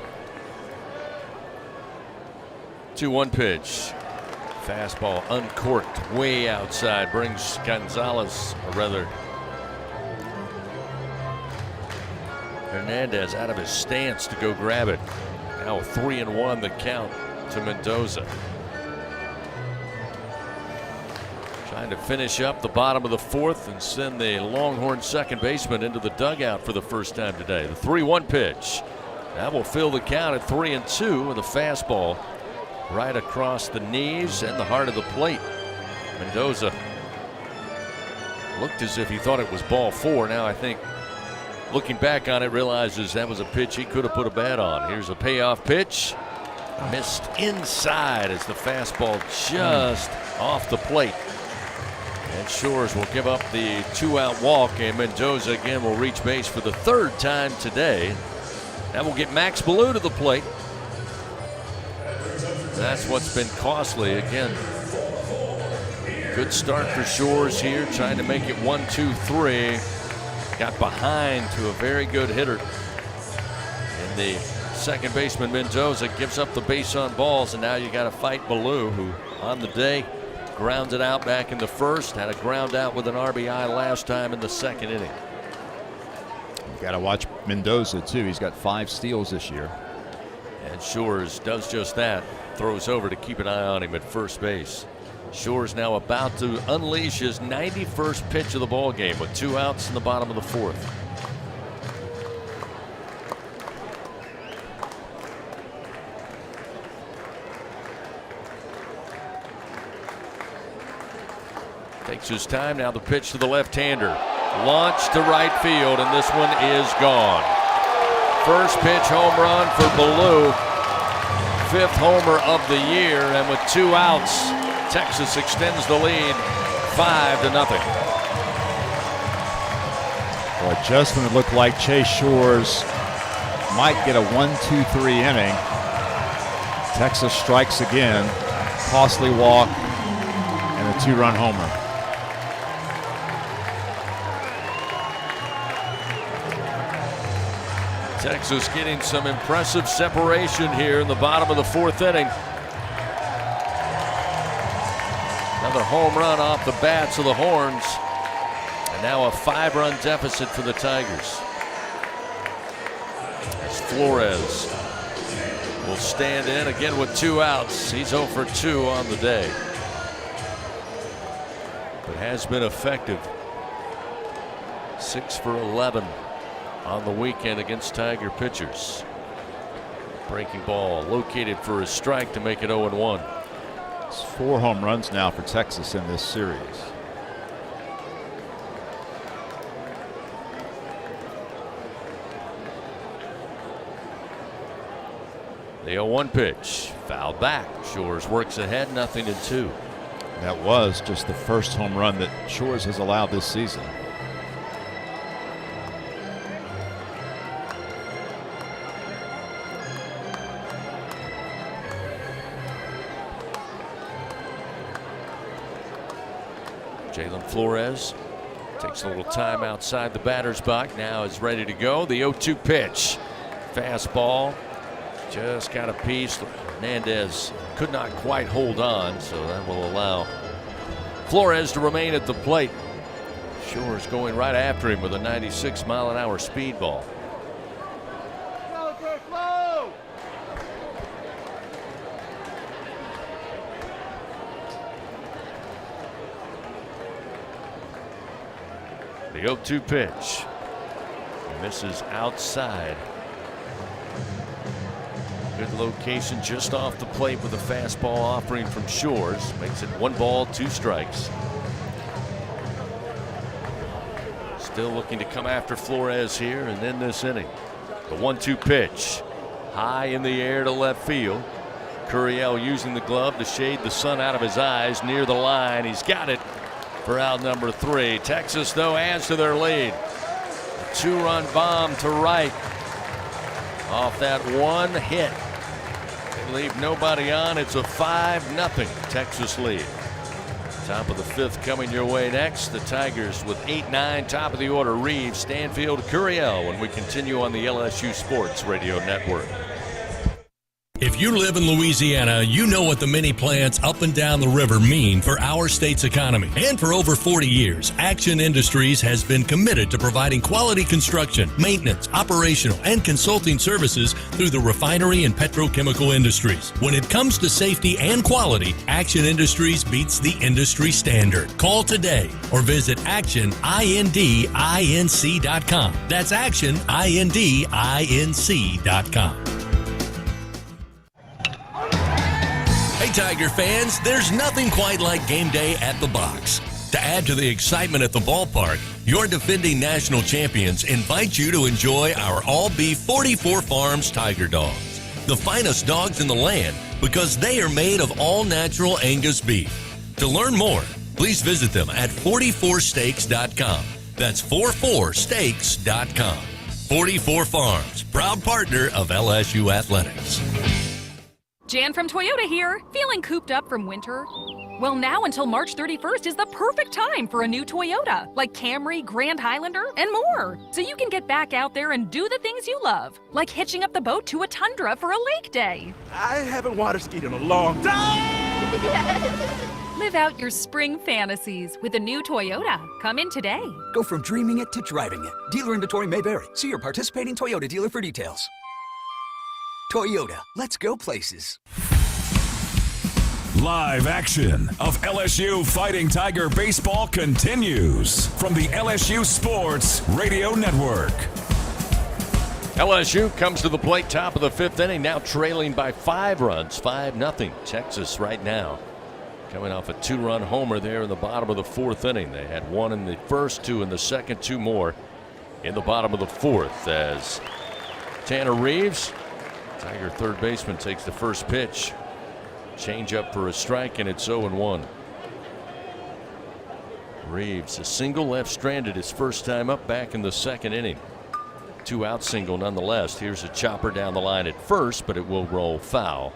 2-1 pitch. Fastball uncorked way outside, brings Gonzalez, or rather Hernandez, out of his stance to go grab it. Now 3-1 the count to Mendoza. Trying to finish up the bottom of the 4th and send the Longhorn second baseman into the dugout for the first time today. The 3-1 pitch. That will fill the count at 3-2 with a fastball right across the knees and the heart of the plate. Mendoza looked as if he thought it was ball 4. Now I think, looking back on it, realizes that was a pitch he could have put a bat on. Here's a payoff pitch. Missed inside as the fastball just off the plate. And Shores will give up the 2-out walk, and Mendoza again will reach base for the 3rd time today. That will get Max Ballou to the plate. That's what's been costly. Again, good start for Shores here, trying to make it 1-2-3. Got behind to a very good hitter. And the second baseman Mendoza gives up the base on balls, and now you got to fight Ballou, who on the day grounded out back in the first, had a ground out with an RBI last time in the second inning. You got to watch Mendoza too. He's got 5 steals this year. And Shores does just that. Throws over to keep an eye on him at first base. Shores now about to unleash his 91st pitch of the ball game with 2 outs in the bottom of the 4th. Takes his time. Now the pitch to the left-hander. Launched to right field, and this one is gone. First pitch home run for Ballou. 5th homer of the year, and with 2 outs, Texas extends the lead 5-0. Well, just when it looked like Chase Shores might get a 1-2-3 inning, Texas strikes again. Costly walk and a 2-run homer. Texas getting some impressive separation here in the bottom of the 4th inning. Another home run off the bats of the Horns. And now a 5-run deficit for the Tigers. As Flores will stand in again with 2 outs. He's 0 for 2 on the day, but has been effective. 6 for 11 on the weekend against Tiger pitchers. Breaking ball located for a strike to make it 0-1. It's 4 home runs now for Texas in this series. The 0-1 pitch, fouled back. Shores works ahead, 0-2. That was just the first home run that Shores has allowed this season. Jalen Flores takes a little time outside the batter's box. Now is ready to go. The 0-2 pitch. Fastball. Just got a piece. Hernandez could not quite hold on, so that will allow Flores to remain at the plate. Shores going right after him with a 96-mile-an-hour speedball. The 0-2 pitch. Misses outside. Good location just off the plate with a fastball offering from Shores. Makes it 1 ball, 2 strikes. Still looking to come after Flores here and then this inning. The 1-2 pitch. High in the air to left field. Curiel using the glove to shade the sun out of his eyes near the line. He's got it for out number 3. Texas, though, adds to their lead. A 2-run bomb to right. Off that one hit. They leave nobody on. It's a 5-0 Texas lead. Top of the 5th coming your way next. The Tigers with 8-9, top of the order. Reeves, Stanfield, Curiel when we continue on the LSU Sports Radio Network. If you live in Louisiana, you know what the many plants up and down the river mean for our state's economy. And for over 40 years, Action Industries has been committed to providing quality construction, maintenance, operational, and consulting services through the refinery and petrochemical industries. When it comes to safety and quality, Action Industries beats the industry standard. Call today or visit actionindinc.com. That's actionindinc.com. Hey Tiger fans, there's nothing quite like game day at the box. To add to the excitement at the ballpark, your defending national champions invite you to enjoy our all-beef 44 Farms Tiger Dogs. The finest dogs in the land because they are made of all-natural Angus beef. To learn more, please visit them at 44steaks.com. That's 44steaks.com. 44 Farms, proud partner of LSU Athletics. Jan from Toyota here. Feeling cooped up from winter? Well, now until March 31st is the perfect time for a new Toyota, like Camry, Grand Highlander, and more. So you can get back out there and do the things you love, like hitching up the boat to a tundra for a lake day. I haven't water skied in a long time. Live out your spring fantasies with a new Toyota. Come in today. Go from dreaming it to driving it. Dealer inventory may vary. See your participating Toyota dealer for details. Toyota, let's go places. Live action of LSU Fighting Tiger baseball continues from the LSU Sports Radio Network. LSU comes to the plate, top of the 5th inning, now trailing by 5 runs, 5-0 Texas right now. Coming off a 2-run homer there in the bottom of the 4th inning. They had 1 in the first, 2 in the second, 2 more in the bottom of the 4th as Tanner Reeves, Tiger third baseman, takes the first pitch. Change up for a strike, and it's 0-1. Reeves, a single left stranded his first time up back in the 2nd inning. 2-out single nonetheless. Here's a chopper down the line at first, but it will roll foul.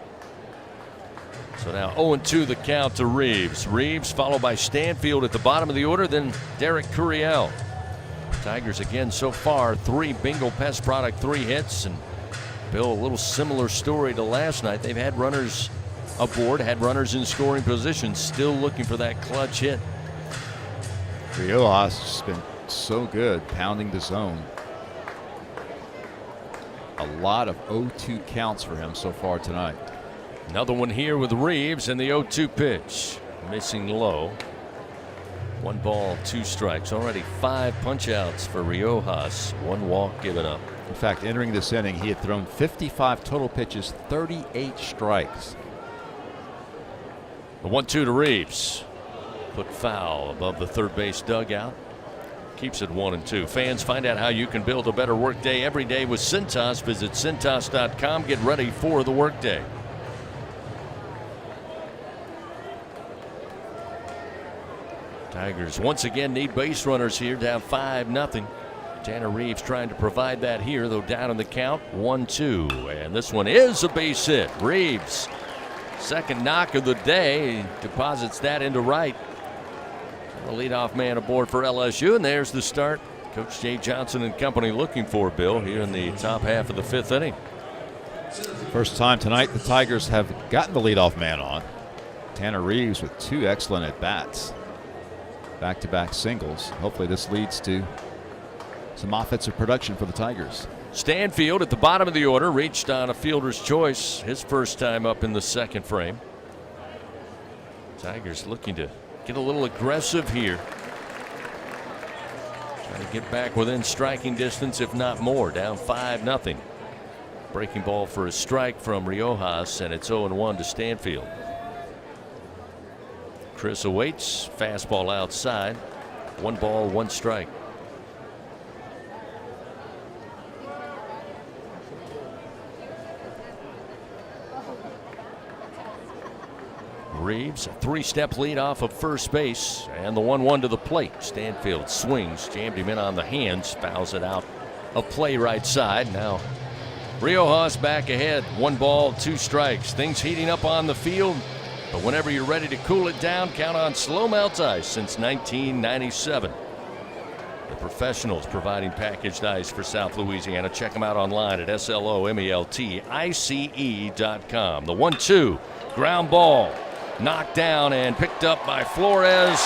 So now 0-2 the count to Reeves. Reeves followed by Stanfield at the bottom of the order, then Derek Curiel. Tigers again so far, 3 Bingo Pest Product, 3 hits, and Bill, a little similar story to last night. They've had runners aboard, had runners in scoring position, still looking for that clutch hit. Riojas has been so good pounding the zone. A lot of 0-2 counts for him so far tonight. Another one here with Reeves and the 0-2 pitch. Missing low. 1 ball, 2 strikes. Already 5 punch outs for Riojas. 1 walk given up. In fact, entering this inning, he had thrown 55 total pitches, 38 strikes. The 1-2 to Reeves. Put foul above the third base dugout. Keeps it 1-2. Fans, find out how you can build a better workday every day with Cintas. Visit Cintas.com. Get ready for the workday. Tigers once again need base runners here, down 5-0. Tanner Reeves trying to provide that here, though down in the count, 1-2. And this one is a base hit. Reeves, second knock of the day, deposits that into right. The leadoff man aboard for LSU, and there's the start Coach Jay Johnson and company looking for, Bill, here in the top half of the 5th inning. First time tonight the Tigers have gotten the leadoff man on. Tanner Reeves with 2 excellent at-bats. Back-to-back singles. Hopefully this leads to some offensive production for the Tigers. Stanfield at the bottom of the order reached on a fielder's choice his first time up in the 2nd frame. Tigers looking to get a little aggressive here. Trying to get back within striking distance, if not more. Down 5-0. Breaking ball for a strike from Riojas, and it's 0-1 to Stanfield. Chris awaits. Fastball outside. 1 ball, 1 strike. Reeves, a 3-step lead off of first base, and the 1-1 to the plate. Stanfield swings, jammed him in on the hands, fouls it out of play right side. Now Riojas back ahead, 1 ball, 2 strikes. Things heating up on the field, but whenever you're ready to cool it down, count on Slow Melt Ice since 1997. The professionals providing packaged ice for South Louisiana. Check them out online at SLOMELTICE.com. The 1-2, ground ball. Knocked down and picked up by Flores.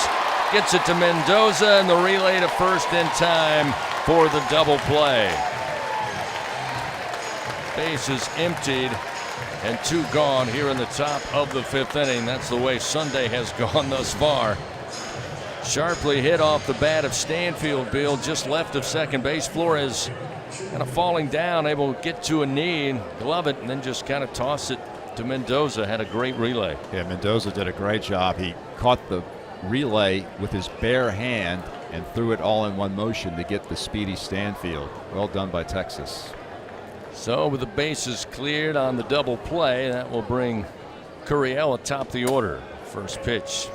Gets it to Mendoza, and the relay to first in time for the double play. Bases emptied and 2 gone here in the top of the 5th inning. That's the way Sunday has gone thus far. Sharply hit off the bat of Stanfield, Bill, just left of second base. Flores kind of falling down, able to get to a knee and glove it, and then just kind of toss it to Mendoza. Had a great relay. Yeah, Mendoza did a great job. He caught the relay with his bare hand and threw it all in one motion to get the speedy Stanfield. Well done by Texas. So with the bases cleared on the double play, that will bring Curiel atop the order. First pitch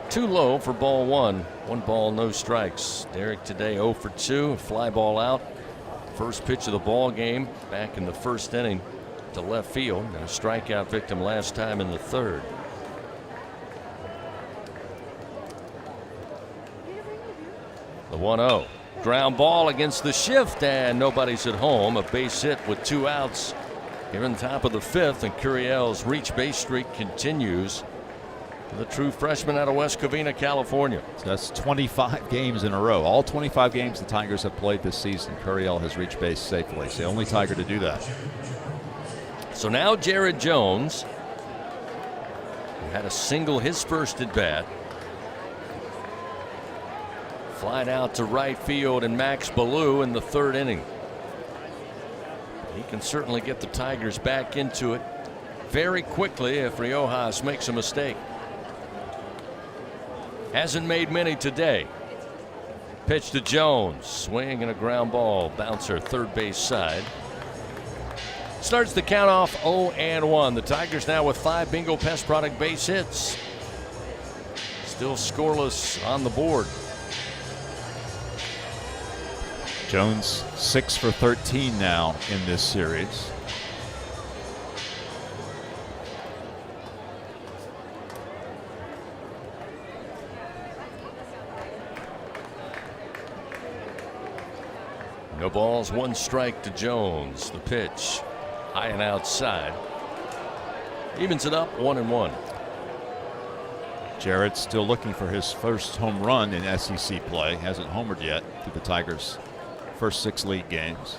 too low for ball 1. 1 ball, no strikes. Derek today 0 for 2, a fly ball out. First pitch of the ball game back in the 1st inning to left field, and a strikeout victim last time in the 3rd. The 1-0. Ground ball against the shift, and nobody's at home. A base hit with 2 outs here in the top of the 5th, and Curiel's reach base streak continues for the true freshman out of West Covina, California. So that's 25 games in a row. All 25 games the Tigers have played this season, Curiel has reached base safely. It's the only Tiger to do that. So now Jared Jones, who had a single his first at bat, flied out to right field, and Max Ballou in the 3rd inning. He can certainly get the Tigers back into it very quickly if Riojas makes a mistake. Hasn't made many today. Pitch to Jones, swing and a ground ball, bouncer 3rd base side. Starts the count off 0-1. The Tigers now with 5 Bingo Pest Product base hits. Still scoreless on the board. Jones 6 for 13 now in this series. No balls, 1 strike to Jones. The pitch high and outside. Evens it up 1-1. Jarrett still looking for his first home run in SEC play. Hasn't homered yet through the Tigers' first 6 league games.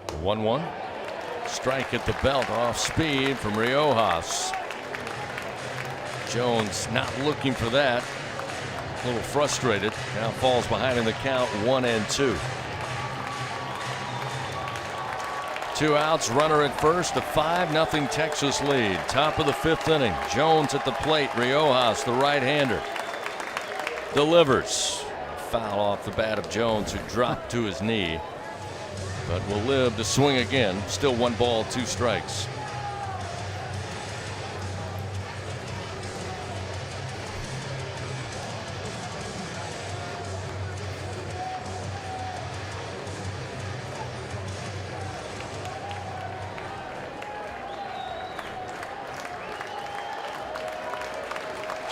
The 1-1. Strike at the belt, off speed from Riojas. Jones not looking for that. A little frustrated. Now falls behind in the count, 1-2. 2 outs, runner at first, a 5-0 Texas lead. Top of the 5th inning. Jones at the plate. Riojas, the right-hander, delivers. Foul off the bat of Jones, who dropped to his knee, but will live to swing again. Still 1 ball, 2 strikes.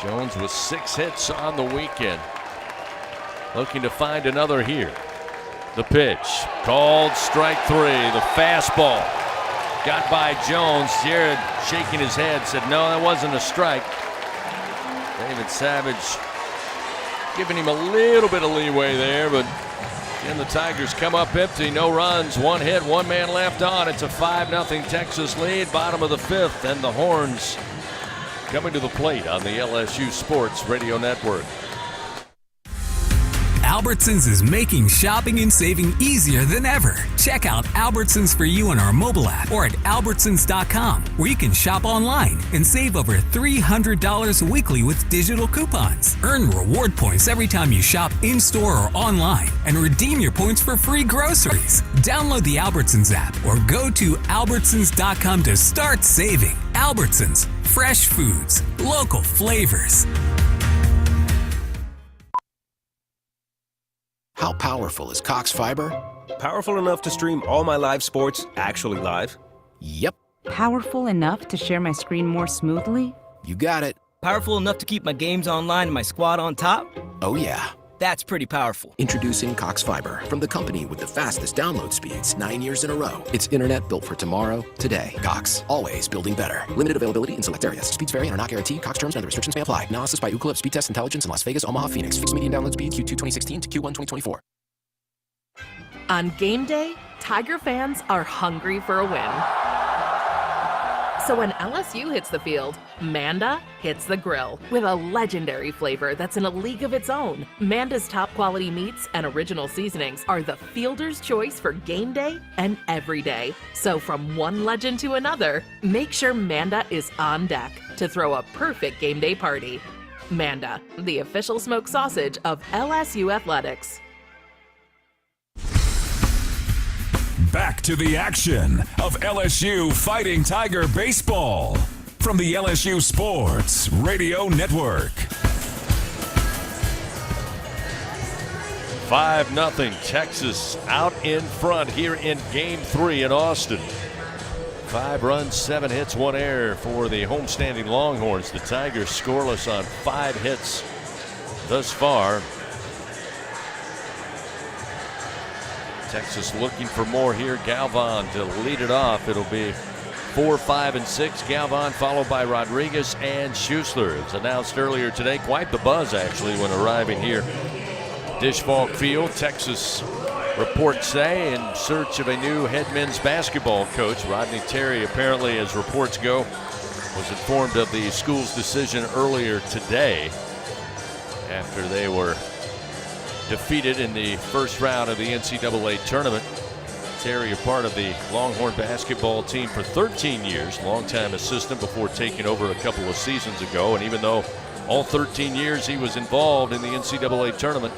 Jones with 6 hits on the weekend. Looking to find another here. The pitch, called strike 3. The fastball got by Jones. Jared shaking his head said, no, that wasn't a strike. David Savage giving him a little bit of leeway there, but again, the Tigers come up empty. No runs, 1 hit, 1 man left on. It's a 5-0 Texas lead, bottom of the 5th, and the Horns coming to the plate on the LSU Sports Radio Network. Albertsons is making shopping and saving easier than ever. Check out Albertsons for you on our mobile app or at albertsons.com, where you can shop online and save over $300 weekly with digital coupons. Earn reward points every time you shop in-store or online and redeem your points for free groceries. Download the Albertsons app or go to albertsons.com to start saving. Albertsons, fresh foods, local flavors. How powerful is Cox Fiber? Powerful enough to stream all my live sports actually live? Yep. Powerful enough to share my screen more smoothly? You got it. Powerful enough to keep my games online and my squad on top? Oh yeah. That's pretty powerful. Introducing Cox Fiber, from the company with the fastest download speeds 9 years in a row. It's internet built for tomorrow, today. Cox, always building better. Limited availability in select areas. Speeds vary and are not guaranteed. Cox terms and other restrictions may apply. Analysis by Ookla of Speed Test Intelligence in Las Vegas, Omaha, Phoenix. Fixed median download speed Q2 2016 to Q1 2024. On game day, Tiger fans are hungry for a win. So when LSU hits the field, Manda hits the grill with a legendary flavor that's in a league of its own. Manda's top quality meats and original seasonings are the fielder's choice for game day and every day. So from one legend to another, make sure Manda is on deck to throw a perfect game day party. Manda, the official smoked sausage of LSU Athletics. Back to the action of LSU Fighting Tiger Baseball from the LSU Sports Radio Network. 5-0 Texas out in front here in Game 3 in Austin. 5 runs, 7 hits, 1 error for the homestanding Longhorns. The Tigers scoreless on 5 hits thus far. Texas looking for more here. Galvan to lead it off. It'll be 4, 5, and 6. Galvan followed by Rodriguez and Schuessler. It was announced earlier today. Quite the buzz, actually, when arriving here. Dish Falk Field. Texas reports say in search of a new head men's basketball coach. Rodney Terry, apparently, as reports go, was informed of the school's decision earlier today after they were defeated in the first round of the NCAA tournament. Terry, a part of the Longhorn basketball team for 13 years, longtime assistant before taking over a couple of seasons ago. And even though all 13 years he was involved in the NCAA tournament,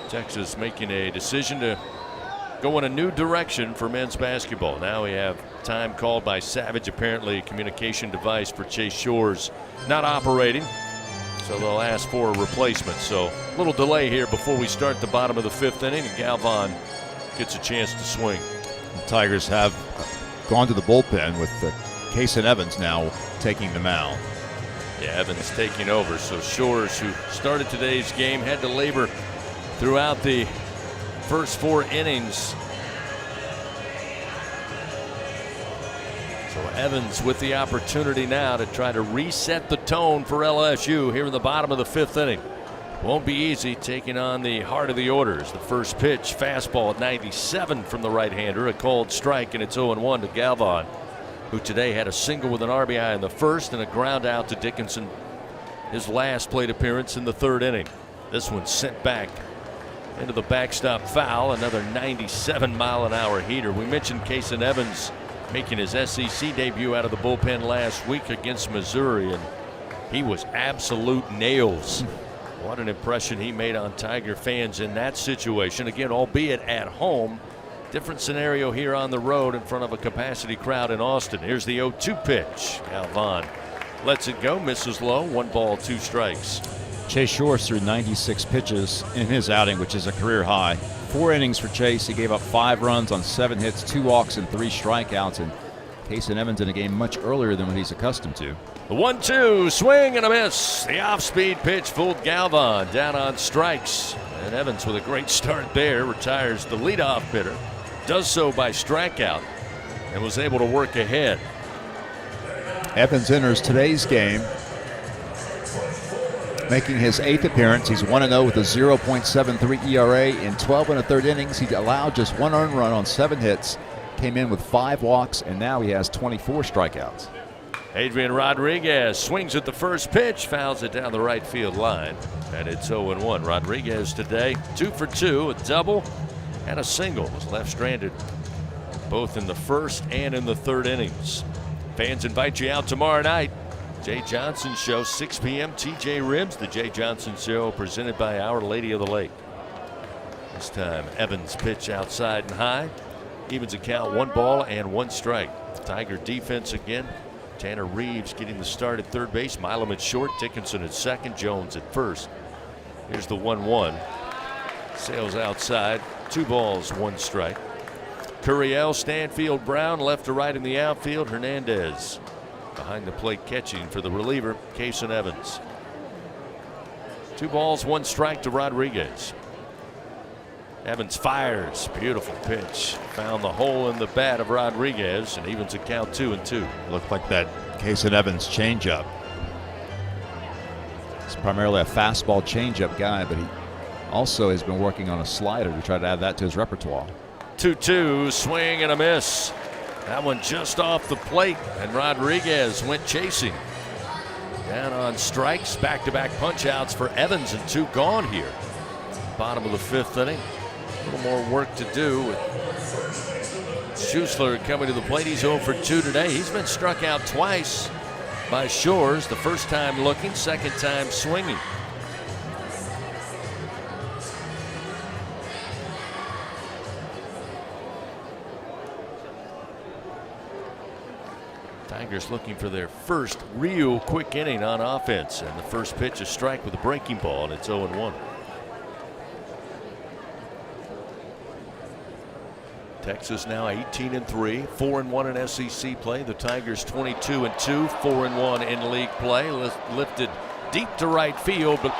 Texas making a decision to go in a new direction for men's basketball. Now we have time called by Savage, apparently a communication device for Chase Shores not operating. So they'll ask for a replacement. So a little delay here before we start the bottom of the 5th inning, and Galvan gets a chance to swing. The Tigers have gone to the bullpen with Case and Evans now taking the mound. Yeah, Evans taking over. So Shores, who started today's game, had to labor throughout the first 4 innings. So Evans with the opportunity now to try to reset the tone for LSU here in the bottom of the 5th inning. Won't be easy taking on the heart of the orders. The first pitch, fastball at 97 from the right-hander, a called strike, and it's 0-1 to Galvan, who today had a single with an RBI in the first and a ground out to Dickinson, his last plate appearance in the 3rd inning. This one sent back into the backstop foul, another 97-mile-an-hour heater. We mentioned Kason Evans making his SEC debut out of the bullpen last week against Missouri, and he was absolute nails. What an impression he made on Tiger fans in that situation. Again, albeit at home, different scenario here on the road in front of a capacity crowd in Austin. Here's the 0-2 pitch. Galvan lets it go, misses low, 1 ball, 2 strikes. Chase Shores threw 96 pitches in his outing, which is a career high. 4 innings for Chase. He gave up 5 runs on 7 hits, 2 walks, and 3 strikeouts. And Kason Evans in a game much earlier than what he's accustomed to. The 1-2, swing and a miss. The off-speed pitch fooled Galvan down on strikes. And Evans with a great start there retires the leadoff hitter. Does so by strikeout and was able to work ahead. Evans enters today's game making his 8th appearance. He's 1-0 with a 0.73 ERA in 12 1/3 innings. He allowed just 1 earned run on 7 hits, came in with 5 walks, and now he has 24 strikeouts. Adrian Rodriguez swings at the first pitch, fouls it down the right field line, and it's 0-1. Rodriguez today 2 for 2, a double and a single. Was left stranded both in the first and in the 3rd innings. Fans invite you out tomorrow night. Jay Johnson Show, 6 p.m. TJ Ribs, the Jay Johnson Show, presented by Our Lady of the Lake. This time, Evans pitch outside and high. Evens a count, 1 ball and 1 strike. Tiger defense again. Tanner Reeves getting the start at third base. Milam at short, Dickinson at second, Jones at first. Here's the 1-1. Sails outside, 2 balls, 1 strike. Curiel, Stanfield, Brown, left to right in the outfield. Hernandez behind the plate catching for the reliever, Kason Evans. 2 balls, 1 strike to Rodriguez. Evans fires. Beautiful pitch. Found the hole in the bat of Rodriguez and evens a count 2-2. Looked like that Kason Evans changeup. He's primarily a fastball changeup guy, but he also has been working on a slider to try to add that to his repertoire. 2-2, swing and a miss. That one just off the plate, and Rodriguez went chasing. Down on strikes, back-to-back punch-outs for Evans, and 2 gone here. Bottom of the 5th inning. A little more work to do with Schuessler coming to the plate. He's 0 for 2 today. He's been struck out twice by Shores. The first time looking, second time swinging. Tigers looking for their first real quick inning on offense, and the first pitch a strike with a breaking ball, and it's 0-1. Texas now 18-3, 4-1 in SEC play. The Tigers 22-2, 4-1 in league play. Lifted deep to right field, but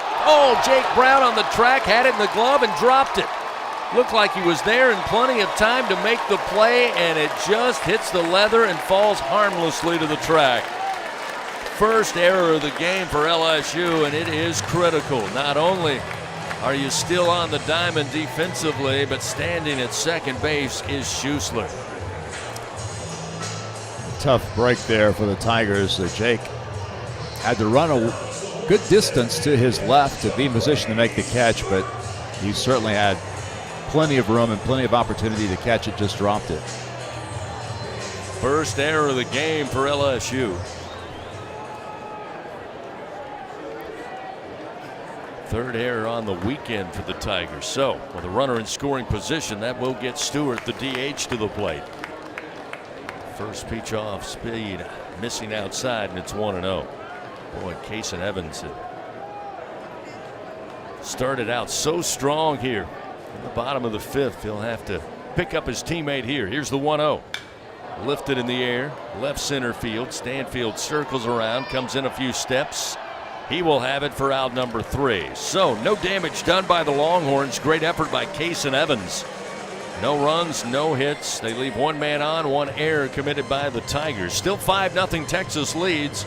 Jake Brown on the track had it in the glove and dropped it. Looked like he was there in plenty of time to make the play, and it just hits the leather and falls harmlessly to the track. First error of the game for LSU, and it is critical. Not only are you still on the diamond defensively, but standing at second base is Schuessler. Tough break there for the Tigers. Jake had to run a good distance to his left to be in position to make the catch, but he certainly had plenty of room and plenty of opportunity to catch it, just dropped it. First error of the game for LSU. Third error on the weekend for the Tigers. So with a runner in scoring position, that will get Stewart, the DH, to the plate. First pitch off speed, missing outside, and it's 1-0. Boy, Kason Evans started out so strong here. In the bottom of the 5th, he'll have to pick up his teammate here. Here's the 1-0. Lifted in the air, left center field. Stanfield circles around, comes in a few steps. He will have it for out number 3. So no damage done by the Longhorns. Great effort by Kason Evans. No runs, no hits. They leave 1 man on, 1 error committed by the Tigers. Still 5-0 Texas leads.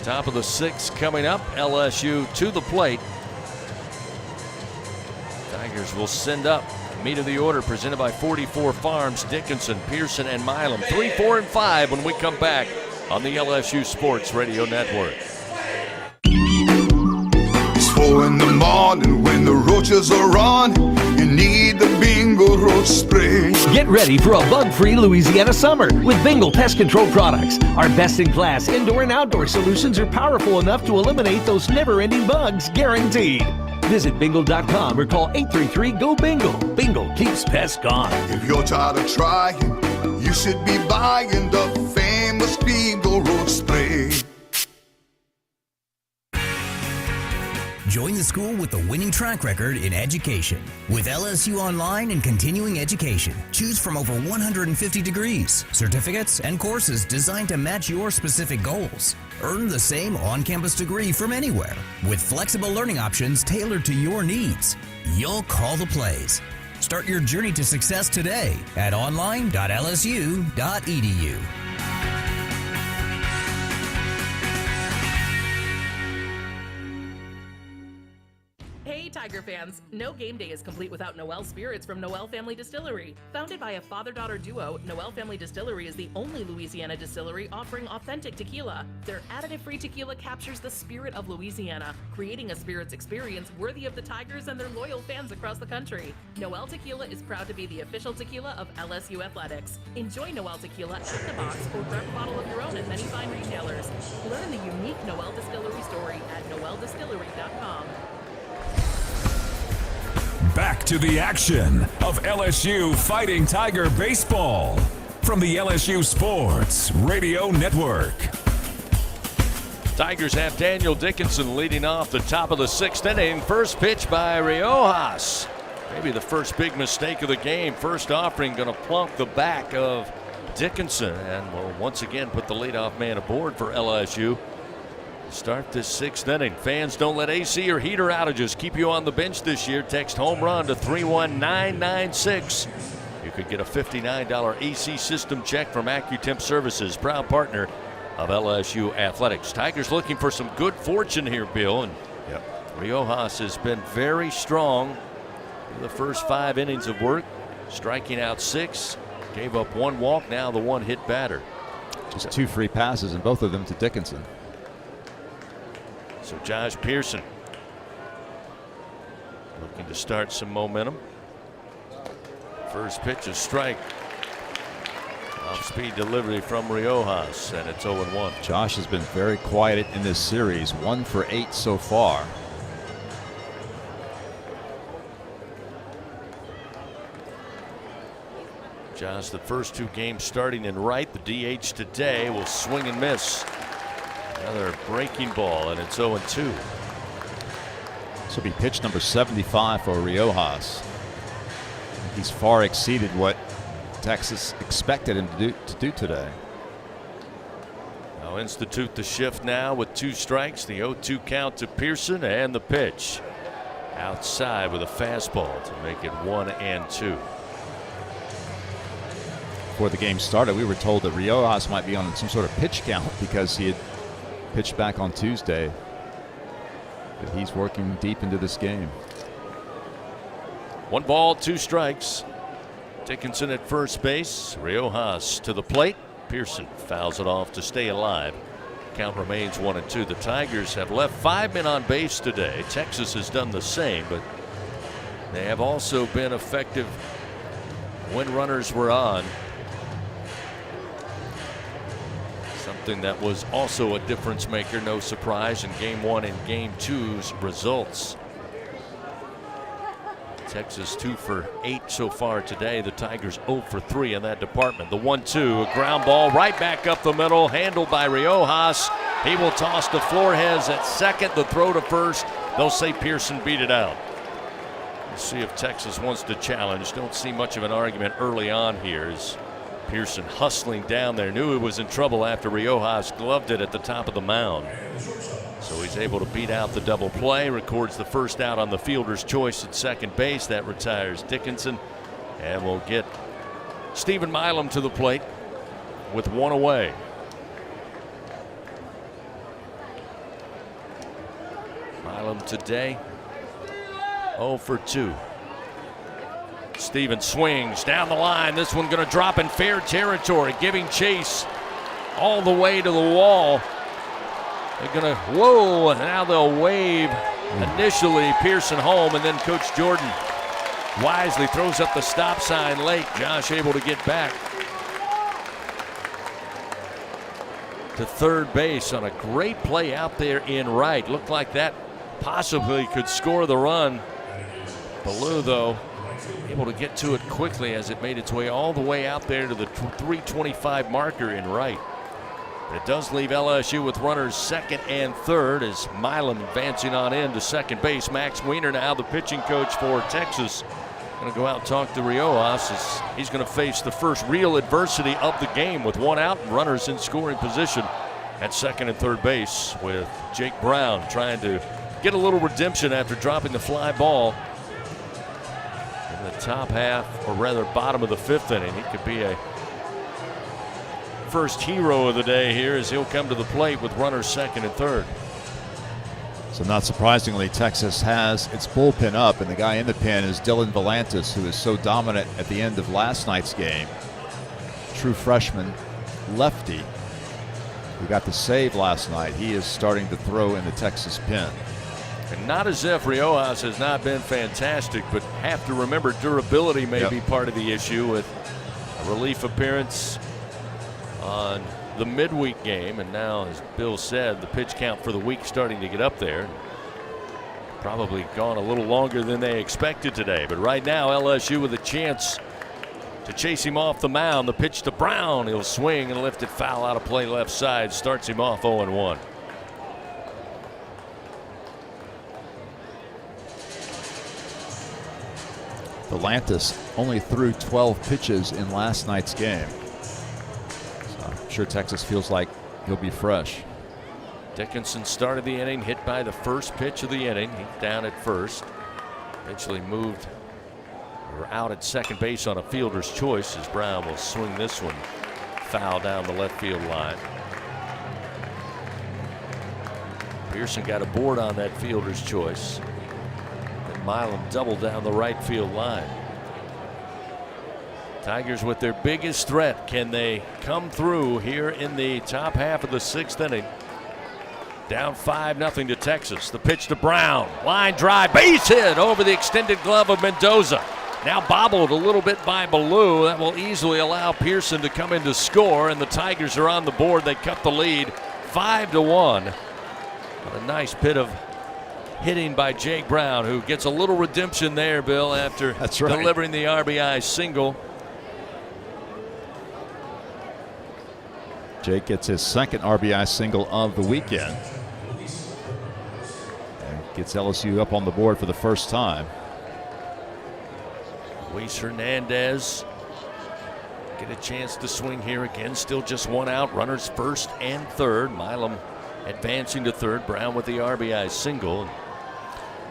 Top of the 6th coming up. LSU to the plate. Tigers will send up meat of the order presented by 44 Farms, Dickinson, Pearson, and Milam. 3, 4, and 5 when we come back on the LSU Sports Radio Network. It's 4 in the morning when the roaches are on. You need the Bingo Roach Spray. Get ready for a bug-free Louisiana summer with Bingo Pest Control products. Our best-in-class indoor and outdoor solutions are powerful enough to eliminate those never-ending bugs, guaranteed. Visit bingo.com or call 833-GO-BINGO. Bingo keeps pests gone. If you're tired of trying, you should be buying the famous Bingo Roach Spray. Join the school with the winning track record in education. With LSU Online and Continuing Education, choose from over 150 degrees, certificates, and courses designed to match your specific goals. Earn the same on-campus degree from anywhere, with flexible learning options tailored to your needs. You'll call the plays. Start your journey to success today at online.lsu.edu. Hey Tiger fans, no game day is complete without Noel Spirits from Noel Family Distillery. Founded by a father-daughter duo, Noel Family Distillery is the only Louisiana distillery offering authentic tequila. Their additive-free tequila captures the spirit of Louisiana, creating a spirits experience worthy of the Tigers and their loyal fans across the country. Noel Tequila is proud to be the official tequila of LSU Athletics. Enjoy Noel Tequila at the box or grab a bottle of your own at many fine retailers. Learn the unique Noel Distillery story at noeldistillery.com. Back to the action of LSU Fighting Tiger Baseball from the LSU Sports Radio Network. Tigers have Daniel Dickinson leading off the top of the 6th inning. First pitch by Riojas. Maybe the first big mistake of the game. First offering going to plunk the back of Dickinson and will once again put the leadoff man aboard for LSU. Start this 6th inning. Fans, don't let AC or heater outages keep you on the bench this year. Text home run to 31996. You could get a $59 AC system check from AccuTemp Services, proud partner of LSU Athletics. Tigers looking for some good fortune here, Bill. And Riojas has been very strong in the first 5 innings of work, striking out 6, gave up 1 walk, now the 1 hit batter. Just 2 free passes, and both of them to Dickinson. So Josh Pearson looking to start some momentum. First pitch, a strike. Off-speed delivery from Riojas, and it's 0-1. Josh has been very quiet in this series, 1 for 8 so far. Josh, the first 2 games starting in right. The DH today will swing and miss. Another breaking ball, and it's 0-2. This will be pitch number 75 for Riojas. He's far exceeded what Texas expected him to do today. Now institute the shift now with 2 strikes. The 0-2 count to Pearson, and the pitch outside with a fastball to make it 1-2. Before the game started, we were told that Riojas might be on some sort of pitch count because he had pitched back on Tuesday. But he's working deep into this game. 1 ball, 2 strikes. Dickinson at first base. Riojas to the plate. Pearson fouls it off to stay alive. Count remains 1-2. The Tigers have left 5 men on base today. Texas has done the same, but they have also been effective when runners were on. Something that was also a difference maker, no surprise, in Game 1 and Game 2's results. Texas 2 for 8 so far today. The Tigers 0 for 3 in that department. The 1-2, a ground ball right back up the middle, handled by Riojas. He will toss to Flores at second. The throw to first. They'll say Pearson beat it out. We'll see if Texas wants to challenge. Don't see much of an argument early on here as Pearson hustling down there, knew he was in trouble after Riojas gloved it at the top of the mound. So he's able to beat out the double play, records the first out on the fielder's choice at second base. That retires Dickinson, and we'll get Stephen Milam to the plate with 1 away. Milam today 0 for 2. Steven swings down the line. This one going to drop in fair territory, giving chase all the way to the wall. They're going to, whoa, now they'll wave initially Pearson home, and then Coach Jordan wisely throws up the stop sign late. Josh able to get back to third base on a great play out there in right. Looked like that possibly could score the run. Ballou, though, able to get to it quickly as it made its way all the way out there to the 325 marker in right. It does leave LSU with runners second and third as Milam advancing on in to second base. Max Weiner now the pitching coach for Texas. Going to go out and talk to Riojas as he's going to face the first real adversity of the game with one out and runners in scoring position at second and third base with Jake Brown trying to get a little redemption after dropping the fly ball in the top half, or rather bottom of the fifth inning. He could be a first hero of the day here as he'll come to the plate with runners second and third. So not surprisingly, Texas has its bullpen up, and the guy in the pen is Dylan Volantis, who is so dominant at the end of last night's game. True freshman lefty who got the save last night. He is starting to throw in the Texas pen. And not as if Riojas has not been fantastic, but have to remember durability may be part of the issue with a relief appearance on the midweek game, and now, as Bill said, the pitch count for the week starting to get up there. Probably gone a little longer than they expected today, but right now LSU with a chance to chase him off the mound. The pitch to Brown, he'll swing and lift it foul out of play left side, starts him off 0-1. Volantis only threw 12 pitches in last night's game. I'm sure Texas feels like he'll be fresh. Dickinson started the inning, hit by the first pitch of the inning. He's down at first. Eventually moved or out at second base on a fielder's choice as Brown will swing this one foul down the left field line. Pearson got a board on that fielder's choice. And Milam doubled down the right field line. Tigers with their biggest threat. Can they come through here in the top half of the sixth inning? Down 5-0 to Texas. The pitch to Brown. Line drive. Base hit over the extended glove of Mendoza. Now bobbled a little bit by Ballou. That will easily allow Pearson to come in to score, and the Tigers are on the board. They cut the lead 5-1. A nice bit of hitting by Jake Brown, who gets a little redemption there, Bill, after delivering the RBI single. Jake gets his second RBI single of the weekend and gets LSU up on the board for the first time. Luis Hernandez get a chance to swing here again. Still just one out. Runners first and third. Milam advancing to third. Brown with the RBI single.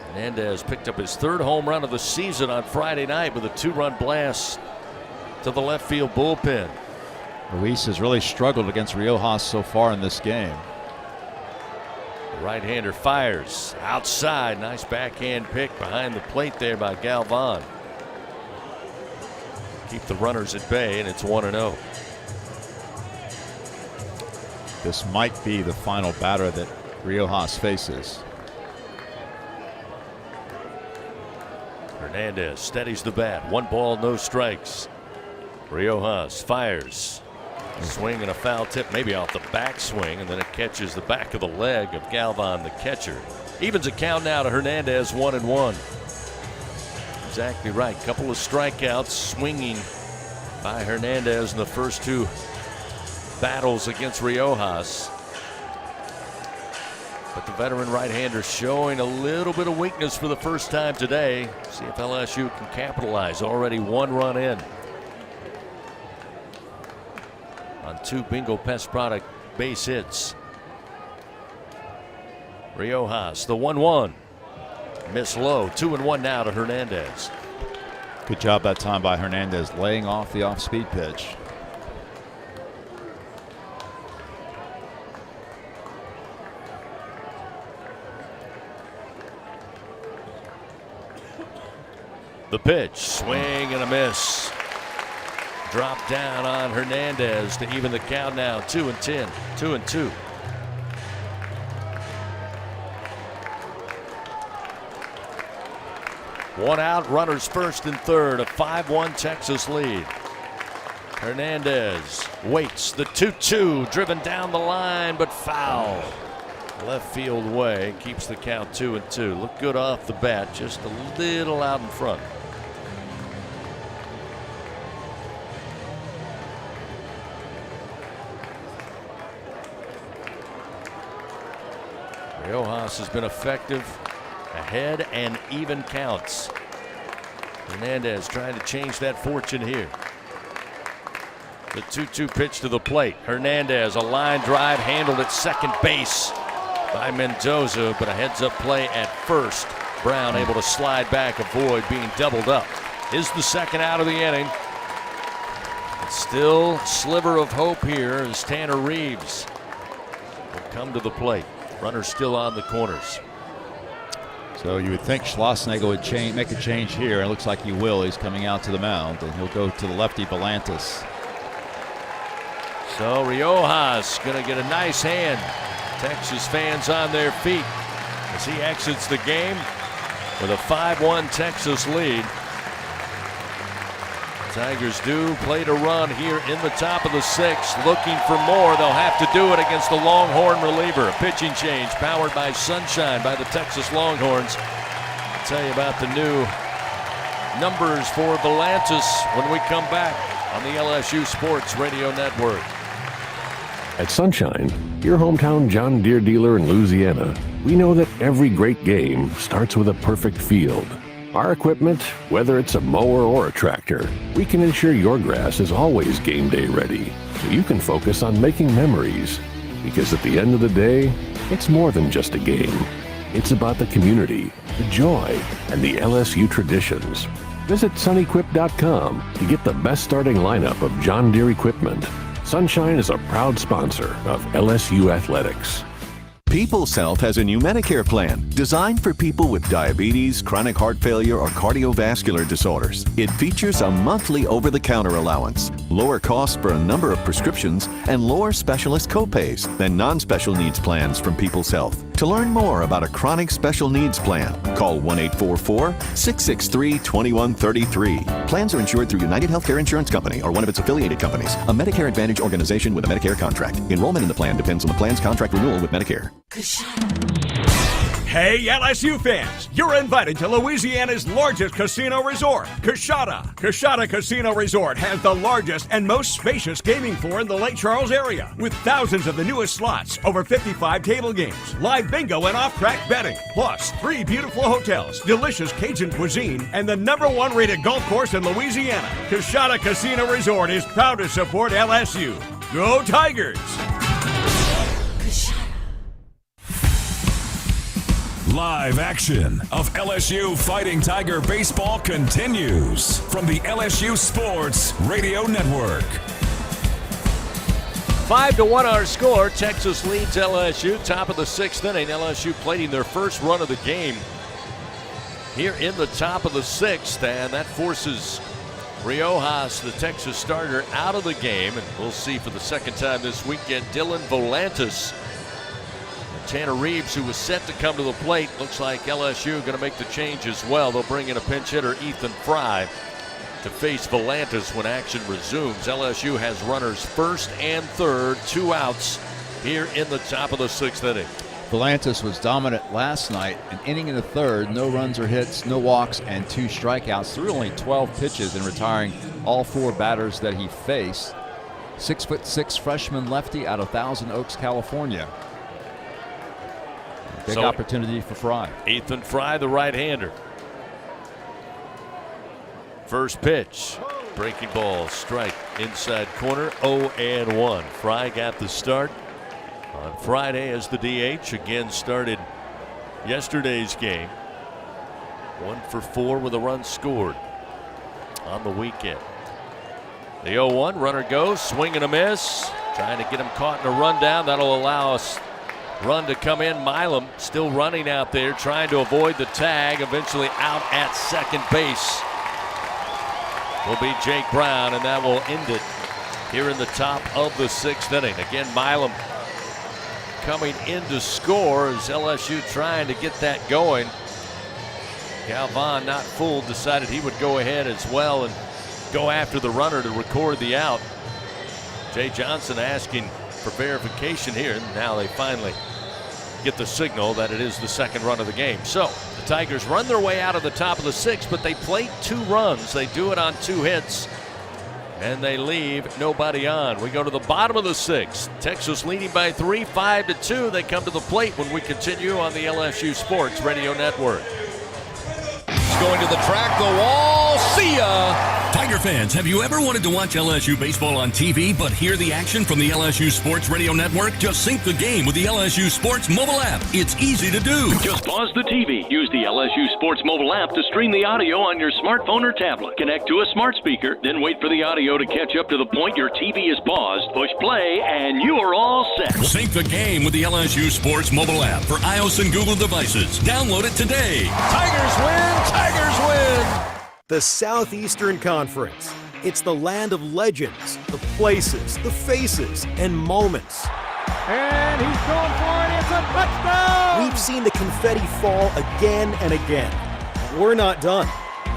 Hernandez picked up his third home run of the season on Friday night with a 2-run blast to the left field bullpen. Luis has really struggled against Riojas so far in this game. The right-hander fires outside. Nice backhand pick behind the plate there by Galvan. Keep the runners at bay, and it's 1-0. This might be the final batter that Riojas faces. Hernandez steadies the bat. 1 ball, no strikes. Riojas fires. Swing and a foul tip, maybe off the backswing, and then it catches the back of the leg of Galvan, the catcher. Evens a count now to Hernandez, 1-1. Exactly right. Couple of strikeouts swinging by Hernandez in the first 2 battles against Riojas. But the veteran right-hander showing a little bit of weakness for the first time today. See if LSU can capitalize. Already 1 run in on 2 Bingo Pest product base hits. Riojas, the 1-1. Miss low. 2-1 now to Hernandez. Good job that time by Hernandez, laying off the off-speed pitch. The pitch, swing and a miss. Drop down on Hernandez to even the count now. 2-10, 2-2. One out, runners first and third. A 5-1 Texas lead. Hernandez waits. The 2-2 driven down the line, but foul. Left field way, keeps the count 2-2. Looked good off the bat, just a little out in front. Riojas has been effective ahead and even counts. Hernandez trying to change that fortune here. The 2-2 pitch to the plate. Hernandez, a line drive handled at second base by Mendoza, but a heads-up play at first. Brown able to slide back, avoid being doubled up. Is the second out of the inning. It's still sliver of hope here as Tanner Reeves will come to the plate. Runner still on the corners. So you would think Schlossnagle would make a change here, and it looks like he will. He's coming out to the mound, and he'll go to the lefty Volantis. So Riojas going to get a nice hand. Texas fans on their feet as he exits the game with a 5-1 Texas lead. Tigers do play to run here in the top of the sixth, looking for more. They'll have to do it against the Longhorn reliever. A pitching change powered by Sunshine by the Texas Longhorns. I'll tell you about the new numbers for Volantis when we come back on the LSU Sports Radio Network. At Sunshine, your hometown John Deere dealer in Louisiana, we know that every great game starts with a perfect field. Our equipment, whether it's a mower or a tractor, we can ensure your grass is always game day ready, so you can focus on making memories. Because at the end of the day, it's more than just a game. It's about the community, the joy, and the LSU traditions. Visit sunequip.com to get the best starting lineup of John Deere equipment. Sunshine is a proud sponsor of LSU Athletics. People's Health has a new Medicare plan designed for people with diabetes, chronic heart failure, or cardiovascular disorders. It features a monthly over-the-counter allowance, lower costs for a number of prescriptions, and lower specialist copays than non-special needs plans from People's Health. To learn more about a chronic special needs plan, call 1-844-663-2133. Plans are insured through United Healthcare Insurance Company or one of its affiliated companies, a Medicare Advantage organization with a Medicare contract. Enrollment in the plan depends on the plan's contract renewal with Medicare. Hey, LSU fans, you're invited to Louisiana's largest casino resort, Coshada. Coshada Casino Resort has the largest and most spacious gaming floor in the Lake Charles area, with thousands of the newest slots, over 55 table games, live bingo and off-track betting, plus 3 beautiful hotels, delicious Cajun cuisine, and the #1 rated golf course in Louisiana. Coshada Casino Resort is proud to support LSU. Go Tigers! Live action of LSU Fighting Tiger baseball continues from the LSU Sports Radio Network. 5-1 our score. Texas leads LSU. Top of the 6th inning. LSU plating their first run of the game here in the top of the 6th, and that forces Riojas, the Texas starter, out of the game. And we'll see for the second time this weekend Dylan Volantis. Tanner Reeves, who was set to come to the plate, looks like LSU going to make the change as well. They'll bring in a pinch hitter, Ethan Fry, to face Volantis when action resumes. LSU has runners first and third, 2 outs here in the top of the 6th inning. Volantis was dominant last night, an inning in the third, no runs or hits, no walks, and 2 strikeouts through only 12 pitches and retiring all 4 batters that he faced. 6'6" freshman lefty out of Thousand Oaks, California. Big opportunity for Fry. Ethan Fry, the right-hander. First pitch, breaking ball, strike, inside corner, 0-1. Fry got the start on Friday as the DH. Again, started yesterday's game. 1 for 4 with a run scored on the weekend. The 0-1, runner goes, swing and a miss. Trying to get him caught in a rundown. That'll allow us run to come in. Milam still running out there, trying to avoid the tag. Eventually out at second base will be Jake Brown, and that will end it here in the top of the 6th inning. Again, Milam coming in to score as LSU trying to get that going. Galvan, not fooled, decided he would go ahead as well and go after the runner to record the out. Jay Johnson asking for verification here, and now they finally get the signal that it is the second run of the game. So the Tigers run their way out of the top of the 6th, but they plate 2 runs. They do it on 2 hits, and they leave nobody on. We go to the bottom of the 6th. Texas leading by 3, 5-2. They come to the plate when we continue on the LSU Sports Radio Network. He's going to the track, the wall. See ya! Tiger fans, have you ever wanted to watch LSU baseball on TV but hear the action from the LSU Sports Radio Network? Just sync the game with the LSU Sports mobile app. It's easy to do. Just pause the TV. Use the LSU Sports mobile app to stream the audio on your smartphone or tablet. Connect to a smart speaker, then wait for the audio to catch up to the point your TV is paused. Push play, and you are all set. Sync the game with the LSU Sports mobile app for iOS and Google devices. Download it today. Tigers win! Tigers win! The Southeastern Conference. It's the land of legends, the places, the faces, and moments. And he's going for it. It's a touchdown! We've seen the confetti fall again and again. We're not done.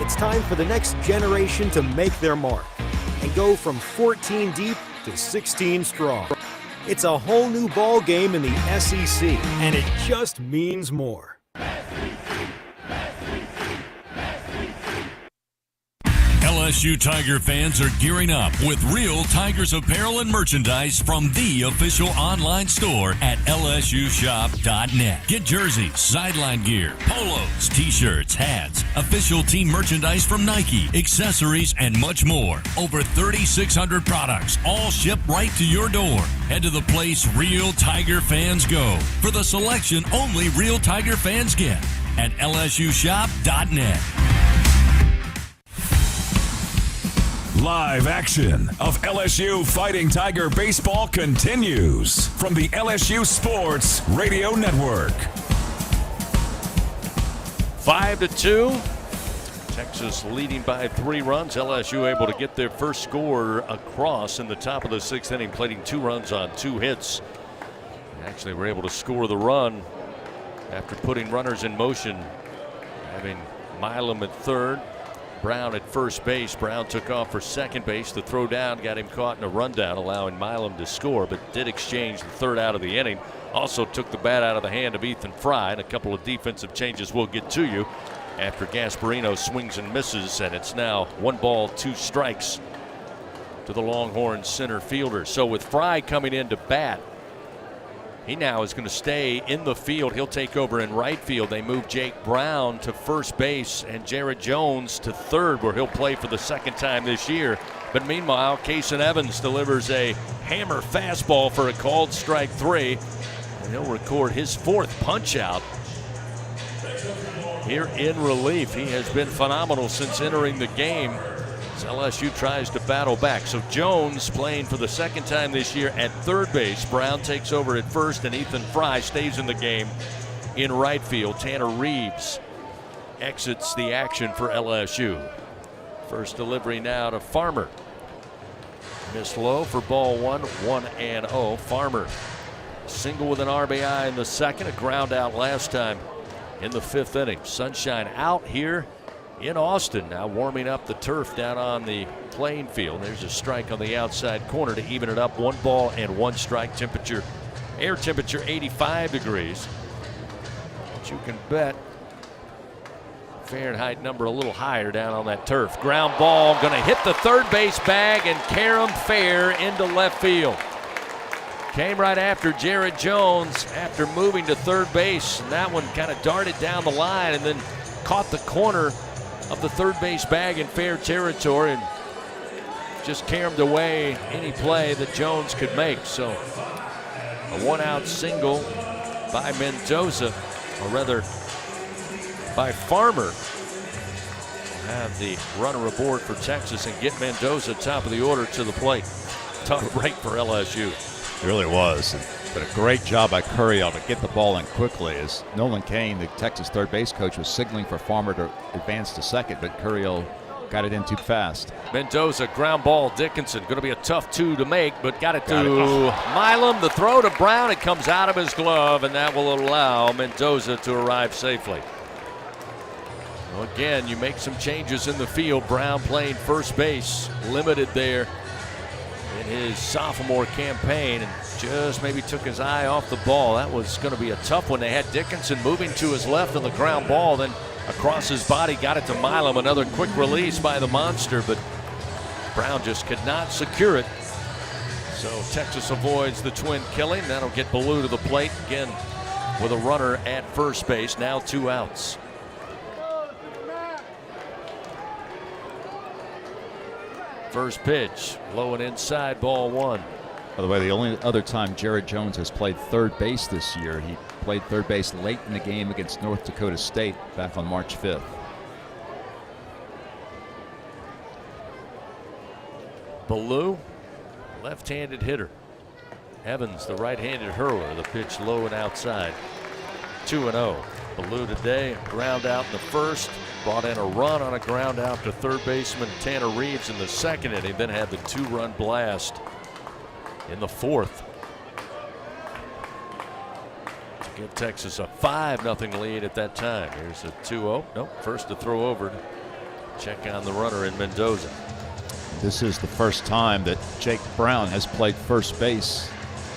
It's time for the next generation to make their mark and go from 14 deep to 16 strong. It's a whole new ball game in the SEC, and it just means more. LSU Tiger fans are gearing up with real Tigers apparel and merchandise from the official online store at lsushop.net. Get jerseys, sideline gear, polos, t-shirts, hats, official team merchandise from Nike, accessories, and much more. Over 3,600 products, all shipped right to your door. Head to the place real Tiger fans go for the selection only real Tiger fans get at lsushop.net. Live action of LSU Fighting Tiger baseball continues from the LSU Sports Radio Network. 5-2. Texas leading by 3 runs. LSU able to get their first score across in the top of the 6th inning, plating 2 runs on 2 hits. Actually were able to score the run after putting runners in motion, having Milam at third, Brown at first base. Brown took off for second base. The throw down got him caught in a rundown, allowing Milam to score, but did exchange the third out of the inning. Also took the bat out of the hand of Ethan Fry, and a couple of defensive changes we'll get to you after Gasparino swings and misses, and it's now 1 ball, 2 strikes to the Longhorn center fielder. So with Fry coming in to bat, he now is going to stay in the field. He'll take over in right field. They move Jake Brown to first base and Jared Jones to third, where he'll play for the second time this year. But meanwhile, Kason Evans delivers a hammer fastball for a called strike 3, and he'll record his 4th punch out here in relief. He has been phenomenal since entering the game as LSU tries to battle back. So Jones playing for the second time this year at third base. Brown takes over at first, and Ethan Fry stays in the game in right field. Tanner Reeves exits the action for LSU. First delivery now to Farmer. Missed low for ball 1, 1-0. Farmer single with an RBI in the second, a ground out last time in the 5th inning. Sunshine out here in Austin, now warming up the turf down on the playing field. There's a strike on the outside corner to even it up. 1 ball and 1 strike. Temperature, air temperature 85 degrees. But you can bet Fahrenheit number a little higher down on that turf. Ground ball going to hit the third base bag and carry him fair into left field. Came right after Jared Jones after moving to third base, and that one kind of darted down the line and then caught the corner of the third base bag in fair territory and just caromed away any play that Jones could make. So a 1-out single by Mendoza, or rather by Farmer. We'll have the runner aboard for Texas and get Mendoza top of the order to the plate. Tough break for LSU. It really was. But a great job by Curiel to get the ball in quickly, as Nolan Kane, the Texas third base coach, was signaling for Farmer to advance to second, but Curiel got it in too fast. Mendoza, ground ball. Dickinson, going to be a tough 2 to make, but got it to Milam. The throw to Brown, it comes out of his glove, and that will allow Mendoza to arrive safely. Well, again, you make some changes in the field. Brown playing first base, limited there in his sophomore campaign, and just maybe took his eye off the ball. That was going to be a tough one. They had Dickinson moving to his left on the ground ball, then across his body, got it to Milam. Another quick release by the monster, but Brown just could not secure it. So Texas avoids the twin killing. That'll get Ballou to the plate again with a runner at first base. Now 2 outs. First pitch, low and inside, ball 1. By the way, the only other time Jared Jones has played third base this year, he played third base late in the game against North Dakota State back on March 5th. Ballou, left-handed hitter. Evans, the right-handed hurler. The pitch low and outside. 2-0. Ballou today, ground out in the first. Brought in a run on a ground out to third baseman Tanner Reeves in the second inning. Then had the 2-run blast in the fourth to give Texas a 5-0 lead at that time. Here's a 2-0. Nope, first to throw over to check on the runner in Mendoza. This is the first time that Jake Brown has played first base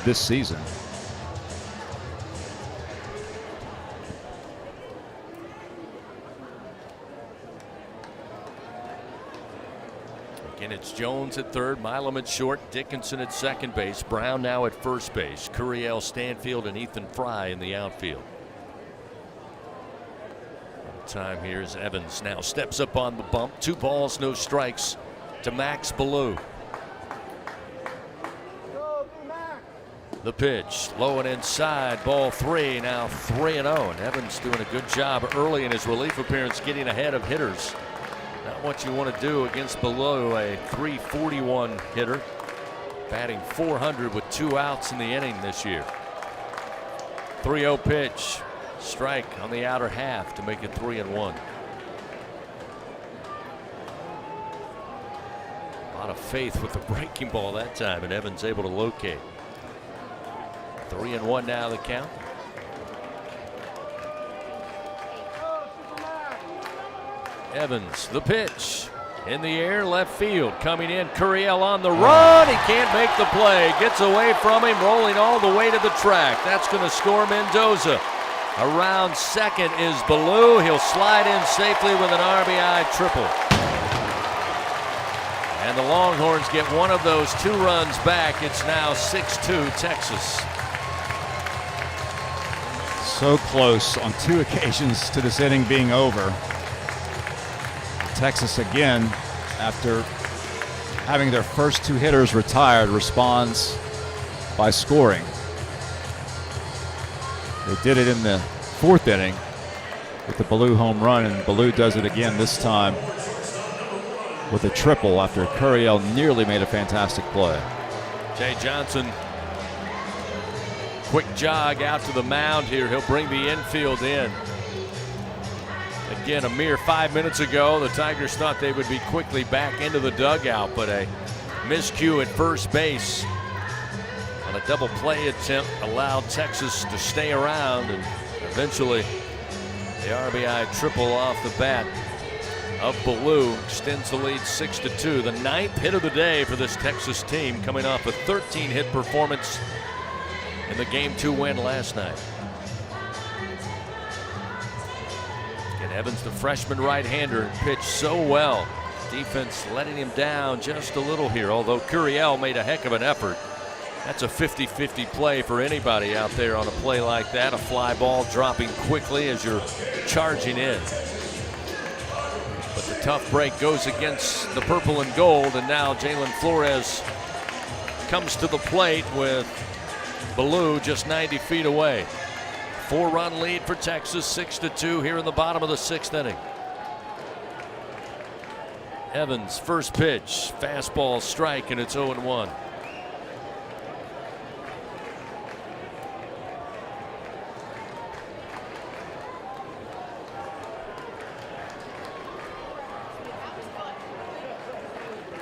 this season. Again, it's Jones at third, Milam at short, Dickinson at second base, Brown now at first base, Curiel, Stanfield, and Ethan Fry in the outfield. Time here is Evans now steps up on the bump. 2 balls, no strikes to Max Ballou. The pitch, low and inside, ball 3, now 3-0. And Evans doing a good job early in his relief appearance, getting ahead of hitters. Not what you want to do against Ballou, a .341 hitter, batting .400 with 2 outs in the inning this year. 3-0 pitch, strike on the outer half to make it 3-1. A lot of faith with the breaking ball that time, and Evans able to locate. 3-1 now the count. Evans, the pitch in the air, left field, coming in. Curiel on the run. He can't make the play. Gets away from him, rolling all the way to the track. That's going to score Mendoza. Around second is Ballou. He'll slide in safely with an RBI triple. And the Longhorns get one of those 2 runs back. It's now 6-2 Texas. So close on 2 occasions to this inning being over. Texas again, after having their first 2 hitters retired, responds by scoring. They did it in the 4th inning with the Ballou home run, and Ballou does it again this time with a triple after Curiel nearly made a fantastic play. Jay Johnson, quick jog out to the mound here. He'll bring the infield in. Again, a mere 5 minutes ago, the Tigers thought they would be quickly back into the dugout, but a miscue at first base on a double play attempt allowed Texas to stay around, and eventually the RBI triple off the bat of Ballou extends the lead 6-2. The 9th hit of the day for this Texas team, coming off a 13-hit performance in the Game 2 win last night. And Evans, the freshman right-hander, pitched so well. Defense letting him down just a little here, although Curiel made a heck of an effort. That's a 50-50 play for anybody out there on a play like that. A fly ball dropping quickly as you're charging in. But the tough break goes against the purple and gold, and now Jalen Flores comes to the plate with Ballou just 90 feet away. 4-run lead for Texas, 6-2 here in the bottom of the 6th inning. Evans, first pitch, fastball strike, and it's 0-1.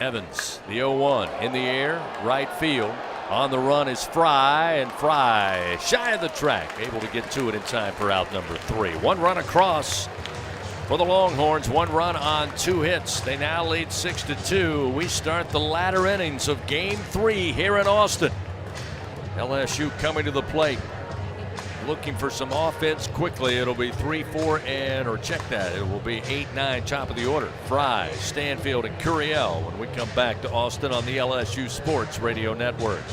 Evans, the 0-1 in the air, right field. On the run is Fry, and Fry shy of the track, able to get to it in time for out number 3. 1 run across for the Longhorns, 1 run on 2 hits. They now lead 6-2. We start the latter innings of Game 3 here in Austin. LSU coming to the plate looking for some offense quickly. It'll be 3, 4, and, or check that, it will be 8, 9, top of the order. Fry, Stanfield, and Curiel when we come back to Austin on the LSU Sports Radio Network.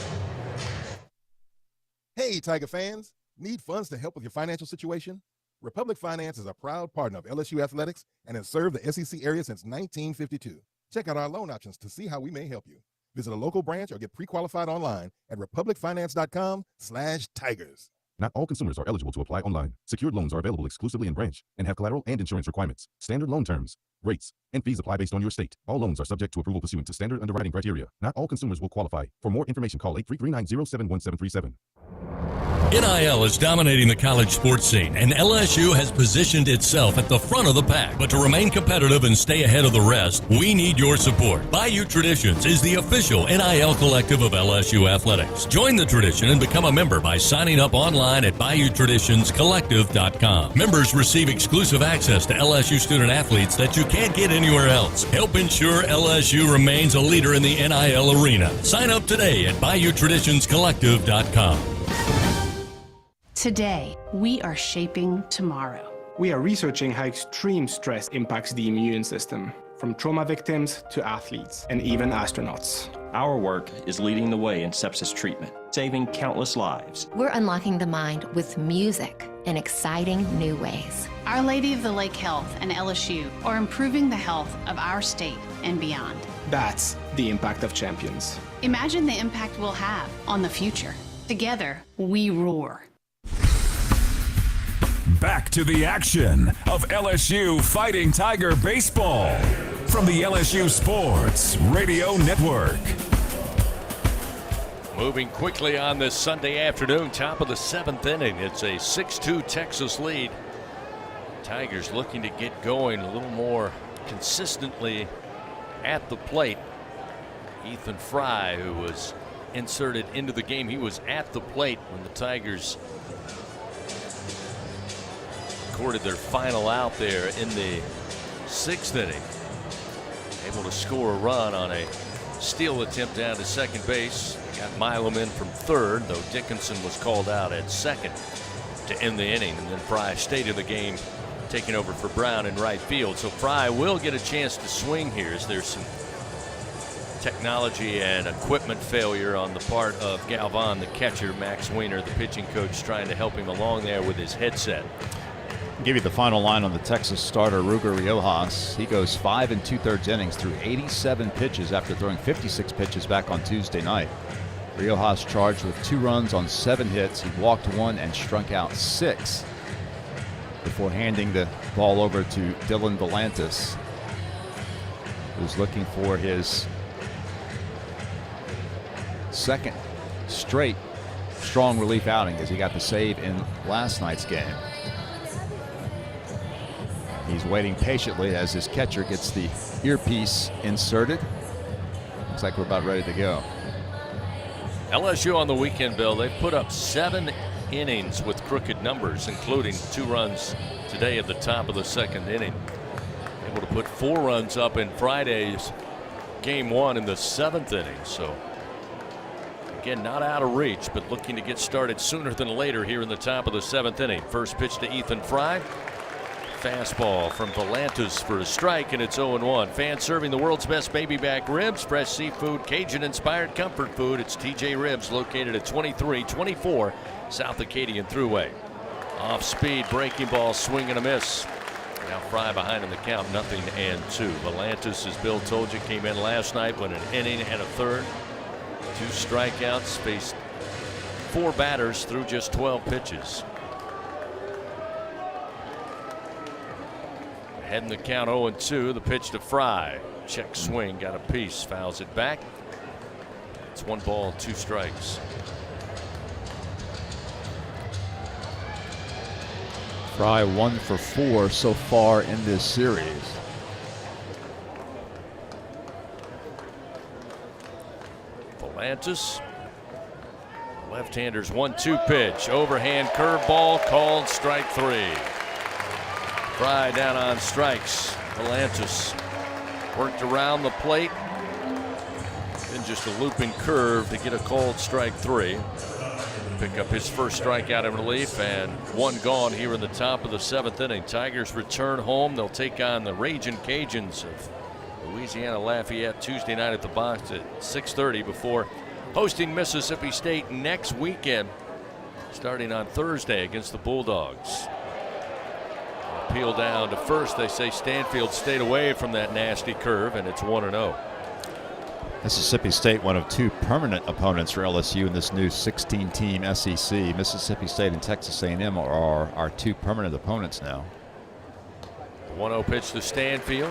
Hey, Tiger fans. Need funds to help with your financial situation? Republic Finance is a proud partner of LSU Athletics and has served the SEC area since 1952. Check out our loan options to see how we may help you. Visit a local branch or get pre-qualified online at republicfinance.com/tigers. Not all consumers are eligible to apply online. Secured loans are available exclusively in branch and have collateral and insurance requirements. Standard loan terms, rates, and fees apply based on your state. All loans are subject to approval pursuant to standard underwriting criteria. Not all consumers will qualify. For more information, call 833-907-1737. NIL is dominating the college sports scene, and LSU has positioned itself at the front of the pack. But to remain competitive and stay ahead of the rest, we need your support. Bayou Traditions is the official NIL collective of LSU Athletics. Join the tradition and become a member by signing up online at BayouTraditionsCollective.com. Members receive exclusive access to LSU student athletes that you can't get anywhere else. Help ensure LSU remains a leader in the NIL arena. Sign up today at BayouTraditionsCollective.com. Today, we are shaping tomorrow. We are researching how extreme stress impacts the immune system, from trauma victims to athletes and even astronauts. Our work is leading the way in sepsis treatment, saving countless lives. We're unlocking the mind with music in exciting new ways. Our Lady of the Lake Health and LSU are improving the health of our state and beyond. That's the impact of champions. Imagine the impact we'll have on the future. Together, we roar. Back to the action of LSU Fighting Tiger Baseball from the LSU Sports Radio Network. Moving quickly on this Sunday afternoon, top of the 7th inning. It's a 6-2 Texas lead. Tigers looking to get going a little more consistently at the plate. Ethan Fry, who was inserted into the game, he was at the plate when the Tigers recorded their final out there in the 6th inning. Able to score a run on a steal attempt down to second base. Got Milam in from third, though Dickinson was called out at second to end the inning. And then Fry stayed in the game, taking over for Brown in right field. So Fry will get a chance to swing here as there's some technology and equipment failure on the part of Galvan, the catcher. Max Weiner, the pitching coach, trying to help him along there with his headset. Give you the final line on the Texas starter, Ruger Riojas. He goes 5 2/3 innings through 87 pitches after throwing 56 pitches back on Tuesday night. Riojas charged with 2 runs on 7 hits. He walked 1 and struck out 6 before handing the ball over to Dylan Volantis, who's looking for his second straight strong relief outing as he got the save in last night's game. He's waiting patiently as his catcher gets the earpiece inserted. Looks like we're about ready to go. LSU on the weekend, Bill, they've put up 7 innings with crooked numbers, including 2 runs today at the top of the 2nd inning. Able to put 4 runs up in Friday's game 1 in the 7th inning. So again, not out of reach, but looking to get started sooner than later here in the top of the 7th inning. First pitch to Ethan Fry. Fastball from Volantis for a strike, and it's 0-1. Fans serving the world's best baby back ribs, fresh seafood, Cajun-inspired comfort food. It's TJ Ribs, located at 2324 South Acadian Thruway. Off speed, breaking ball, swing and a miss. Now Fry behind in the count, 0-2. Volantis, as Bill told you, came in last night with an inning and a third. 2 strikeouts, faced 4 batters through just 12 pitches. Heading the count 0-2. The pitch to Fry. Check swing, got a piece, fouls it back. It's 1 ball, 2 strikes. Fry 1 for 4 so far in this series. Volantis. Left-hander's 1-2 pitch. Overhand curveball, called strike 3. Fry down on strikes. Volantis worked around the plate. Then just a looping curve to get a called strike 3. pick up his first strikeout in relief, and one gone here in the top of the 7th inning. Tigers return home. They'll take on the Ragin' Cajuns of Louisiana Lafayette Tuesday night at the Box at 6:30 before hosting Mississippi State next weekend, starting on Thursday against the Bulldogs. Appeal down to first. They say Stanfield stayed away from that nasty curve, and it's 1-0. Mississippi State, one of 2 permanent opponents for LSU in this new 16-team SEC. Mississippi State and Texas A&M are our 2 permanent opponents now. 1-0 pitch to Stanfield.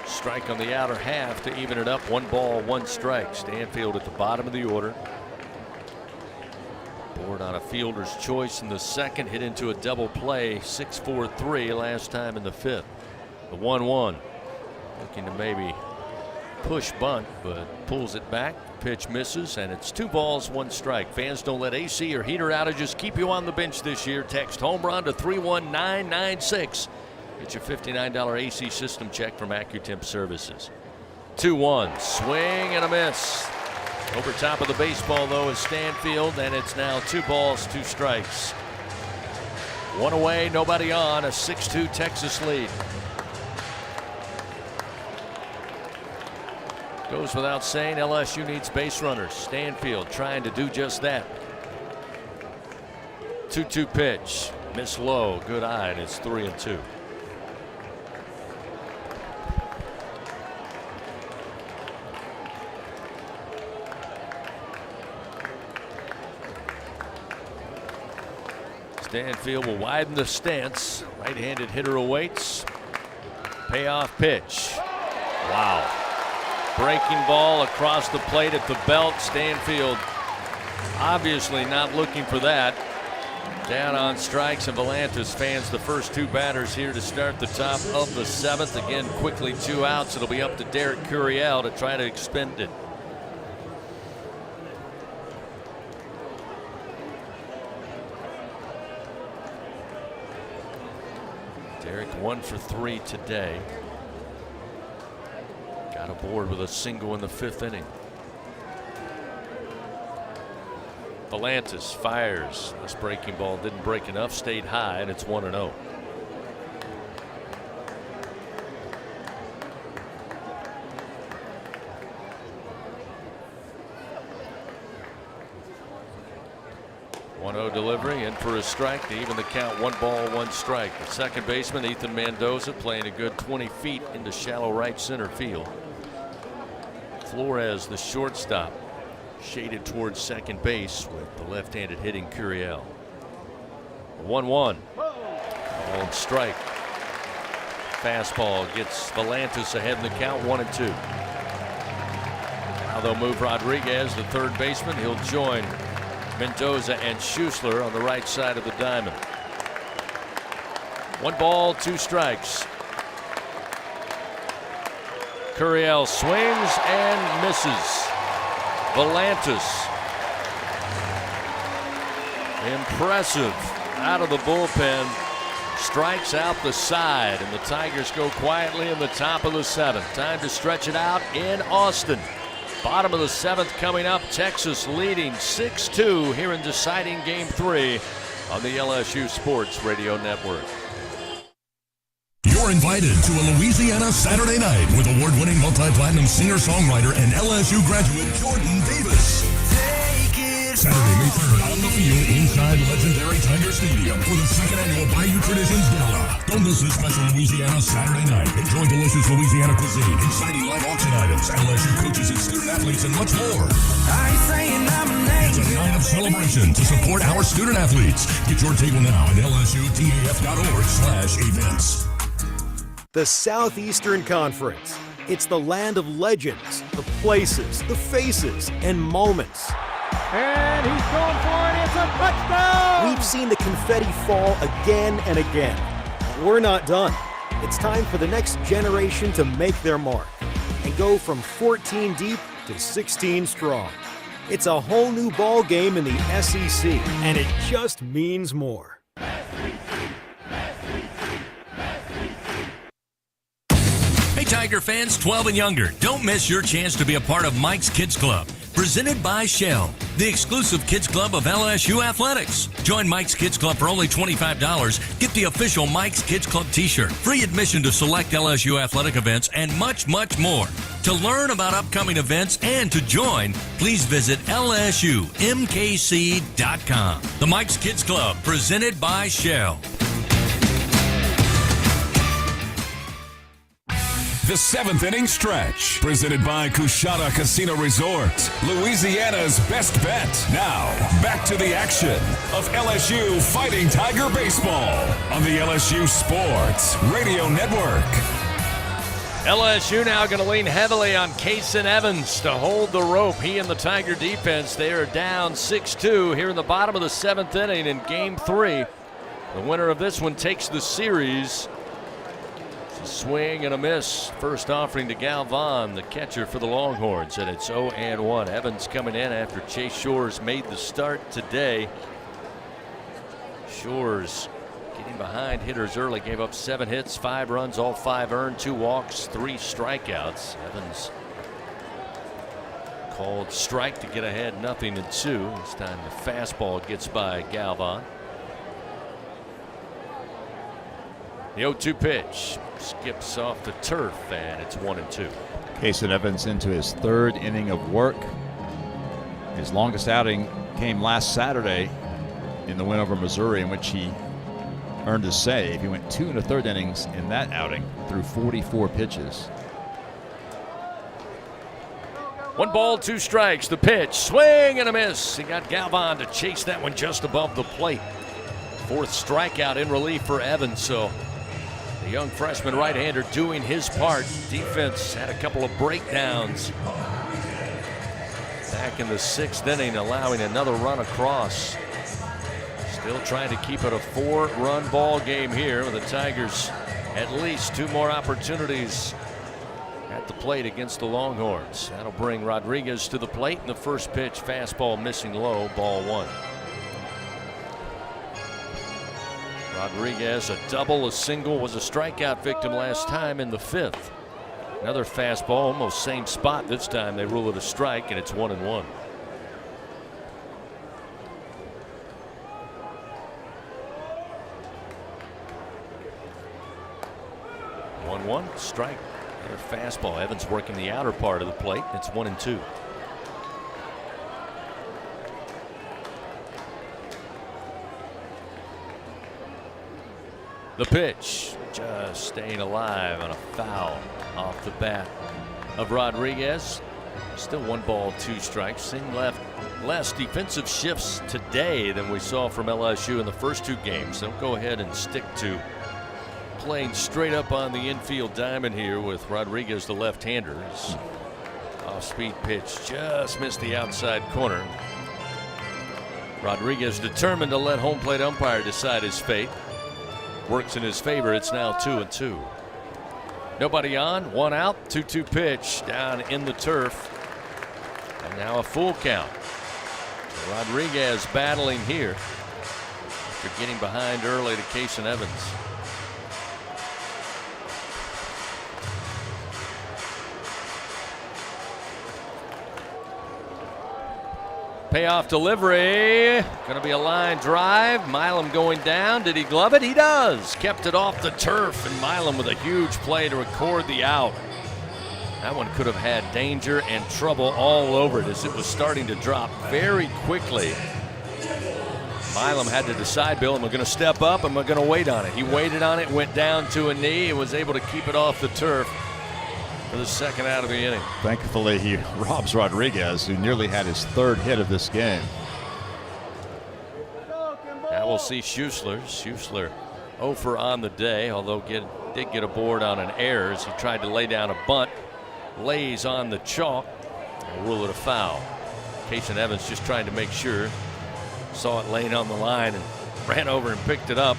Strike on the outer half to even it up. 1 ball, 1 strike. Stanfield at the bottom of the order. Board on a fielder's choice in the second. Hit into a double play. 6-4-3 last time in the 5th. The 1-1. Looking to maybe push bunt, but pulls it back. Pitch misses, and it's 2 balls, 1 strike. Fans, don't let AC or heater outages keep you on the bench this year. Text home run to 31996. Get your $59 AC system check from AccuTemp Services. 2-1, swing and a miss. Over top of the baseball, though, is Stanfield, and it's now 2 balls, 2 strikes. 1 away, nobody on. A 6-2 Texas lead. Goes without saying, LSU needs base runners. Stanfield trying to do just that. 2-2 pitch. Miss low. Good eye, and it's 3-2. Stanfield will widen the stance. Right-handed hitter awaits. Payoff pitch. Wow. Breaking ball across the plate at the belt. Stanfield obviously not looking for that. Down on strikes, and Volantis fans the first 2 batters here to start the top of the 7th. Again, quickly 2 outs. It'll be up to Derek Curiel to try to expend it. Derek 1 for 3 today. Got aboard with a single in the 5th inning. Volantis fires. This breaking ball didn't break enough, stayed high, and it's 1-0. Delivery in for a strike to even the count. 1 ball, 1 strike. The second baseman, Ethan Mendoza, playing a good 20 feet into shallow right center field. Flores, the shortstop, shaded towards second base with the left-handed hitting Curiel. 1-1. Ball and strike. Fastball gets Volantis ahead in the count, 1-2. Now they'll move Rodriguez, the third baseman. He'll join Mendoza and Schussler on the right side of the diamond. 1 ball, 2 strikes. Curiel swings and misses. Volantis, impressive, out of the bullpen, strikes out the side, and the Tigers go quietly in the top of the 7th. Time to stretch it out in Austin. Bottom of the 7th coming up. Texas leading 6-2 here in deciding Game 3 on the LSU Sports Radio Network. You're invited to a Louisiana Saturday night with award-winning multi-platinum singer-songwriter and LSU graduate Jordan Davis. Saturday, May 3rd on the field inside legendary Tiger Stadium for the 2nd annual Bayou Traditions Gala. Don't miss this special Louisiana Saturday night. Enjoy delicious Louisiana cuisine, exciting live auction items, LSU coaches and student-athletes, and much more. It's a night of celebration to support our student-athletes. Get your table now at lsutaf.org/events. The Southeastern Conference. It's the land of legends, the places, the faces, and moments. And he's going for it. It's a touchdown! We've seen the confetti fall again and again. We're not done. It's time for the next generation to make their mark and go from 14 deep to 16 strong. It's a whole new ball game in the SEC, and it just means more. Hey, Tiger fans, 12 and younger, don't miss your chance to be a part of Mike's Kids Club. Presented by Shell, the exclusive kids club of LSU Athletics. Join Mike's Kids Club for only $25. Get the official Mike's Kids Club t-shirt, free admission to select LSU athletic events, and much, much more. To learn about upcoming events and to join, please visit lsumkc.com. The Mike's Kids Club, presented by Shell. The seventh inning stretch, presented by Coushatta Casino Resort, Louisiana's best bet. Now, back to the action of LSU Fighting Tiger Baseball on the LSU Sports Radio Network. LSU now going to lean heavily on Kason Evans to hold the rope. He and the Tiger defense, they are down 6-2 here in the bottom of the seventh inning in Game 3. The winner of this one takes the series. A swing and a miss. First offering to Galvan, the catcher for the Longhorns, and it's 0-1. Evans coming in after Chase Shores made the start today. Shores getting behind hitters early, gave up 7 hits, 5 runs, all 5 earned, 2 walks, 3 strikeouts. Evans called strike to get ahead, 0-2. This time the fastball gets by Galvan. The 0-2 pitch skips off the turf, and it's 1-2. Kason Evans into his 3rd inning of work. His longest outing came last Saturday in the win over Missouri, in which he earned a save. He went 2 1/3 innings in that outing through 44 pitches. 1 ball, 2 strikes. The pitch, swing and a miss. He got Galvan to chase that one just above the plate. 4th strikeout in relief for Evans, so the young freshman right-hander doing his part. Defense had a couple of breakdowns back in the 6th inning, allowing another run across. Still trying to keep it a 4-run ball game here with the Tigers. At least 2 more opportunities at the plate against the Longhorns. That'll bring Rodriguez to the plate, and the first pitch, fastball missing low, ball 1. Rodriguez, a double, a single, was a strikeout victim last time in the 5th. Another fastball, almost same spot this time. They rule it a strike, and it's 1-1. Strike. Another fastball. Evans working the outer part of the plate. It's 1-2. The pitch, just staying alive on a foul off the bat of Rodriguez. Still 1 ball, 2 strikes. Seeing less defensive shifts today than we saw from LSU in the first 2 games. They'll go ahead and stick to playing straight up on the infield diamond here with Rodriguez, the left-hander. Off-speed pitch just missed the outside corner. Rodriguez determined to let home plate umpire decide his fate. Works in his favor. It's now 2-2. Nobody on, 1 out, 2-2 pitch down in the turf. And now a full count. Rodriguez battling here after getting behind early to Kason Evans. Payoff delivery. Going to be a line drive. Milam going down. Did he glove it? He does. Kept it off the turf, and Milam with a huge play to record the out. That one could have had danger and trouble all over it as it was starting to drop very quickly. Milam had to decide, Bill, am I going to step up? Am I going to wait on it? He waited on it, went down to a knee, and was able to keep it off the turf for the 2nd out of the inning. Thankfully, he robs Rodriguez, who nearly had his 3rd hit of this game. Now we'll see Schuessler. Schuessler 0 for on the day, although did get a board on an error as he tried to lay down a bunt. Lays on the chalk and rule it a foul. Kason Evans just trying to make sure. Saw it laying on the line and ran over and picked it up.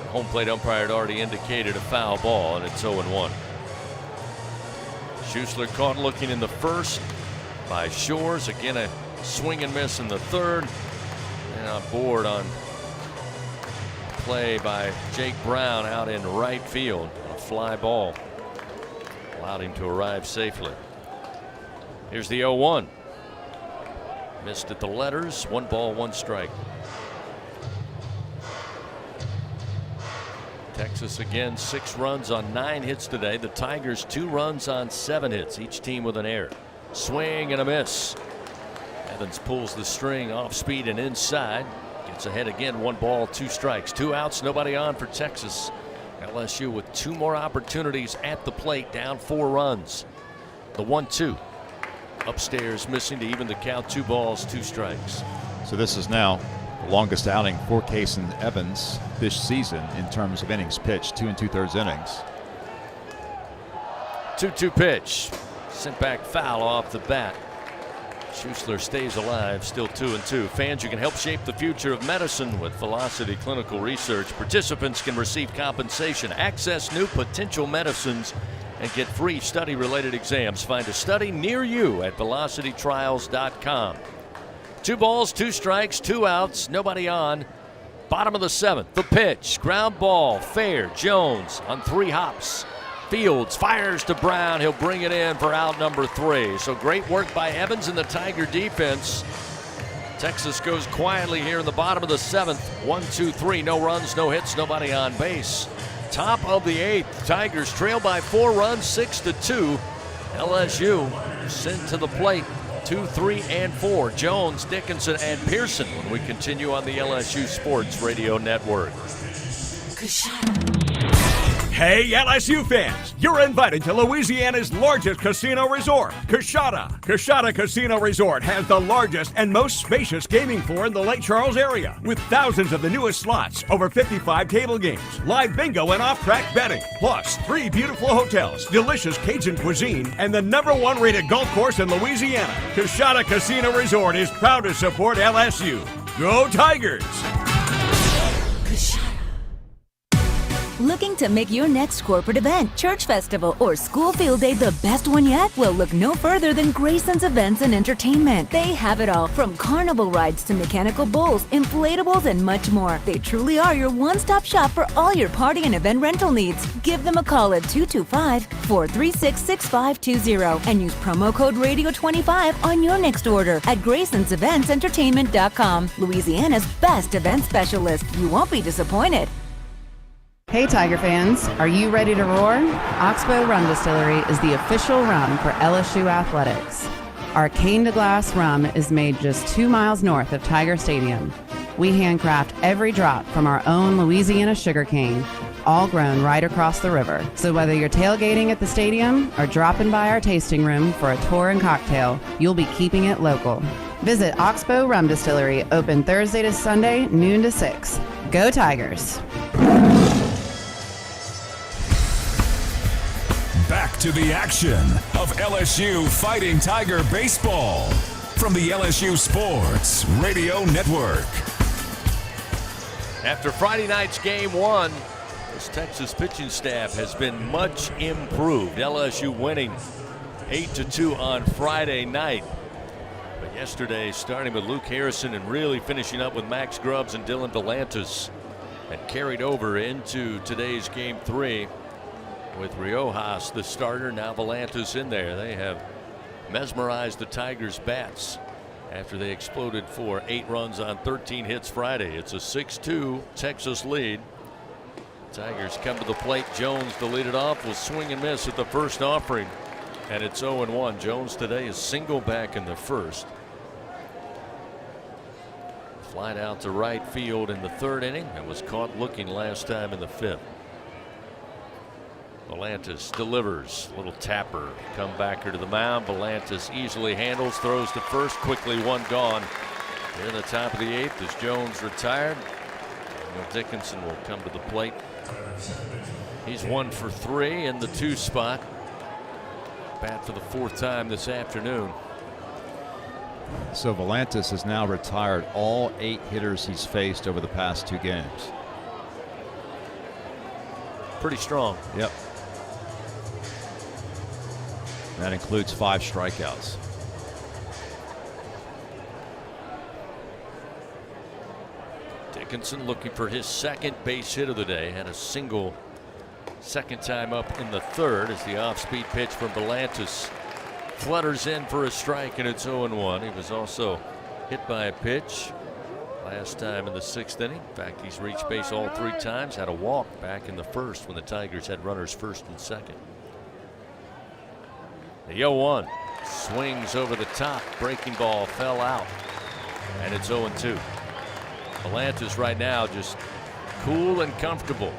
The home plate umpire had already indicated a foul ball, and it's 0-1. Schuessler caught looking in the 1st by Shores. Again, a swing and miss in the 3rd. And on board on play by Jake Brown out in right field. A fly ball allowed him to arrive safely. Here's the 0-1. Missed at the letters. 1 ball, 1 strike. Texas again 6 runs on 9 hits today. The Tigers 2 runs on 7 hits. Each team with an error. Swing and a miss. Evans pulls the string off speed and inside. Gets ahead again. 1 ball, 2 strikes. 2 outs, nobody on for Texas. LSU with 2 more opportunities at the plate, down 4 runs. The 1-2. Upstairs missing to even the count. 2 balls, 2 strikes. So this is now the longest outing for Kason Evans this season in terms of innings pitched, 2 2/3 innings. 2-2 pitch. Sent back foul off the bat. Schussler stays alive, still 2-2. Fans, you can help shape the future of medicine with Velocity Clinical Research. Participants can receive compensation, access new potential medicines, and get free study-related exams. Find a study near you at velocitytrials.com. 2 balls, 2 strikes, 2 outs, nobody on. Bottom of the 7th, the pitch, ground ball, fair. Jones on 3 hops. Fields fires to Brown. He'll bring it in for out number 3. So great work by Evans and the Tiger defense. Texas goes quietly here in the bottom of the 7th. 1-2-3, no runs, no hits, nobody on base. Top of the 8th, Tigers trail by 4 runs, 6-2. LSU sent to the plate 2, 3, and 4. Jones, Dickinson, and Pearson when we continue on the LSU Sports Radio Network. Hey, LSU fans, you're invited to Louisiana's largest casino resort, Coshada. Coshada Casino Resort has the largest and most spacious gaming floor in the Lake Charles area, with thousands of the newest slots, over 55 table games, live bingo and off-track betting, plus 3 beautiful hotels, delicious Cajun cuisine, and the #1 rated golf course in Louisiana. Coshada Casino Resort is proud to support LSU. Go Tigers! Looking to make your next corporate event, church festival, or school field day the best one yet? Well, look no further than Grayson's Events and Entertainment. They have it all, from carnival rides to mechanical bulls, inflatables, and much more. They truly are your one-stop shop for all your party and event rental needs. Give them a call at 225-436-6520 and use promo code Radio25 on your next order at Grayson'sEventsEntertainment.com. Louisiana's best event specialist. You won't be disappointed. Hey Tiger fans, are you ready to roar? Oxbow Rum Distillery is the official rum for LSU Athletics. Our cane to glass rum is made just 2 miles north of Tiger Stadium. We handcraft every drop from our own Louisiana sugarcane, all grown right across the river. So whether you're tailgating at the stadium or dropping by our tasting room for a tour and cocktail, you'll be keeping it local. Visit Oxbow Rum Distillery, open Thursday to Sunday, noon to 6. Go Tigers! Back to the action of LSU Fighting Tiger Baseball from the LSU Sports Radio Network. After Friday night's Game 1, this Texas pitching staff has been much improved. LSU winning 8-2 on Friday night. But yesterday, starting with Luke Harrison and really finishing up with Max Grubbs and Dylan Volantis, and carried over into today's Game 3. With Riojas, the starter, now Volantis in there. They have mesmerized the Tigers' bats after they exploded for 8 runs on 13 hits Friday. It's a 6-2 Texas lead. Tigers come to the plate. Jones to lead it off will swing and miss at the first offering, and it's 0-1. Jones today is single back in the first. Flied out to right field in the 3rd inning and was caught looking last time in the 5th. Volantis delivers, little tapper, comebacker to the mound. Volantis easily handles, throws to first, quickly 1 gone. Here in the top of the 8th as Jones retired. Daniel Dickinson will come to the plate. He's 1 for 3 in the 2 spot. Bat for the 4th time this afternoon. So Volantis has now retired all 8 hitters he's faced over the past 2 games. Pretty strong. Yep. That includes 5 strikeouts. Dickinson looking for his 2nd base hit of the day. Had a single second time up in the 3rd as the off-speed pitch from Volantis flutters in for a strike, and it's 0-1. He was also hit by a pitch last time in the 6th inning. In fact, he's reached base all 3 times, had a walk back in the 1st when the Tigers had runners 1st and 2nd. The 0-1 swings over the top. Breaking ball fell out, and it's 0-2. Volantis right now just cool and comfortable.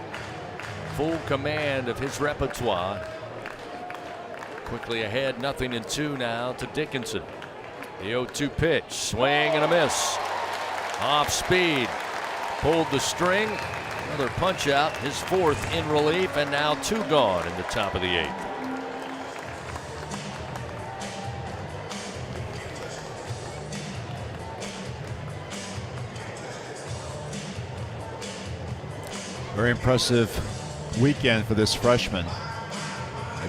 Full command of his repertoire. Quickly ahead, 0-2 now to Dickinson. The 0-2 pitch, swing and a miss. Off speed, pulled the string. Another punch out, his 4th in relief, and now 2 gone in the top of the 8th. Very impressive weekend for this freshman.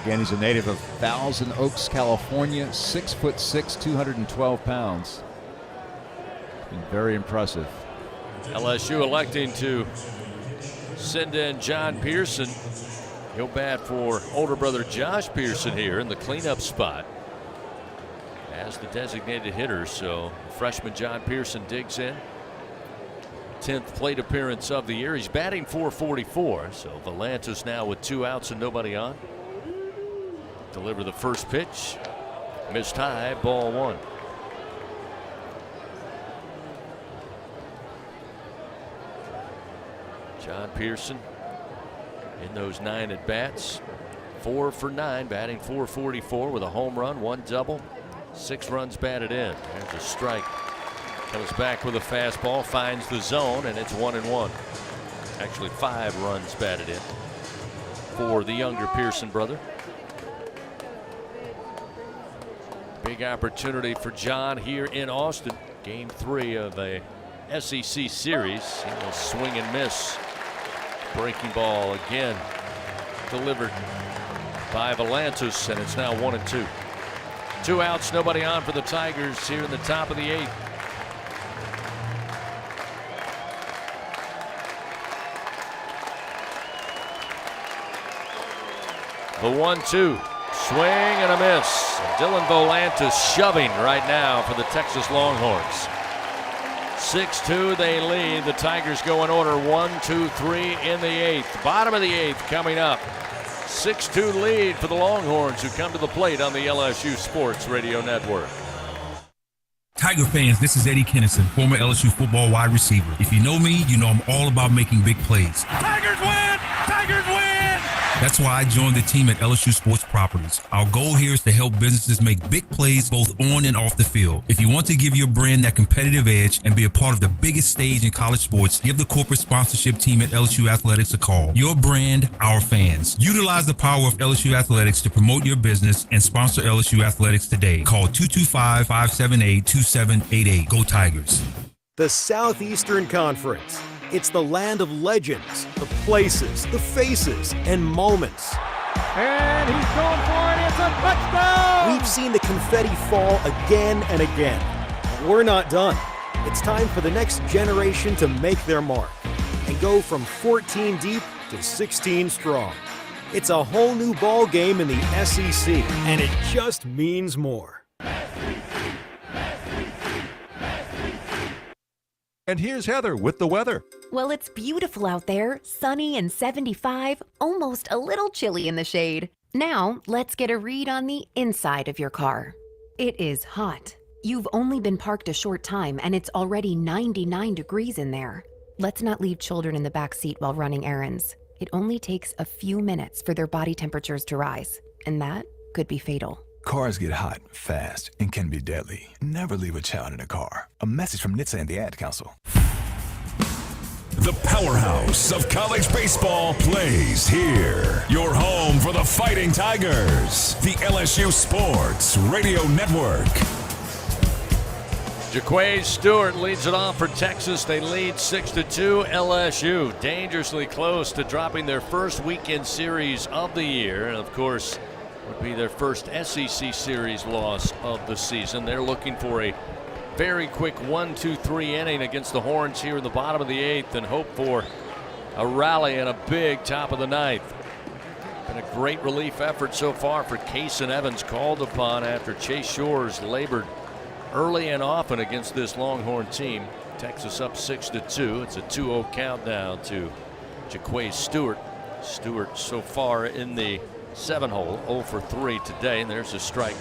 Again, he's a native of Thousand Oaks, California, 6'6", 212 pounds. Been very impressive. LSU electing to send in John Pearson. He'll bat for older brother Josh Pearson here in the cleanup spot as the designated hitter. So freshman John Pearson digs in. 10th plate appearance of the year. He's batting .444. So Volantis now with 2 outs and nobody on. Deliver the first pitch. Missed high, ball 1. John Pearson in those 9 at bats. 4 for 9, batting .444 with a home run, 1 double, 6 runs batted in. There's a strike. Comes back with a fastball, finds the zone, and it's 1-1. Actually 5 runs batted in for the younger Pearson brother. Big opportunity for John here in Austin. Game 3 of a SEC series. He will swing and miss. Breaking ball again delivered by Volantis, and it's now 1-2. 2 outs, nobody on for the Tigers here in the top of the 8th. The 1-2, swing and a miss. Dylan Volantis shoving right now for the Texas Longhorns. 6-2 they lead. The Tigers go in order 1, 2, 3 in the 8th. Bottom of the 8th coming up. 6-2 lead for the Longhorns, who come to the plate on the LSU Sports Radio Network. Tiger fans, this is Eddie Kennison, former LSU football wide receiver. If you know me, you know I'm all about making big plays. Tigers win! Tigers win! That's why I joined the team at LSU Sports Properties. Our goal here is to help businesses make big plays both on and off the field. If you want to give your brand that competitive edge and be a part of the biggest stage in college sports, give the corporate sponsorship team at LSU Athletics a call. Your brand, our fans. Utilize the power of LSU Athletics to promote your business and sponsor LSU Athletics today. Call 225-578-2788. Go Tigers. The Southeastern Conference. It's the land of legends, the places, the faces, and moments. And he's going for it. It's a touchdown! We've seen the confetti fall again and again. We're not done. It's time for the next generation to make their mark and go from 14 deep to 16 strong. It's a whole new ball game in the SEC, and it just means more. And here's Heather with the weather. Well, it's beautiful out there, sunny and 75, almost a little chilly in the shade. Now, let's get a read on the inside of your car. It is hot. You've only been parked a short time and it's already 99 degrees in there. Let's not leave children in the back seat while running errands. It only takes a few minutes for their body temperatures to rise, and that could be fatal. Cars get hot, fast, and can be deadly. Never leave a child in a car. A message from NHTSA and the Ad Council. The powerhouse of college baseball plays here. Your home for the Fighting Tigers. The LSU Sports Radio Network. Jaquay Stewart leads it off for Texas. They lead 6-2. LSU dangerously close to dropping their first weekend series of the year. And of course, would be their first SEC series loss of the season. They're looking for a very quick 1-2-3 inning against the Horns here in the bottom of the 8th and hope for a rally and a big top of the 9th. Been a great relief effort so far for Kason Evans, called upon after Chase Shores labored early and often against this Longhorn team. Texas up 6-2. It's a 2-0 countdown to Jaquay Stewart. Stewart so far in the 7-hole, 0 for 3 today, and there's a strike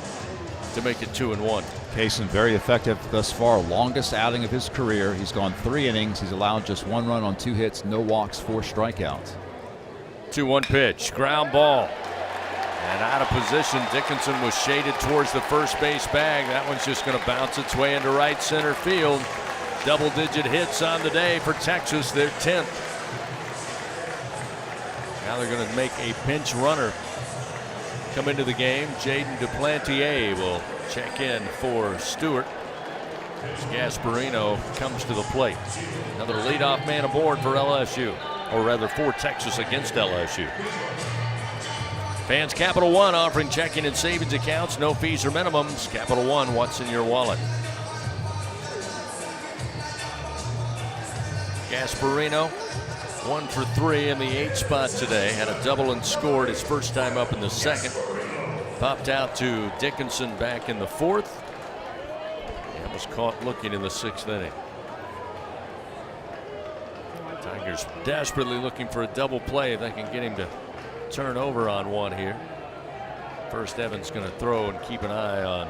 to make it 2-1. Kaysen very effective thus far. Longest outing of his career. He's gone 3 innings. He's allowed just 1 run on 2 hits, no walks, 4 strikeouts. 2-1 pitch, ground ball. And out of position, Dickinson was shaded towards the first base bag. That one's just going to bounce its way into right center field. Double-digit hits on the day for Texas, their 10th. Now they're going to make a pinch runner come into the game. Jaden Duplantier will check in for Stewart as Gasparino comes to the plate. Another leadoff man aboard for LSU, or rather for Texas against LSU. Fans Capital One offering checking and savings accounts, no fees or minimums. Capital One, what's in your wallet? Gasparino, 1 for 3 in the 8th spot today. Had a double and scored his first time up in the 2nd. Popped out to Dickinson back in the 4th. And was caught looking in the 6th inning. Tigers desperately looking for a double play if they can get him to turn over on one here. First, Evans going to throw and keep an eye on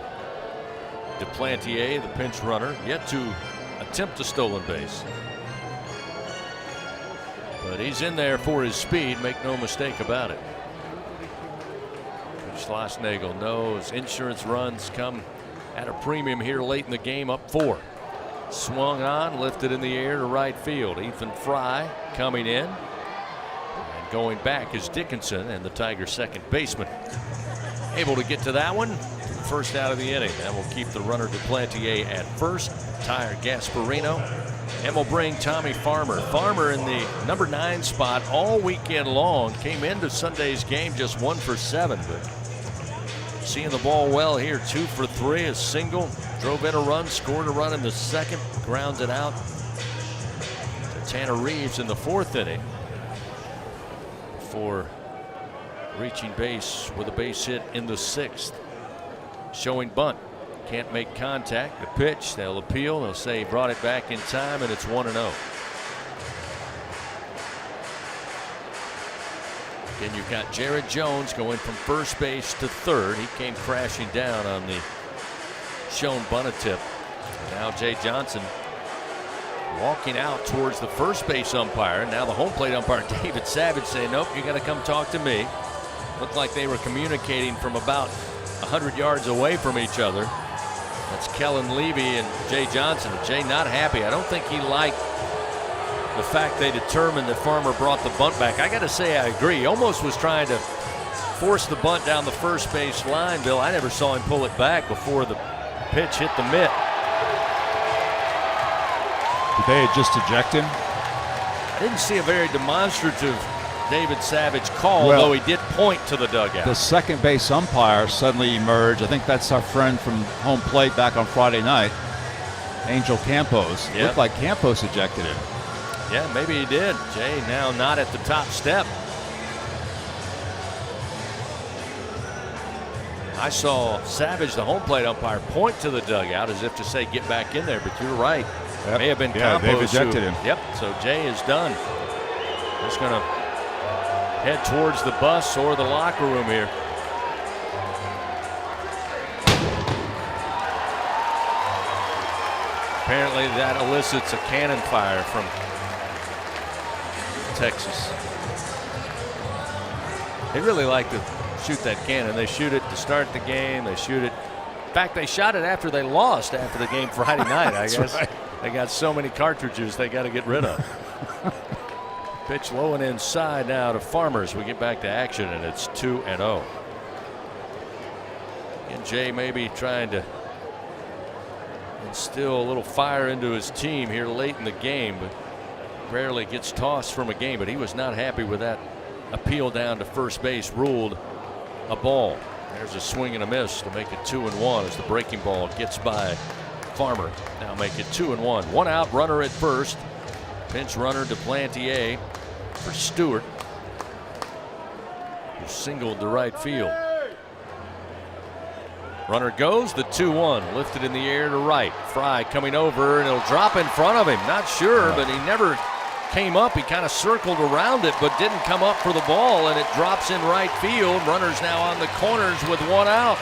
Duplantier, the pinch runner, yet to attempt a stolen base. But he's in there for his speed, make no mistake about it. Schlossnagle knows insurance runs come at a premium here late in the game, up 4. Swung on, lifted in the air to right field. Ethan Fry coming in. And going back is Dickinson, and the Tigers' second baseman able to get to that one. First out of the inning. That will keep the runner Duplantier at first. Tire Gasparino. And we'll bring Tommy Farmer. Farmer in the number 9 spot all weekend long. Came into Sunday's game just 1 for 7, but seeing the ball well here. 2 for 3, a single. Drove in a run, scored a run in the 2nd, grounded out to Tanner Reeves in the 4th inning for reaching base with a base hit in the 6th. Showing bunt. Can't make contact. The pitch, they'll appeal. They'll say he brought it back in time, and it's 1-0. Again, you've got Jared Jones going from first base to 3rd. He came crashing down on the shown bunt tip. Now Jay Johnson walking out towards the first base umpire. Now the home plate umpire, David Savage, saying, nope, you got to come talk to me. Looked like they were communicating from about 100 yards away from each other. That's Kellen Levy and Jay Johnson. Jay not happy. I don't think he liked the fact they determined that Farmer brought the bunt back. I got to say I agree. He almost was trying to force the bunt down the first base line, Bill. I never saw him pull it back before the pitch hit the mitt. Did they just eject him? I didn't see a very demonstrative David Savage call, though he did point to the dugout. The second base umpire suddenly emerged. I think that's our friend from home plate back on Friday night, Angel Campos. Yep. Looked like Campos ejected him. Yeah, maybe he did. Jay now not at the top step. I saw Savage, the home plate umpire, point to the dugout as if to say, get back in there, but you're right. Yep. May have been Campos. They've ejected him. Yep, so Jay is done. Just going to head towards the bus or the locker room here. Apparently that elicits a cannon fire from Texas. They really like to shoot that cannon. They shoot it to start the game. They shoot it. In fact, they shot it after they lost after the game Friday night, I guess. Right. They got so many cartridges they got to get rid of. Pitch low and inside now to Farmers. We get back to action, and it's 2-0. And Jay maybe trying to instill a little fire into his team here late in the game, but rarely gets tossed from a game. But he was not happy with that appeal down to first base, ruled a ball. There's a swing and a miss to make it 2-1 as the breaking ball gets by Farmer. Now make it 2-1. 1 out, runner at first. Pinch runner Duplantier for Stewart, who singled to right field. Runner goes, the 2-1, lifted in the air to right. Fry coming over, and it'll drop in front of him. Not sure, but he never came up. He kind of circled around it, but didn't come up for the ball, and it drops in right field. Runners now on the corners with 1 out.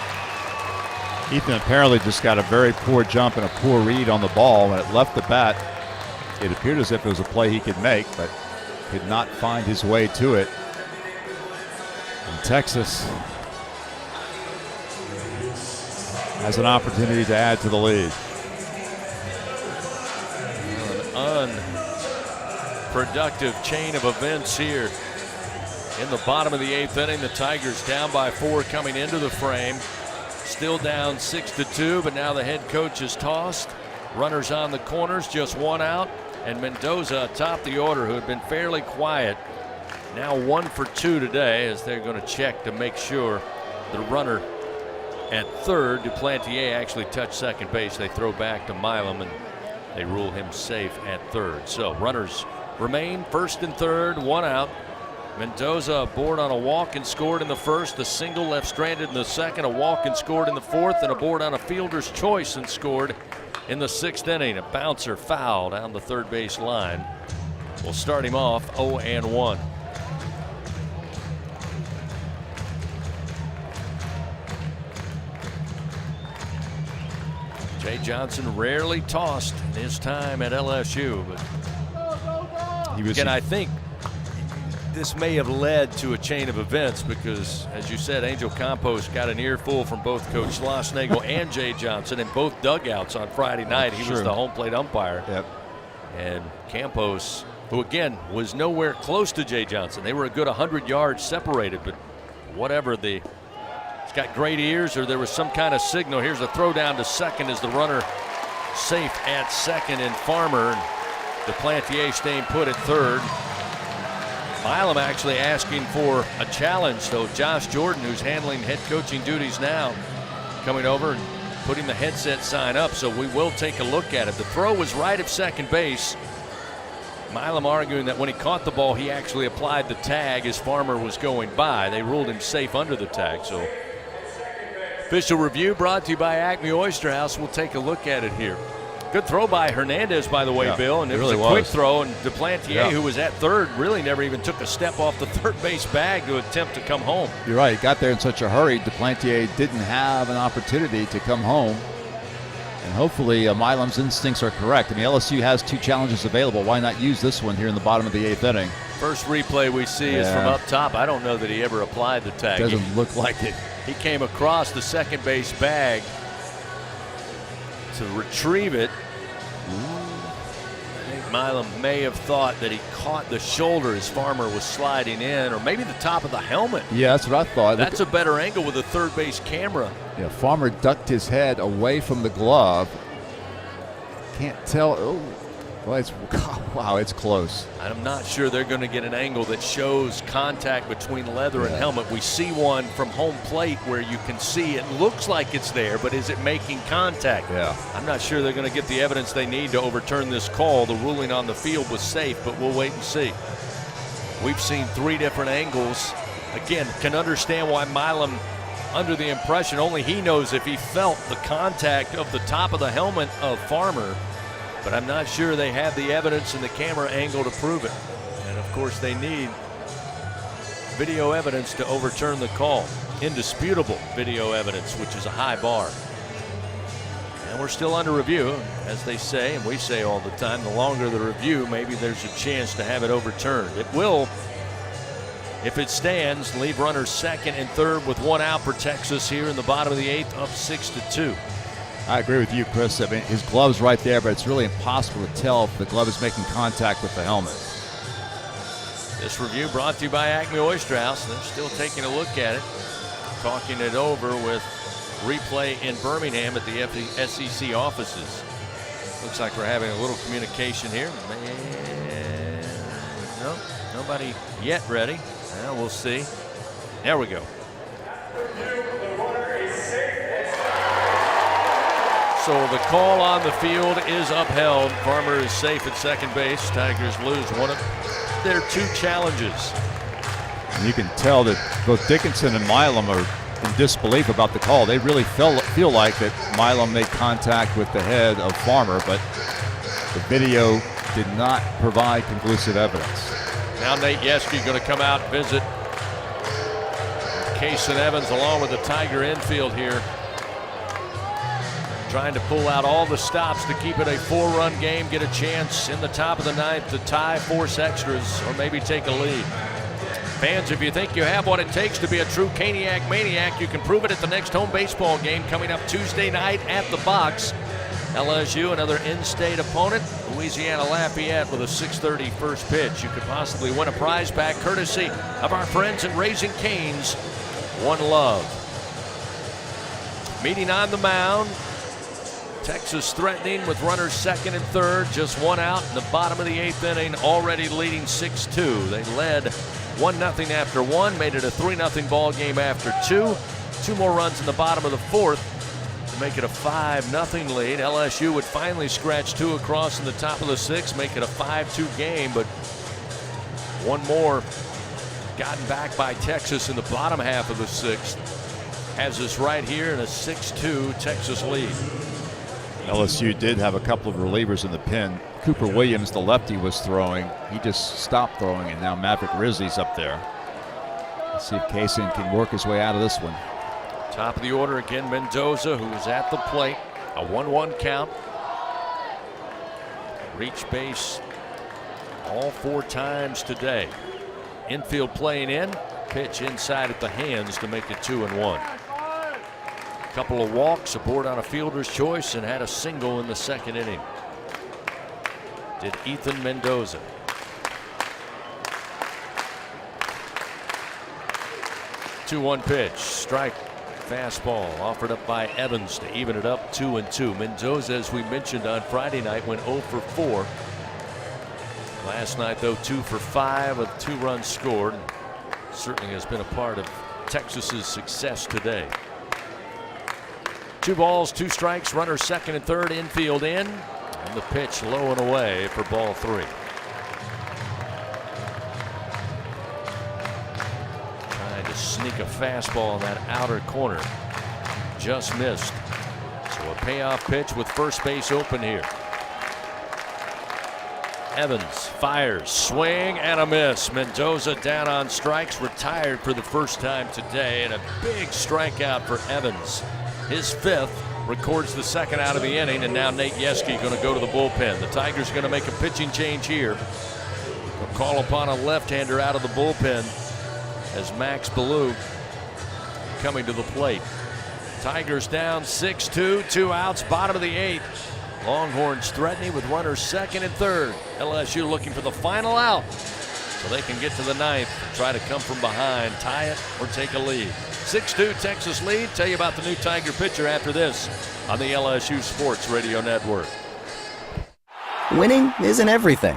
Ethan apparently just got a very poor jump and a poor read on the ball. When it left the bat, it appeared as if it was a play he could make, but could not find his way to it. And Texas has an opportunity to add to the lead. An unproductive chain of events here in the bottom of the 8th inning. The Tigers down by 4 coming into the frame. Still down 6-2, but now the head coach is tossed. Runners on the corners, just 1 out. And Mendoza atop the order, who had been fairly quiet, now 1 for 2 today, as they're going to check to make sure the runner at third, Duplantier, actually touched second base. They throw back to Milam, and they rule him safe at third. So runners remain, first and third, 1 out. Mendoza aboard on a walk and scored in the first, a single left stranded in the second, a walk and scored in the fourth, and aboard on a fielder's choice and scored in the 6th inning. A bouncer foul down the third base line will start him off 0-1. Jay Johnson rarely tossed in his time at LSU, but again, I think this may have led to a chain of events because, as you said, Angel Campos got an earful from both Coach Schlossnagle and Jay Johnson in both dugouts on Friday night. He was the home plate umpire. Yep. And Campos, who again was nowhere close to Jay Johnson. They were a good 100 yards separated, but whatever, he's got great ears, or there was some kind of signal. Here's a throw down to second as the runner safe at second, and Farmer. Duplantier staying put at third. Milam actually asking for a challenge, so Josh Jordan, who's handling head coaching duties now, coming over and putting the headset sign up, so we will take a look at it. The throw was right at second base. Milam arguing that when he caught the ball, he actually applied the tag as Farmer was going by. They ruled him safe under the tag. So official review brought to you by Acme Oyster House. We'll take a look at it here. Good throw by Hernandez, by the way, yeah, Bill, and it really was a quick throw, and Duplantier, who was at third, really never even took a step off the third base bag to attempt to come home. You're right. He got there in such a hurry. Duplantier didn't have an opportunity to come home. And hopefully Milam's instincts are correct. I mean, LSU has 2 challenges available. Why not use this one here in the bottom of the 8th inning? First replay we see is from up top. I don't know that he ever applied the tag. Doesn't look like it. He came across the second base bag to retrieve it. I think Milam may have thought that he caught the shoulder as Farmer was sliding in, or maybe the top of the helmet. Yeah, that's what I thought. That's a better angle with a third base camera. Yeah, Farmer ducked his head away from the glove. Can't tell. Oh, well, wow, it's close. I'm not sure they're going to get an angle that shows contact between leather and helmet. We see one from home plate where you can see it looks like it's there, but is it making contact? Yeah. I'm not sure they're going to get the evidence they need to overturn this call. The ruling on the field was safe, but we'll wait and see. We've seen 3 different angles. Again, can understand why Milam, under the impression, only he knows if he felt the contact of the top of the helmet of Farmer. But I'm not sure they have the evidence and the camera angle to prove it. And of course they need video evidence to overturn the call. Indisputable video evidence, which is a high bar. And we're still under review, as they say, and we say all the time, the longer the review, maybe there's a chance to have it overturned. It will, if it stands, leave runners second and third with 1 out for Texas here in the bottom of the 8th, up 6-2. I agree with you, Chris. I mean, his glove's right there, but it's really impossible to tell if the glove is making contact with the helmet. This review brought to you by Acme Oyster House. They're still taking a look at it, talking it over with replay in Birmingham at the SEC offices. Looks like we're having a little communication here. No, nobody yet ready. Now we'll see. There we go. So the call on the field is upheld. Farmer is safe at second base. Tigers lose one of their 2 challenges. And you can tell that both Dickinson and Milam are in disbelief about the call. They really feel like that Milam made contact with the head of Farmer, but the video did not provide conclusive evidence. Now Nate Yeske going to come out and visit Case and Evans along with the Tiger infield here. Trying to pull out all the stops to keep it a 4-run game, get a chance in the top of the ninth to tie, force extras, or maybe take a lead. Fans, if you think you have what it takes to be a true Caniac maniac, you can prove it at the next home baseball game coming up Tuesday night at the Box. LSU, another in-state opponent. Louisiana Lafayette with a 6:30 first pitch. You could possibly win a prize pack courtesy of our friends at Raising Cane's One Love. Meeting on the mound, Texas threatening with runners second and third, just one out in the bottom of the 8th inning, already leading 6-2. They led 1-0 after one, made it a 3-0 ball game after two. Two more runs in the bottom of the 4th to make it a 5-0 lead. LSU would finally scratch two across in the top of the 6th, make it a 5-2 game, but one more gotten back by Texas in the bottom half of the 6th. Has us right here in a 6-2 Texas lead. LSU did have a couple of relievers in the pen. Cooper Williams, the lefty, was throwing. He just stopped throwing, and now Maverick Rizzi's up there. Let's see if Kaysen can work his way out of this one. Top of the order again, Mendoza, who is at the plate. A 1-1 count. Reach base all 4 times today. Infield playing in. Pitch inside at the hands to make it 2-1. Couple of walks aboard on a fielder's choice and had a single in the 2nd inning. Did Ethan Mendoza. Two-one pitch, strike, fastball offered up by Evans to even it up 2-2. Mendoza, as we mentioned on Friday night, went 0 for 4. Last night, though, 2 for 5 with 2 runs scored. Certainly has been a part of Texas's success today. 2 balls, 2 strikes, runner second and third, infield in, and the pitch low and away for ball 3. Trying to sneak a fastball in that outer corner. Just missed. So a payoff pitch with first base open here. Evans fires, swing and a miss. Mendoza down on strikes, retired for the first time today, and a big strikeout for Evans. His 5th, records the 2nd out of the inning, and now Nate Yeske going to go to the bullpen. The Tigers going to make a pitching change here. They'll call upon a left-hander out of the bullpen as Max Ballou coming to the plate. Tigers down 6-2, 2 outs, bottom of the 8th. Longhorns threatening with runners second and third. LSU looking for the final out so they can get to the 9th and try to come from behind, tie it, or take a lead. 6-2 Texas lead. Tell you about the new Tiger pitcher after this on the LSU Sports Radio Network. Winning isn't everything.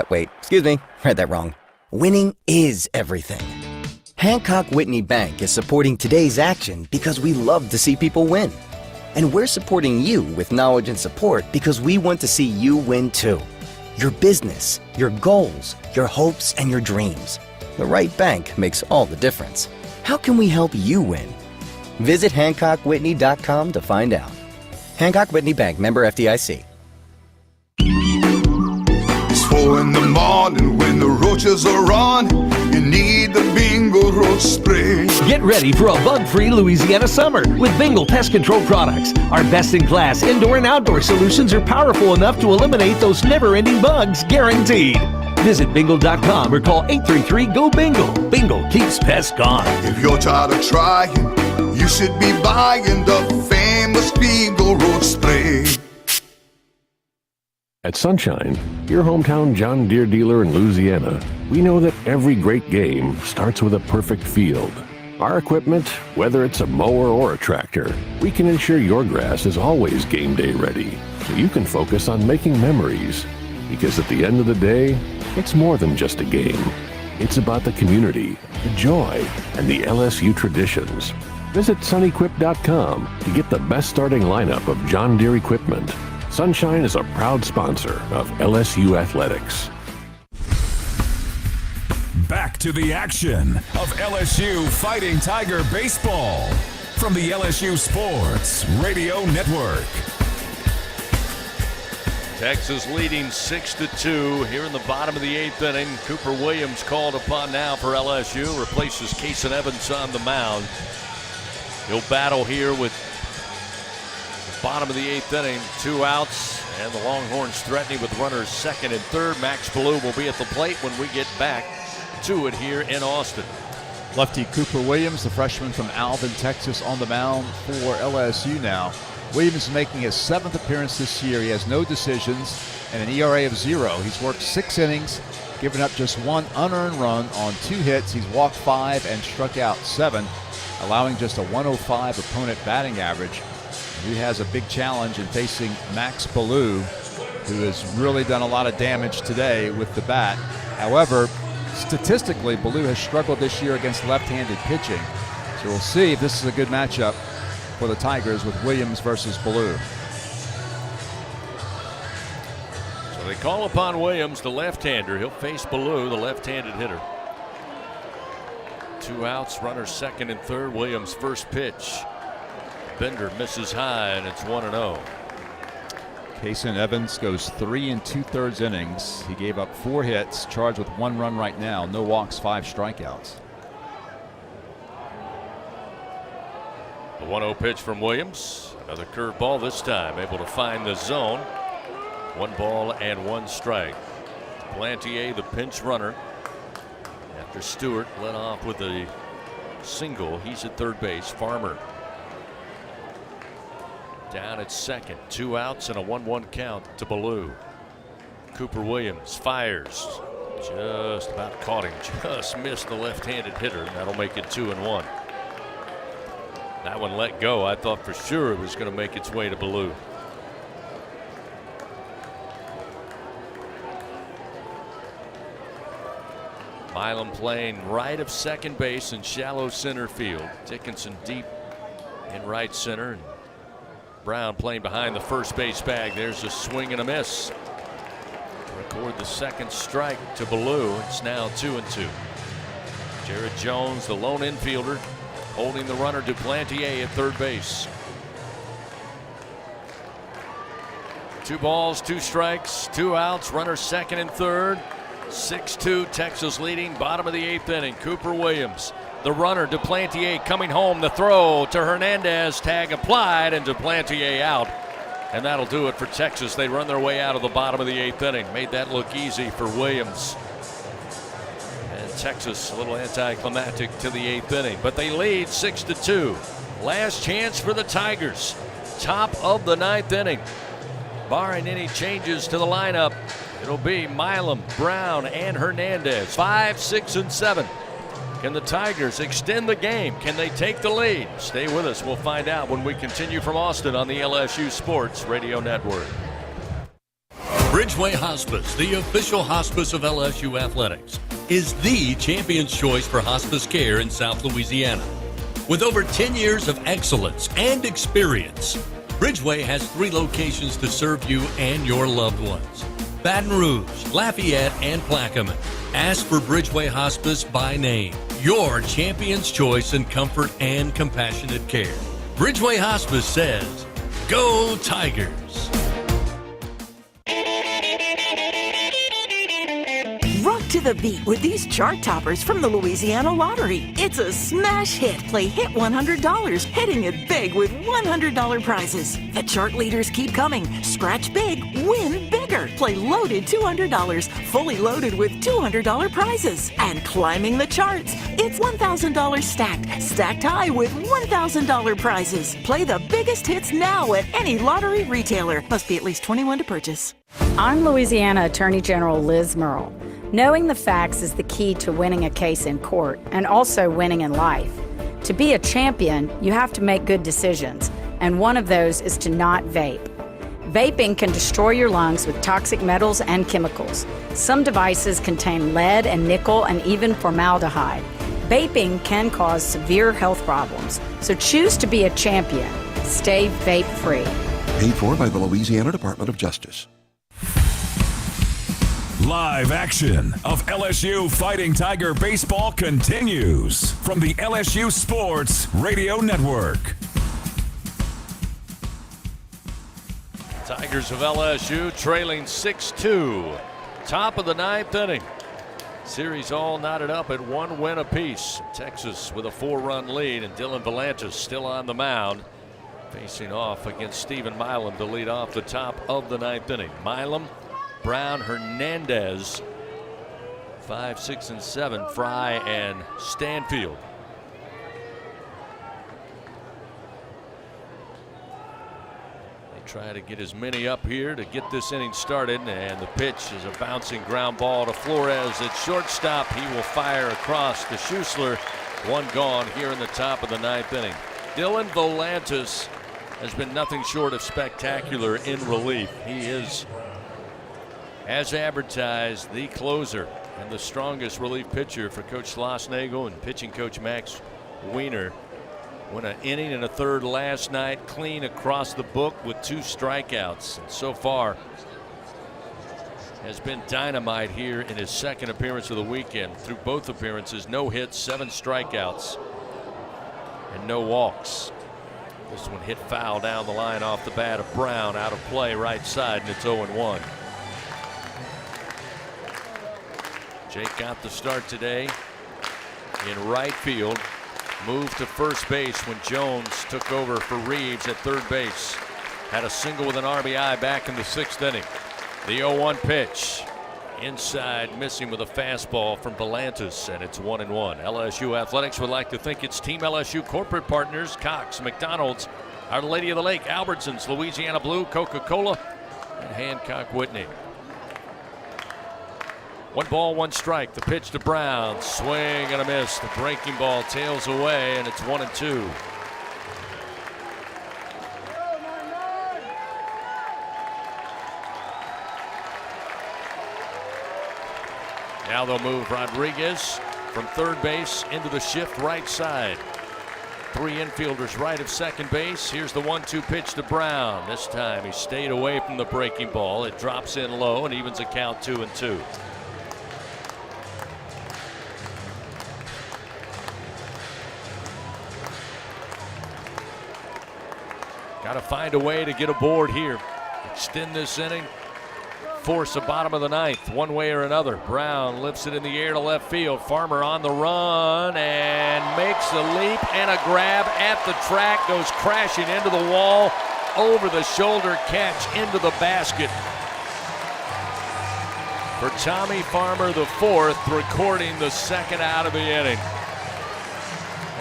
Wait, excuse me, read that wrong. Winning is everything. Hancock Whitney Bank is supporting today's action because we love to see people win. And we're supporting you with knowledge and support because we want to see you win too. Your business, your goals, your hopes, and your dreams. The right bank makes all the difference. How can we help you win? Visit HancockWhitney.com to find out. Hancock Whitney Bank, member FDIC. It's 4 in the morning when the roaches are on. You need the Bingo Roach Spray. Get ready for a bug-free Louisiana summer with Bingo Pest Control products. Our best-in-class indoor and outdoor solutions are powerful enough to eliminate those never-ending bugs, guaranteed. Visit bingo.com or call 833-GO-BINGO. Bingo keeps pests gone. If you're tired of trying, you should be buying the famous Bingo Roach Spray. At Sunshine, your hometown John Deere dealer in Louisiana, we know that every great game starts with a perfect field. Our equipment, whether it's a mower or a tractor, we can ensure your grass is always game day ready, so you can focus on making memories. Because at the end of the day, it's more than just a game. It's about the community, the joy, and the LSU traditions. Visit sunequip.com to get the best starting lineup of John Deere equipment. Sunshine is a proud sponsor of LSU Athletics. back to the action of LSU Fighting Tiger Baseball from the LSU Sports Radio Network. Texas leading 6-2 here in the bottom of the 8th inning. Cooper Williams called upon now for LSU, replaces Kason Evans on the mound. He'll battle here with the bottom of the 8th inning, 2 outs, and the Longhorns threatening with runners second and third. Max Ballou will be at the plate when we get back to it here in Austin. Lefty Cooper Williams, the freshman from Alvin, Texas, on the mound for LSU now. Williams is making his 7th appearance this year. He has no decisions and an ERA of 0. He's worked 6 innings, given up just 1 unearned run on 2 hits. He's walked 5 and struck out 7, allowing just a 105 opponent batting average. He has a big challenge in facing Max Ballou, who has really done a lot of damage today with the bat. However, statistically, Ballou has struggled this year against left-handed pitching. So we'll see if this is a good matchup for the Tigers with Williams versus Ballou. So they call upon Williams, the left-hander. He'll face Ballou, the left-handed hitter. 2 outs, runners second and third. Williams' first pitch. Bender misses high, and it's 1-0. Kason Evans goes 3 2/3 innings. He gave up 4 hits, charged with 1 run right now. No walks, 5 strikeouts. The 1-0 pitch from Williams. Another curveball this time, able to find the zone. 1 ball and 1 strike. Plantier, the pinch runner. After Stewart led off with a single, he's at third base. Farmer down at second. 2 outs and a 1-1 count to Ballou. Cooper Williams fires. Just about caught him. Just missed the left-handed hitter, and that'll make it 2-1. That one let go. I thought for sure it was going to make its way to Ballou. Milam playing right of second base and shallow center field. Dickinson deep in right center. And Brown playing behind the first base bag. There's a swing and a miss. Record the second strike to Ballou. It's now 2-2. Jared Jones, the lone infielder, holding the runner Duplantier at third base. 2 balls, 2 strikes, 2 outs, runner second and third. 6-2, Texas leading, bottom of the 8th inning. Cooper Williams, the runner Duplantier coming home. The throw to Hernandez, tag applied, and Duplantier out. And that'll do it for Texas. They run their way out of the bottom of the 8th inning. Made that look easy for Williams. Texas a little anticlimactic to the 8th inning, but they lead 6-2. Last chance for the Tigers. Top of the 9th inning. Barring any changes to the lineup, it'll be Milam, Brown, and Hernandez. 5, 6, and 7. Can the Tigers extend the game? Can they take the lead? Stay with us. We'll find out when we continue from Austin on the LSU Sports Radio Network. Bridgeway Hospice, the official hospice of LSU Athletics, is the champion's choice for hospice care in South Louisiana. With over 10 years of excellence and experience, Bridgeway has 3 locations to serve you and your loved ones: Baton Rouge, Lafayette, and Plaquemine. Ask for Bridgeway Hospice by name, your champion's choice in comfort and compassionate care. Bridgeway Hospice says, "Go Tigers!" Rock to the beat with these chart toppers from the Louisiana Lottery. It's a smash hit. Play Hit $100, hitting it big with $100 prizes. The chart leaders keep coming. Scratch big, win bigger. Play Loaded $200, fully loaded with $200 prizes. And climbing the charts, it's $1,000 stacked high with $1,000 prizes. Play the biggest hits now at any lottery retailer. Must be at least 21 to purchase. I'm Louisiana Attorney General Liz Murrell. Knowing the facts is the key to winning a case in court and also winning in life. To be a champion, you have to make good decisions, and one of those is to not vape. Vaping can destroy your lungs with toxic metals and chemicals. Some devices contain lead and nickel and even formaldehyde. Vaping can cause severe health problems, so choose to be a champion. Stay vape-free. Paid for by the Louisiana Department of Justice. Live action of LSU Fighting Tiger baseball continues from the LSU Sports Radio Network. Tigers of LSU trailing 6-2. Top of the ninth inning. Series all knotted up at 1 win apiece. Texas with a 4-run lead, and Dylan Volantis still on the mound, facing off against Stephen Milam to lead off the top of the ninth inning. Milam, Brown, Hernandez, 5, 6, and 7, Fry and Stanfield. Try to get as many up here to get this inning started, and the pitch is a bouncing ground ball to Flores at shortstop. He will fire across to Schuessler. 1 gone here in the top of the ninth inning. Dylan Volantis has been nothing short of spectacular in relief. He is, as advertised, the closer and the strongest relief pitcher for Coach Schlossnagle and pitching coach Max Weiner. Went an inning and a third last night, clean across the book with 2 strikeouts. And so far has been dynamite here in his second appearance of the weekend. Through both appearances, no hits, 7 strikeouts, and no walks. This one hit foul down the line off the bat of Brown, out of play right side, and it's 0-1. Jake got the start today in right field. Moved to first base when Jones took over for Reeves at third base. Had a single with an RBI back in the 6th inning. The 0-1 pitch. Inside, missing with a fastball from Volantis, and it's 1-1. LSU Athletics would like to thank its Team LSU corporate partners, Cox, McDonald's, Our Lady of the Lake, Albertsons, Louisiana Blue, Coca-Cola, and Hancock Whitney. 1 ball, 1 strike. The pitch to Brown. Swing and a miss. The breaking ball tails away, and it's 1-2. Now they'll move Rodriguez from third base into the shift right side. 3 infielders right of second base. Here's the 1-2 pitch to Brown. This time he stayed away from the breaking ball. It drops in low and evens a count 2-2. Got to find a way to get aboard here. Extend this inning. Force the bottom of the ninth one way or another. Brown lifts it in the air to left field. Farmer on the run and makes a leap and a grab at the track. Goes crashing into the wall. Over the shoulder catch into the basket. For Tommy Farmer, the 4th, recording the 2nd out of the inning.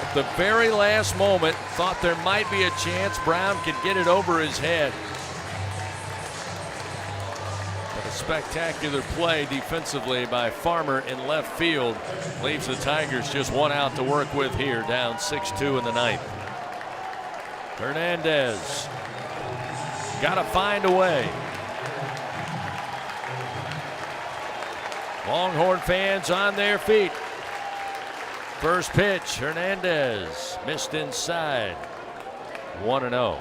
At the very last moment, thought there might be a chance Brown could get it over his head. But a spectacular play defensively by Farmer in left field leaves the Tigers just 1 out to work with here, down 6-2 in the 9th. Hernandez got to find a way. Longhorn fans on their feet. First pitch, Hernandez missed inside. 1-0.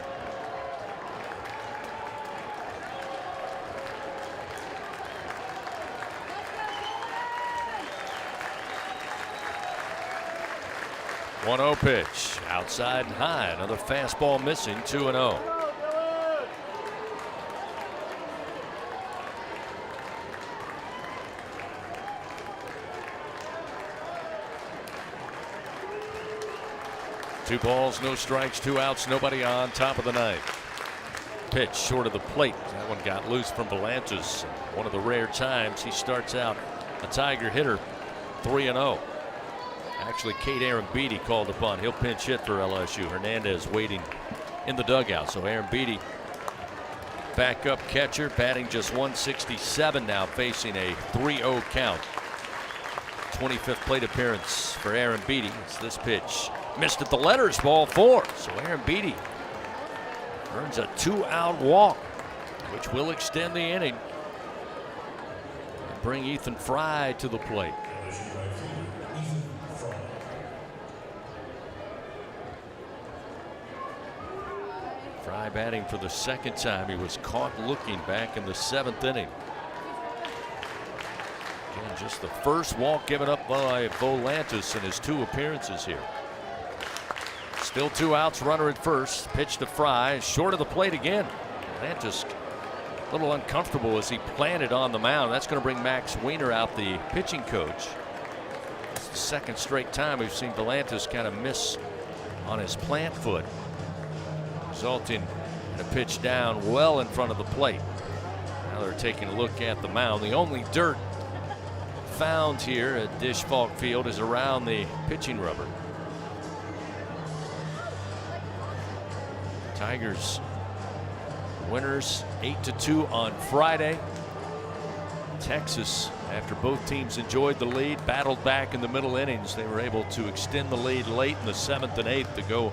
One-0 pitch, outside and high. Another fastball missing. 2-0. Two balls, no strikes, 2 outs, nobody on. Top of the 9th. Pitch short of the plate. That one got loose from Volantis. One of the rare times he starts out a Tiger hitter. 3-0. Actually, Kate Aaron Beatty called upon. He'll pinch hit for LSU. Hernandez waiting in the dugout. So Aaron Beatty, backup catcher, batting just 167 now, facing a 3-0 count. 25th plate appearance for Aaron Beatty. It's this pitch. Missed at the letters, ball 4. So Aaron Beatty earns a 2-out walk, which will extend the inning and bring Ethan Fry to the plate. Fry batting for the 2nd time. He was caught looking back in the 7th inning. Again, just the first walk given up by Volantis in his 2 appearances here. Still 2 outs, runner at first. Pitch to Fry, short of the plate again. Volantis a little uncomfortable as he planted on the mound. That's going to bring Max Weiner out, the pitching coach. It's the second straight time we've seen Volantis kind of miss on his plant foot, resulting in a pitch down well in front of the plate. Now they're taking a look at the mound. The only dirt found here at Dish Falk Field is around the pitching rubber. Tigers winners 8-2 on Friday. Texas, after both teams enjoyed the lead, battled back in the middle innings. They were able to extend the lead late in the 7th and 8th to go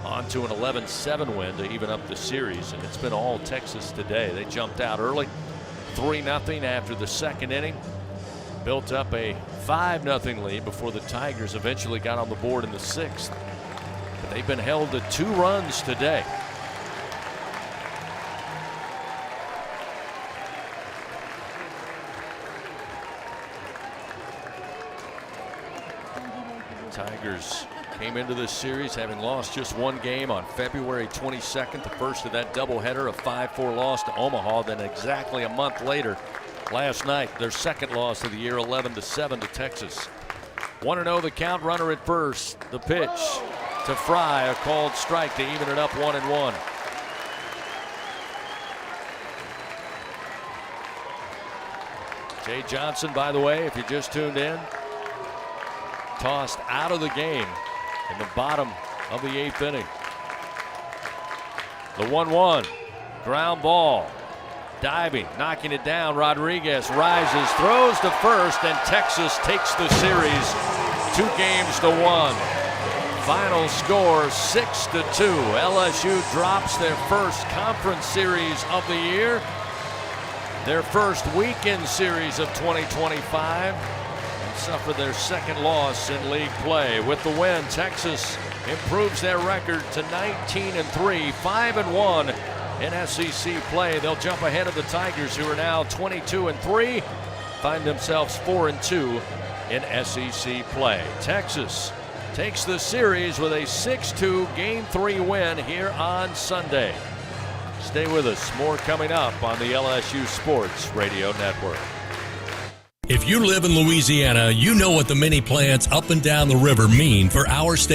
on to an 11-7 win to even up the series. And it's been all Texas today. They jumped out early, 3-0 after the second inning. Built up a 5-0 lead before the Tigers eventually got on the board in the 6th. But they've been held to 2 runs today. Tigers came into this series having lost just 1 game on February 22nd, the first of that doubleheader, a 5-4 loss to Omaha. Then exactly a month later, last night, their second loss of the year, 11-7 to Texas. 1-0 the count, runner at first. The pitch to Fry, a called strike to even it up 1-1. Jay Johnson, by the way, if you just tuned in, tossed out of the game in the bottom of the 8th inning. The 1-1 ground ball, diving, knocking it down. Rodriguez rises, throws to first, and Texas takes the series 2-1. Final score 6-2. LSU drops their first conference series of the year, their first weekend series of 2025. Suffer their second loss in league play. With the win, Texas improves their record to 19-3, 5-1 in SEC play. They'll jump ahead of the Tigers, who are now 22-3, find themselves 4-2 in SEC play. Texas takes the series with a 6-2 Game 3 win here on Sunday. Stay with us. More coming up on the LSU Sports Radio Network. If you live in Louisiana, you know what the mini plants up and down the river mean for our state.